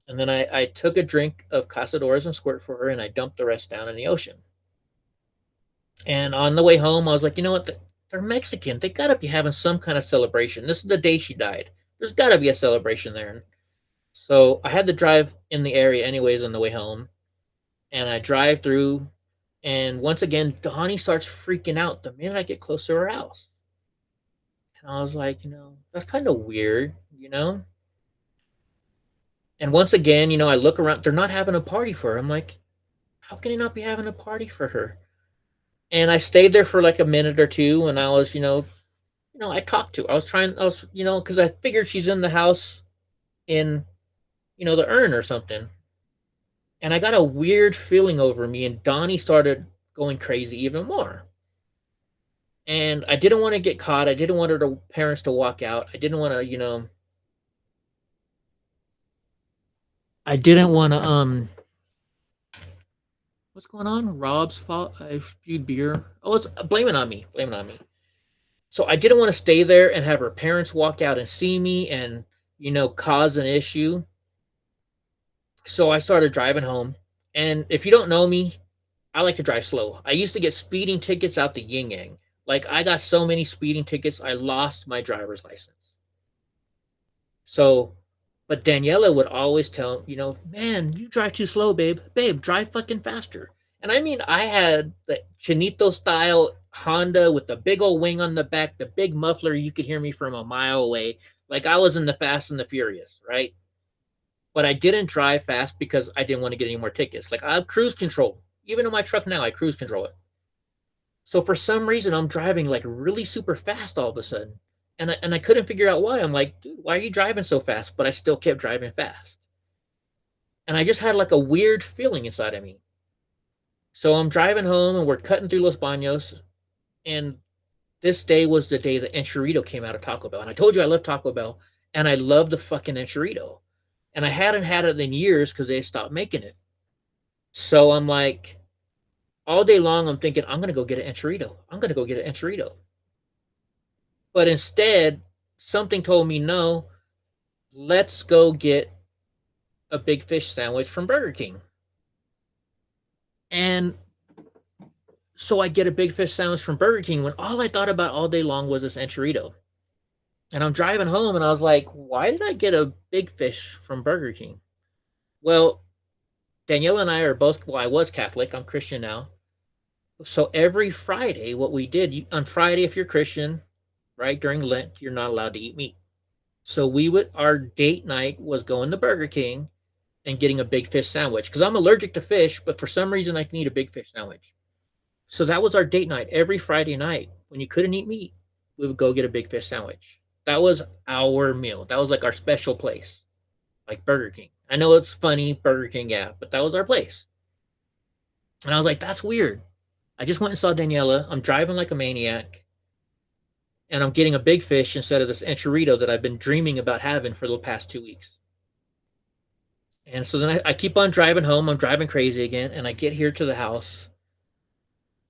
and then I took a drink of Cazadores and Squirt for her, and I dumped the rest down in the ocean. And on the way home, I was like, you know what? They're Mexican. They got to be having some kind of celebration. This is the day she died. There's got to be a celebration there. So I had to drive in the area anyways on the way home. And I drive through. And once again, Donnie starts freaking out the minute I get close to her house. And I was like, you know, that's kind of weird, you know? And once again, I look around, they're not having a party for her. I'm like, how can they not be having a party for her? And I stayed there for like a minute or two, and I was, I talked to her. Because I figured she's in the house in, the urn or something. And I got a weird feeling over me, and Donnie started going crazy even more. And I didn't want to get caught. I didn't want her parents to walk out. I didn't want to, I didn't want to, what's going on? Rob's fault. I spewed beer. Oh, blame it on me. Blame it on me. So I didn't want to stay there and have her parents walk out and see me and, cause an issue. So I started driving home. And if you don't know me, I like to drive slow. I used to get speeding tickets out the yin yang. Like, I got so many speeding tickets, I lost my driver's license. So, but Daniela would always tell, man, you drive too slow, babe. Babe, drive fucking faster. And I mean, I had the Chinito style Honda with the big old wing on the back, the big muffler. You could hear me from a mile away. Like I was in the Fast and the Furious, right? But I didn't drive fast because I didn't want to get any more tickets. Like I have cruise control. Even in my truck now, I cruise control it. So for some reason, I'm driving like really super fast all of a sudden. And I couldn't figure out why. I'm like, dude, why are you driving so fast? But I still kept driving fast. And I just had like a weird feeling inside of me. So I'm driving home and we're cutting through Los Baños. And this day was the day that Enchilito came out of Taco Bell. And I told you I love Taco Bell. And I love the fucking Enchilito. And I hadn't had it in years because they stopped making it. So I'm like, all day long, I'm thinking, I'm going to go get an Enchilito. I'm going to go get an Enchilito. But instead, something told me, no, let's go get a big fish sandwich from Burger King. And so I get a big fish sandwich from Burger King when all I thought about all day long was this Enchilito. And I'm driving home and I was like, why did I get a big fish from Burger King? Well, Daniela and I are both, I was Catholic. I'm Christian now. So every Friday, what we did, on Friday, if you're Christian, right, during Lent, you're not allowed to eat meat. So our date night was going to Burger King and getting a big fish sandwich. Because I'm allergic to fish, but for some reason I can eat a big fish sandwich. So that was our date night every Friday night. When you couldn't eat meat, we would go get a big fish sandwich. That was our meal. That was like our special place, like Burger King. I know it's funny, Burger King, yeah, but that was our place. And I was like, that's weird. I just went and saw Daniela. I'm driving like a maniac. And I'm getting a big fish instead of this Enchilito that I've been dreaming about having for the past 2 weeks. And so then I keep on driving home. I'm driving crazy again. And I get here to the house.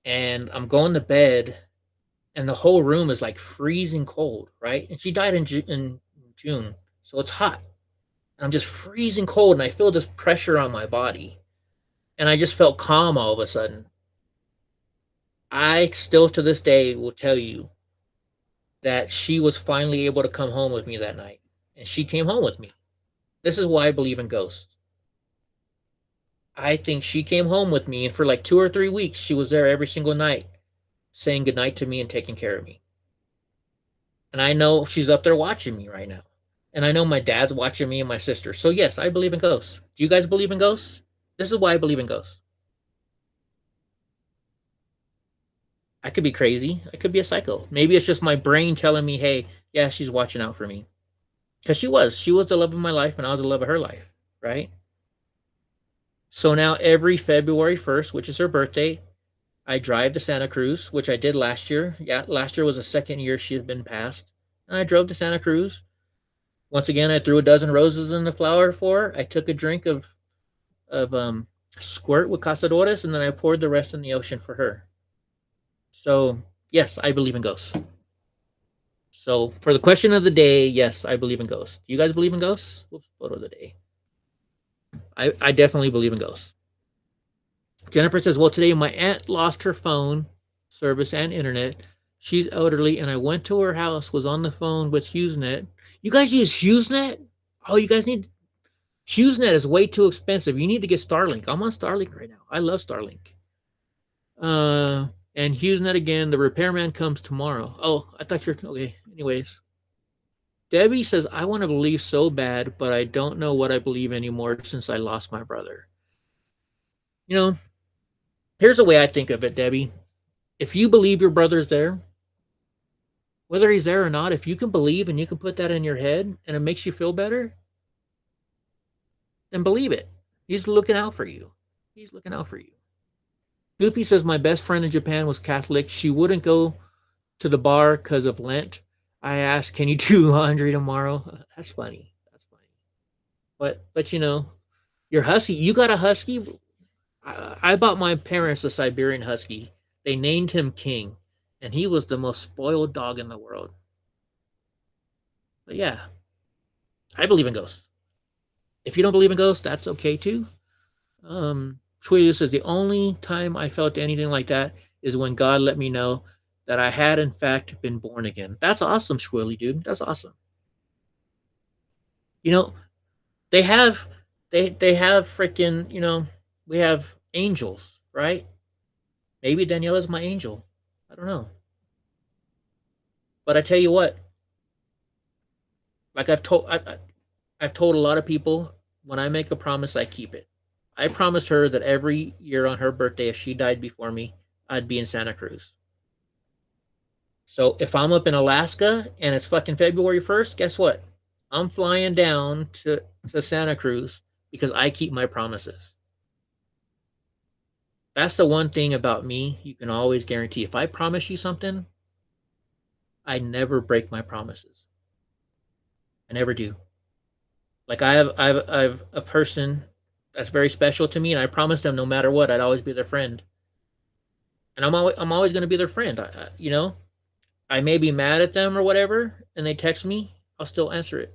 And I'm going to bed. And the whole room is like freezing cold, right? And she died in June. So it's hot. And I'm just freezing cold. And I feel this pressure on my body. And I just felt calm all of a sudden. I still to this day will tell you that she was finally able to come home with me that night. And she came home with me. This is why I believe in ghosts. I think she came home with me, and for like 2 or 3 weeks, she was there every single night, saying goodnight to me and taking care of me. And I know she's up there watching me right now. And I know my dad's watching me and my sister. So yes, I believe in ghosts. Do you guys believe in ghosts? This is why I believe in ghosts. I could be crazy. I could be a psycho. Maybe it's just my brain telling me, hey, yeah, she's watching out for me. Because she was. She was the love of my life, and I was the love of her life, right? So now every February 1st, which is her birthday, I drive to Santa Cruz, which I did last year. Yeah, last year was the second year she had been passed. And I drove to Santa Cruz. Once again, I threw a dozen roses in the flower for her. I took a drink of squirt with Cazadores, and then I poured the rest in the ocean for her. So, yes, I believe in ghosts. So, for the question of the day, yes, I believe in ghosts. Do you guys believe in ghosts? Whoops, photo of the day. I definitely believe in ghosts. Jennifer says, well, today my aunt lost her phone service and internet. She's elderly, and I went to her house, was on the phone with HughesNet. You guys use HughesNet? Oh, you guys need... HughesNet is way too expensive. You need to get Starlink. I'm on Starlink right now. I love Starlink. And HughesNet again, the repairman comes tomorrow. Oh, I thought you're... Okay, anyways. Debbie says, I want to believe so bad, but I don't know what I believe anymore since I lost my brother. You know, here's the way I think of it, Debbie. If you believe your brother's there, whether he's there or not, if you can believe and you can put that in your head and it makes you feel better, then believe it. He's looking out for you. He's looking out for you. Goofy says, my best friend in Japan was Catholic. She wouldn't go to the bar because of Lent. I asked, can you do laundry tomorrow? That's funny. That's funny. But you know, your husky, you got a husky? I bought my parents a Siberian husky. They named him King, and he was the most spoiled dog in the world. But yeah, I believe in ghosts. If you don't believe in ghosts, that's okay too. Tweety says, the only time I felt anything like that is when God let me know that I had in fact been born again. That's awesome, Squilly, dude. That's awesome. You know, they have freaking, you know, we have angels, right? Maybe Daniela's my angel. I don't know. But I tell you what, like I've told a lot of people, when I make a promise, I keep it. I promised her that every year on her birthday, if she died before me, I'd be in Santa Cruz. So if I'm up in Alaska and it's fucking February 1st, guess what? I'm flying down to Santa Cruz because I keep my promises. That's the one thing about me you can always guarantee. If I promise you something, I never break my promises. I never do. Like I have a person that's very special to me, and I promised them no matter what, I'd always be their friend. And I'm always going to be their friend. You know, I may be mad at them or whatever, and they text me, I'll still answer it.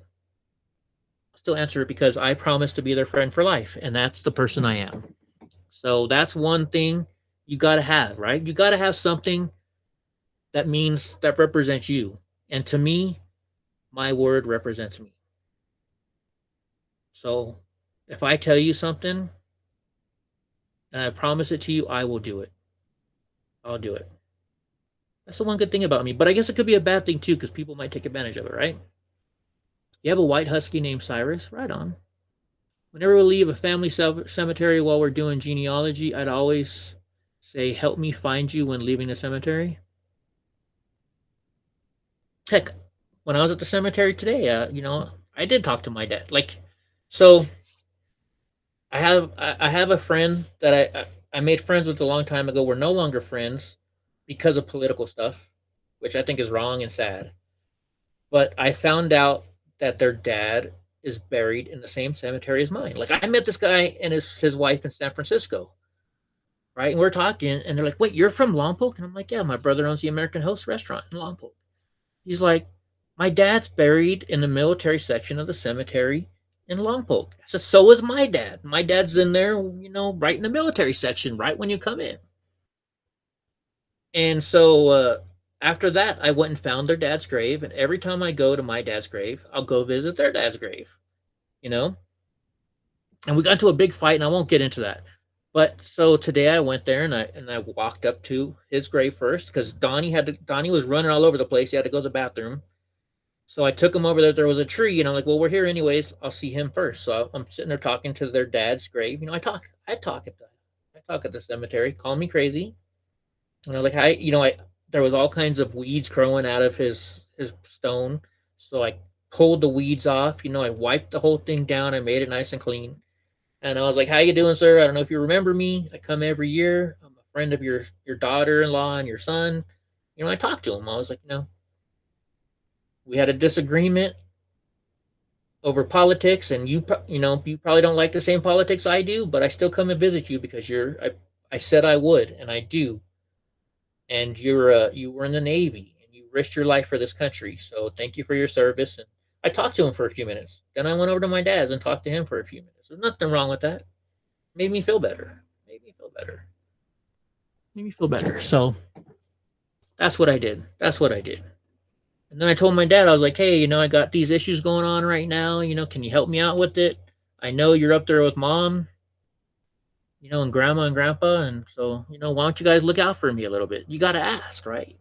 I'll still answer it because I promised to be their friend for life, and that's the person I am. So that's one thing you got to have, right? You got to have something that means, that represents you. And to me, my word represents me. So if I tell you something and I promise it to you, I will do it. I'll do it. That's the one good thing about me. But I guess it could be a bad thing too, because people might take advantage of it, right? You have a white husky named Cyrus? Right on. Whenever we leave a family cemetery while we're doing genealogy, I'd always say, help me find you when leaving the cemetery. Heck, when I was at the cemetery today, you know, I did talk to my dad. Like, so I have a friend that I made friends with a long time ago. We're no longer friends because of political stuff, which I think is wrong and sad. But I found out that their dad is buried in the same cemetery as mine. Like, I met this guy and his wife in San Francisco, right? And we're talking, and they're like, wait, you're from Lompoc? And I'm like, yeah, my brother owns the American Host restaurant in Lompoc. He's like, my dad's buried in the military section of the cemetery in Lompoc. I said, so is my dad. My dad's in there, you know, right in the military section, right when you come in. And so after that, I went and found their dad's grave. And every time I go to my dad's grave, I'll go visit their dad's grave, you know? And we got into a big fight, and I won't get into that. But so today I went there and I walked up to his grave first because Donnie was running all over the place. He had to go to the bathroom. So I took him over there. There was a tree, and I'm like, well, we're here anyways. I'll see him first. So I'm sitting there talking to their dad's grave. You know, I talk at the cemetery. Call me crazy. And I was like, there was all kinds of weeds growing out of his stone. So I pulled the weeds off. You know, I wiped the whole thing down. I made it nice and clean. And I was like, how you doing, sir? I don't know if you remember me. I come every year. I'm a friend of your daughter-in-law and your son. You know, I talked to him. I was like, you know, we had a disagreement over politics, and you probably don't like the same politics I do, but I still come and visit you because I said I would, and I do. And you were in the Navy, and you risked your life for this country. So thank you for your service. And I talked to him for a few minutes. Then I went over to my dad's and talked to him for a few minutes. There's nothing wrong with that. Made me feel better. So that's what I did. And then I told my dad, I was like, hey, you know, I got these issues going on right now. You know, can you help me out with it? I know you're up there with mom, you know, and grandma and grandpa. And so, you know, why don't you guys look out for me a little bit? You got to ask, right?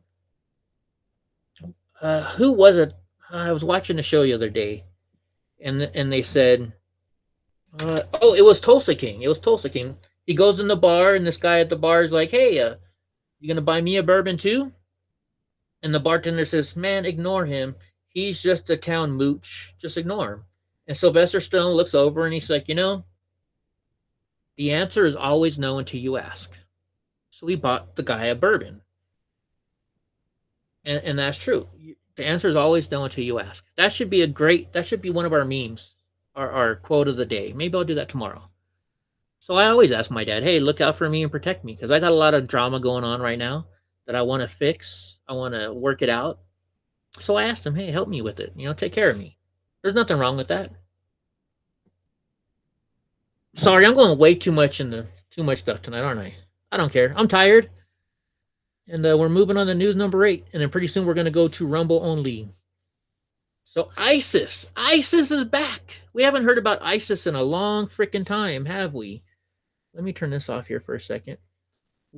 Who was it? I was watching a show the other day, and they said, oh, it was Tulsa King. It was Tulsa King. He goes in the bar, and this guy at the bar is like, hey, you gonna buy me a bourbon too? And the bartender says, man, ignore him. He's just a town mooch. Just ignore him. And Sylvester Stallone looks over and he's like, the answer is always no until you ask. So he bought the guy a bourbon. And that's true. The answer is always no until you ask. That should be one of our memes, our quote of the day. Maybe I'll do that tomorrow. So I always ask my dad, hey, look out for me and protect me, because I got a lot of drama going on right now that I want to fix. I want to work it out. So I asked him, hey, help me with it. Take care of me. There's nothing wrong with that. Sorry, I'm going way too much into too much stuff tonight, aren't I? I don't care. I'm tired. And we're moving on to news number 8. And then pretty soon we're going to go to Rumble only. So ISIS. ISIS is back. We haven't heard about ISIS in a long freaking time, have we? Let me turn this off here for a second.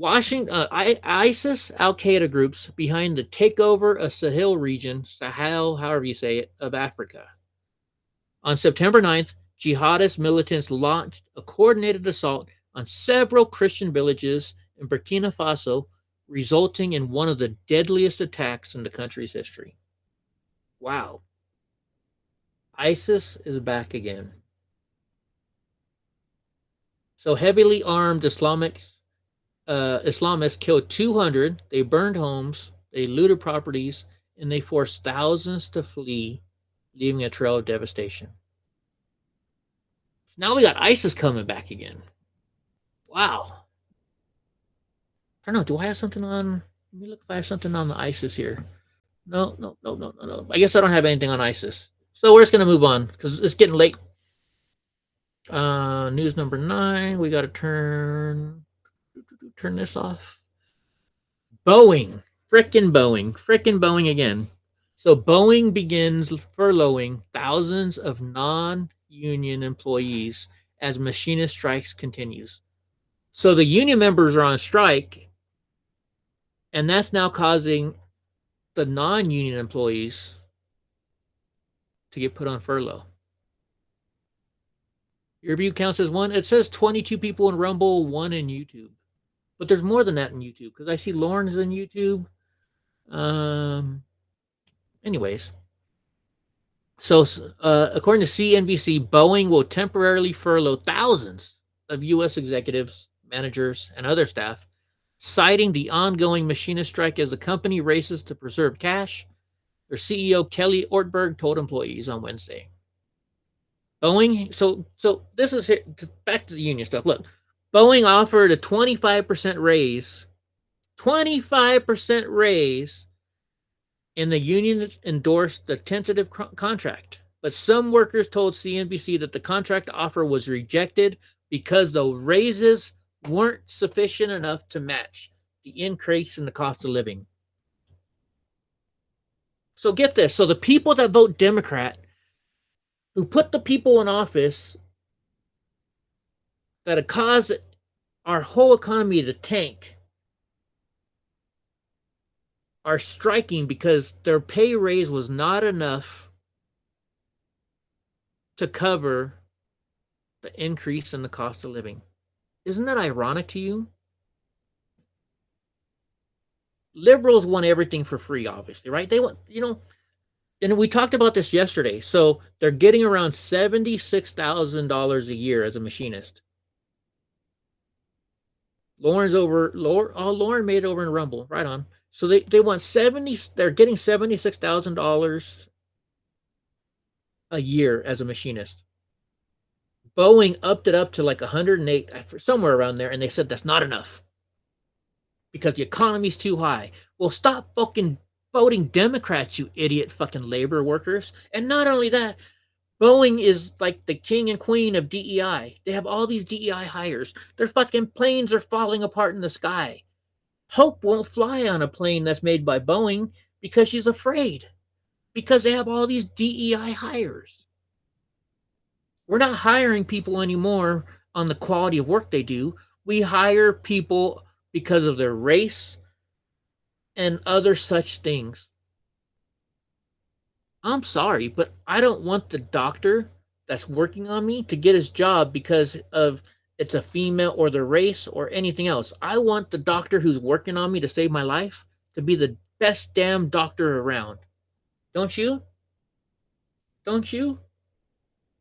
ISIS, Al-Qaeda groups behind the takeover of Sahel region, Sahel, however you say it, of Africa. On September 9th, jihadist militants launched a coordinated assault on several Christian villages in Burkina Faso, resulting in one of the deadliest attacks in the country's history. Wow. ISIS is back again. So heavily armed Islamists killed 200. They burned homes. They looted properties, and they forced thousands to flee, leaving a trail of devastation. So now we got ISIS coming back again. Wow. I don't know. Do I have something on? Let me look if I have something on the ISIS here. No. I guess I don't have anything on ISIS. So we're just going to move on because it's getting late. News number 9. We got to turn this off. Boeing. Frickin' Boeing again. So Boeing begins furloughing thousands of non-union employees as machinist strikes continues. So the union members are on strike, and that's now causing the non-union employees to get put on furlough. Your view count says 1. It says 22 people in Rumble, 1 in YouTube. But there's more than that in YouTube, because I see Lauren's in YouTube. Anyways. So according to CNBC, Boeing will temporarily furlough thousands of U.S. executives, managers, and other staff, citing the ongoing machinist strike as the company races to preserve cash. Their CEO, Kelly Ortberg, told employees on Wednesday. Boeing, so this is back to the union stuff. Look, Boeing offered a 25% raise. 25% raise, and the union endorsed the tentative contract. But some workers told CNBC that the contract offer was rejected because the raises weren't sufficient enough to match the increase in the cost of living. So get this. So the people that vote Democrat, who put the people in office that have caused our whole economy to tank, are striking because their pay raise was not enough to cover the increase in the cost of living. Isn't that ironic to you? Liberals want everything for free, obviously, right? They want, and we talked about this yesterday. So they're getting around $76,000 a year as a machinist. Lauren made it over in Rumble. Right on. So they want they're getting $76,000 a year as a machinist. Boeing upped it up to like 108, somewhere around there, and they said that's not enough because the economy's too high. Well, stop fucking voting Democrats, you idiot fucking labor workers. And not only that, Boeing is like the king and queen of DEI. They have all these DEI hires. Their fucking planes are falling apart in the sky. Hope won't fly on a plane that's made by Boeing because she's afraid. Because they have all these DEI hires. We're not hiring people anymore on the quality of work they do. We hire people because of their race and other such things. I'm sorry, but I don't want the doctor that's working on me to get his job because of it's a female or the race or anything else. I want the doctor who's working on me to save my life to be the best damn doctor around. Don't you? Don't you?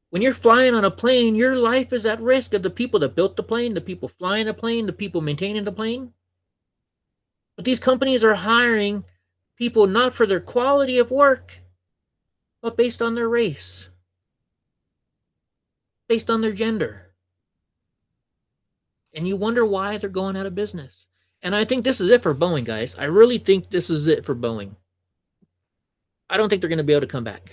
When you're flying on a plane, your life is at risk of the people that built the plane, the people flying the plane, the people maintaining the plane. But these companies are hiring people not for their quality of work, but based on their race, based on their gender. And you wonder why they're going out of business. And I think this is it for Boeing, guys. I really think this is it for Boeing. I don't think they're going to be able to come back.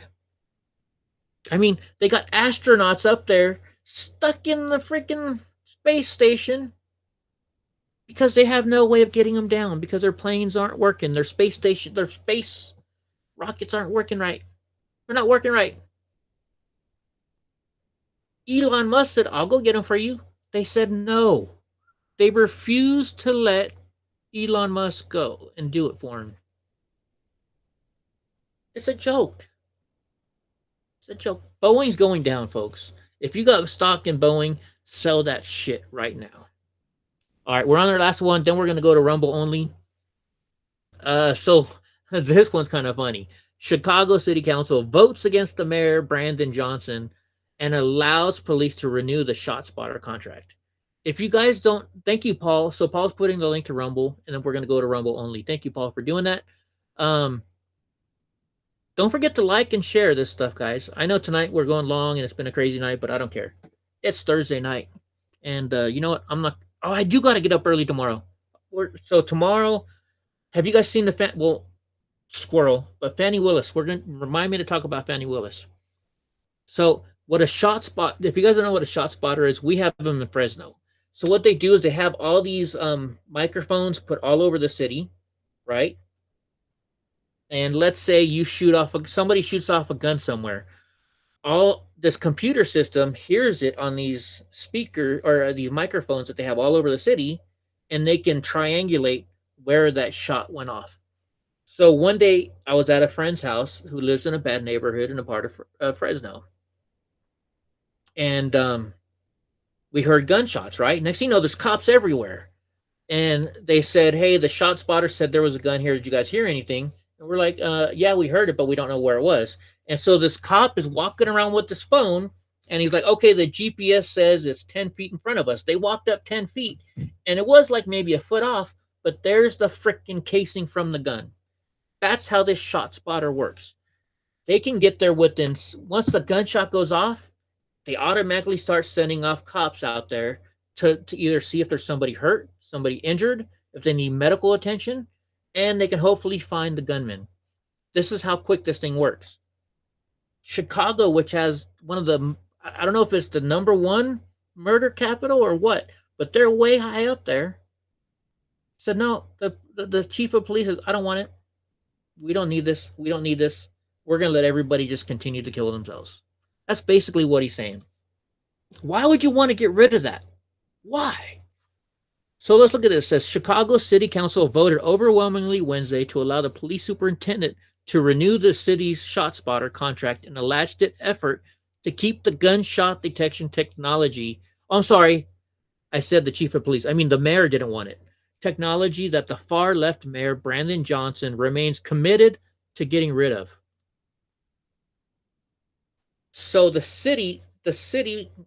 I mean, they got astronauts up there stuck in the freaking space station because they have no way of getting them down because their planes aren't working. Their space station, their space rockets aren't working right. They're not working right. Elon Musk said, I'll go get them for you. They said no. They refused to let Elon Musk go and do it for him. It's a joke. It's a joke. Boeing's going down, folks. If you got stock in Boeing, sell that shit right now. All right, we're on our last one. Then we're going to go to Rumble only. So this one's kind of funny. Chicago City Council votes against the mayor, Brandon Johnson, and allows police to renew the ShotSpotter contract. If you guys don't, thank you, Paul. So Paul's putting the link to Rumble, and then we're going to go to Rumble only. Thank you, Paul, for doing that. Don't forget to like and share this stuff, guys. I know tonight we're going long, and it's been a crazy night, but I don't care. It's Thursday night. And you know what? I'm not... Oh, I do got to get up early tomorrow. So tomorrow, have you guys seen the... Squirrel, but Fannie Willis. We're going to... Remind me to talk about Fannie Willis. So what a ShotSpot... If you guys don't know what a ShotSpotter is, we have them in Fresno. So what they do is they have all these microphones put all over the city, right? And let's say you somebody shoots off a gun somewhere. All this computer system hears it on these speakers or these microphones that they have all over the city, and they can triangulate where that shot went off. So one day I was at a friend's house who lives in a bad neighborhood in a part of Fresno. And we heard gunshots, right? Next thing you know, there's cops everywhere. And they said, hey, the ShotSpotter said there was a gun here. Did you guys hear anything? And we're like, yeah, we heard it, but we don't know where it was. And so this cop is walking around with this phone, and he's like, okay, the GPS says it's 10 feet in front of us. They walked up 10 feet, and it was like maybe a foot off, but there's the freaking casing from the gun. That's how this ShotSpotter works. They can get there within, once the gunshot goes off, they automatically start sending off cops out there to either see if there's somebody hurt, somebody injured, if they need medical attention, and they can hopefully find the gunman. This is how quick this thing works. Chicago, which has one of the, I don't know if it's the #1 murder capital or what, but they're way high up there, said, no, the chief of police says, I don't want it. We don't need this. We don't need this. We're going to let everybody just continue to kill themselves. That's basically what he's saying. Why would you want to get rid of that? Why? So let's look at this. It says Chicago City Council voted overwhelmingly Wednesday to allow the police superintendent to renew the city's ShotSpotter contract in a last-ditch effort to keep the gunshot detection technology. Oh, I'm sorry. I said the chief of police. I mean, the mayor didn't want it. Technology that the far-left mayor, Brandon Johnson, remains committed to getting rid of. So the city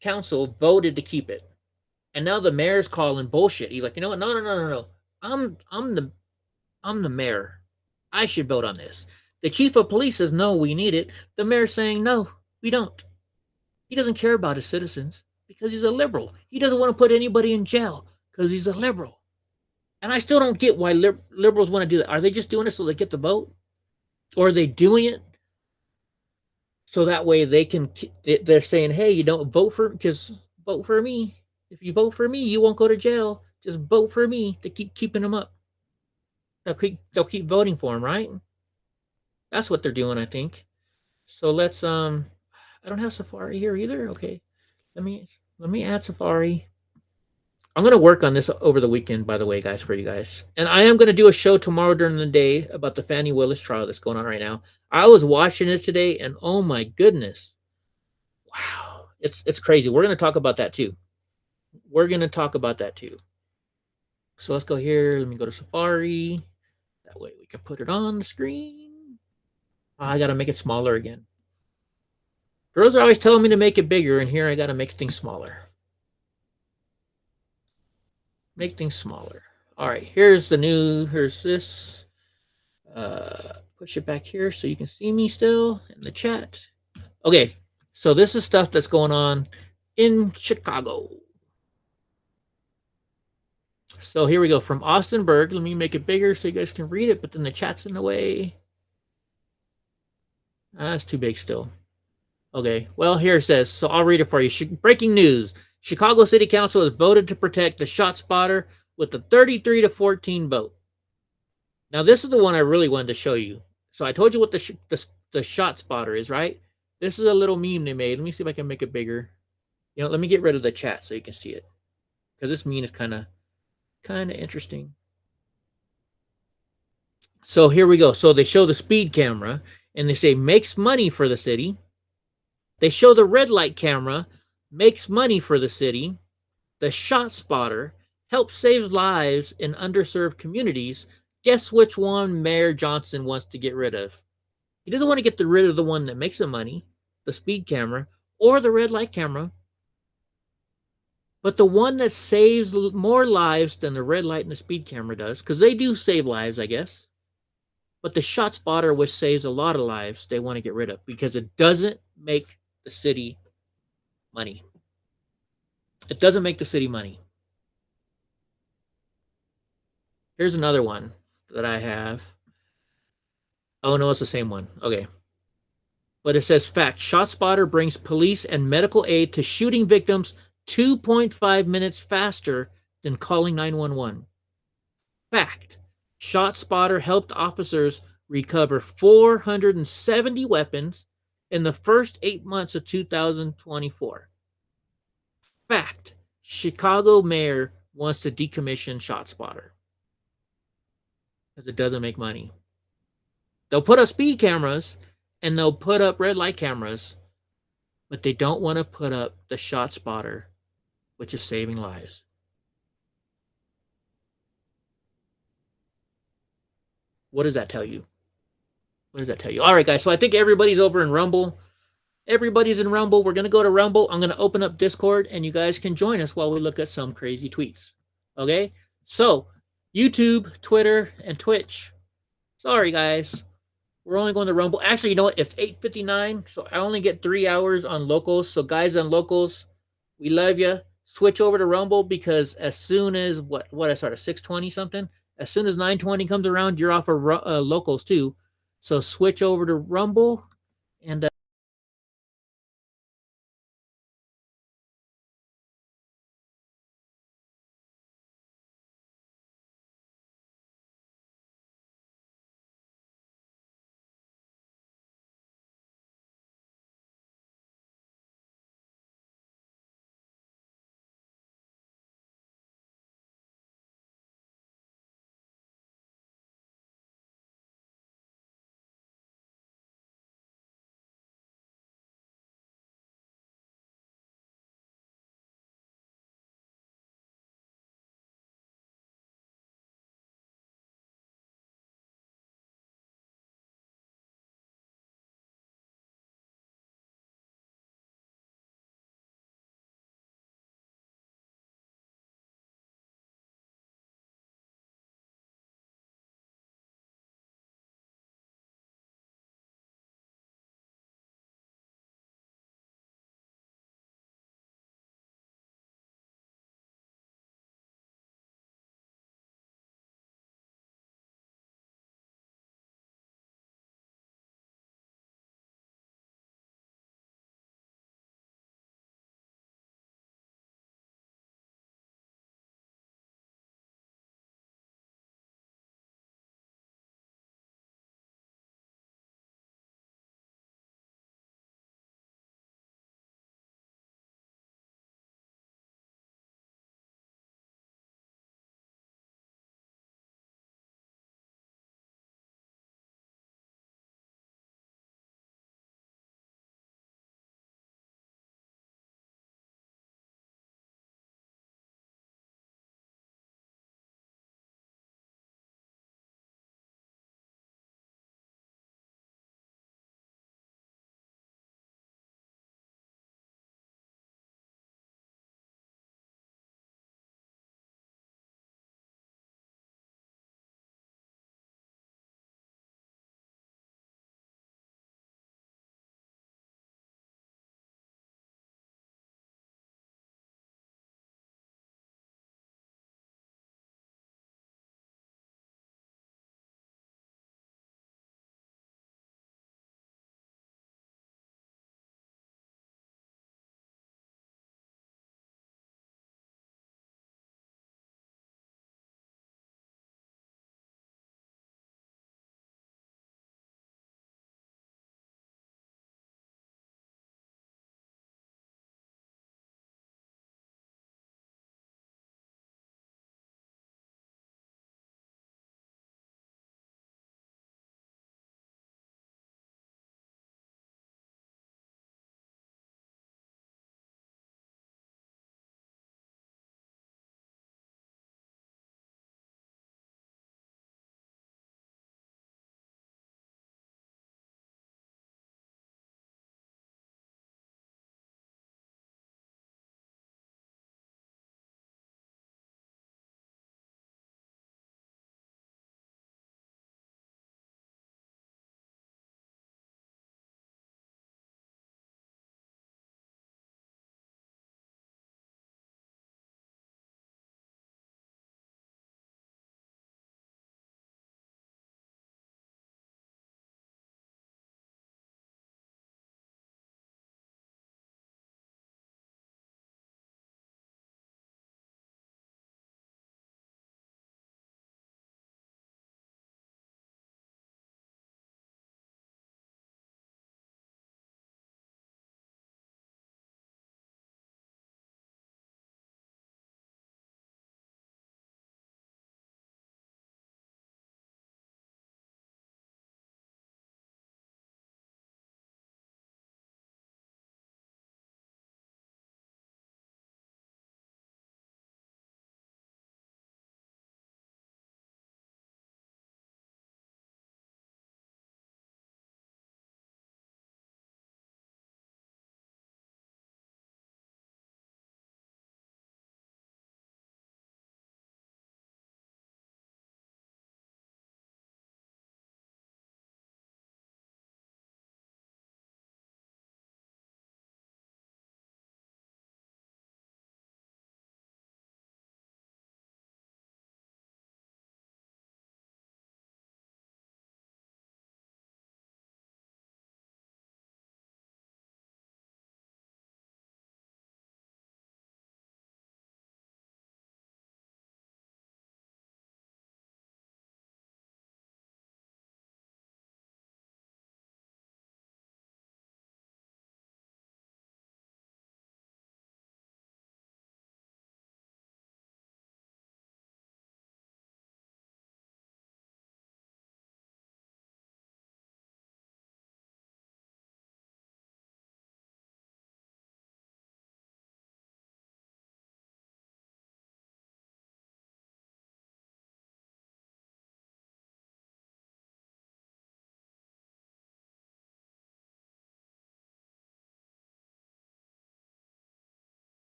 council voted to keep it. And now the mayor's calling bullshit. He's like, you know what? No. I'm the mayor. I should vote on this. The chief of police says, no, we need it. The mayor's saying, no, we don't. He doesn't care about his citizens because he's a liberal. He doesn't want to put anybody in jail because he's a liberal. And I still don't get why liberals want to do that. Are they just doing it so they get the vote? Or are they doing it so that way they're saying, hey, you don't vote for me. If you vote for me, you won't go to jail. Just vote for me to keep keeping them up. They'll keep voting for him, right? That's what they're doing, I think. So let's I don't have Safari here either. Okay. Let me add Safari. I'm going to work on this over the weekend, by the way, guys, for you guys. And I am going to do a show tomorrow during the day about the Fannie Willis trial that's going on right now. I was watching it today, and oh my goodness. Wow. It's crazy. We're going to talk about that too. We're going to talk about that too. So let's go here. Let me go to Safari. That way we can put it on the screen. I got to make it smaller again. Girls are always telling me to make it bigger, and here I got to make things smaller. Make things smaller. All right, here's this. Push it back here so you can see me still in the chat. Okay, so this is stuff that's going on in Chicago. So here we go from Austin Berg. Let me make it bigger so you guys can read it, but then the chat's in the way. That's too big still. Okay, well, here it says, so I'll read it for you. Breaking news. Chicago City Council has voted to protect the shot spotter with a 33-14 vote. Now, this is the one I really wanted to show you. So I told you what the shot spotter is, right? This is a little meme they made. Let me see if I can make it bigger. You know, let me get rid of the chat so you can see it. Because this meme is kind of interesting. So here we go. So they show the speed camera, and they say makes money for the city. They show the red light camera, makes money for the city. The shot spotter helps save lives in underserved communities. Guess which one Mayor Johnson wants to get rid of? He doesn't want to get rid of the one that makes him money, the speed camera, or the red light camera, but the one that saves more lives than the red light and the speed camera does, because they do save lives, I guess. But the shot spotter, which saves a lot of lives, they want to get rid of because it doesn't make the city money. It doesn't make the city money. Here's another one that I have. Oh, no, it's the same one. Okay. But it says, fact, ShotSpotter brings police and medical aid to shooting victims 2.5 minutes faster than calling 911. Fact, ShotSpotter helped officers recover 470 weapons in the first 8 months of 2024. Fact, Chicago mayor wants to decommission ShotSpotter because it doesn't make money. They'll put up speed cameras and they'll put up red light cameras, but they don't want to put up the ShotSpotter, which is saving lives. What does that tell you? What does that tell you? All right, guys. So I think everybody's over in Rumble. Everybody's in Rumble. We're going to go to Rumble. I'm going to open up Discord, and you guys can join us while we look at some crazy tweets. Okay? So, YouTube, Twitter, and Twitch. Sorry, guys. We're only going to Rumble. Actually, you know what? It's 8:59, so I only get 3 hours on locals. So, guys on locals, we love you. Switch over to Rumble because as soon as, what I started, 6:20 something? As soon as 9:20 comes around, you're off of locals too. So switch over to Rumble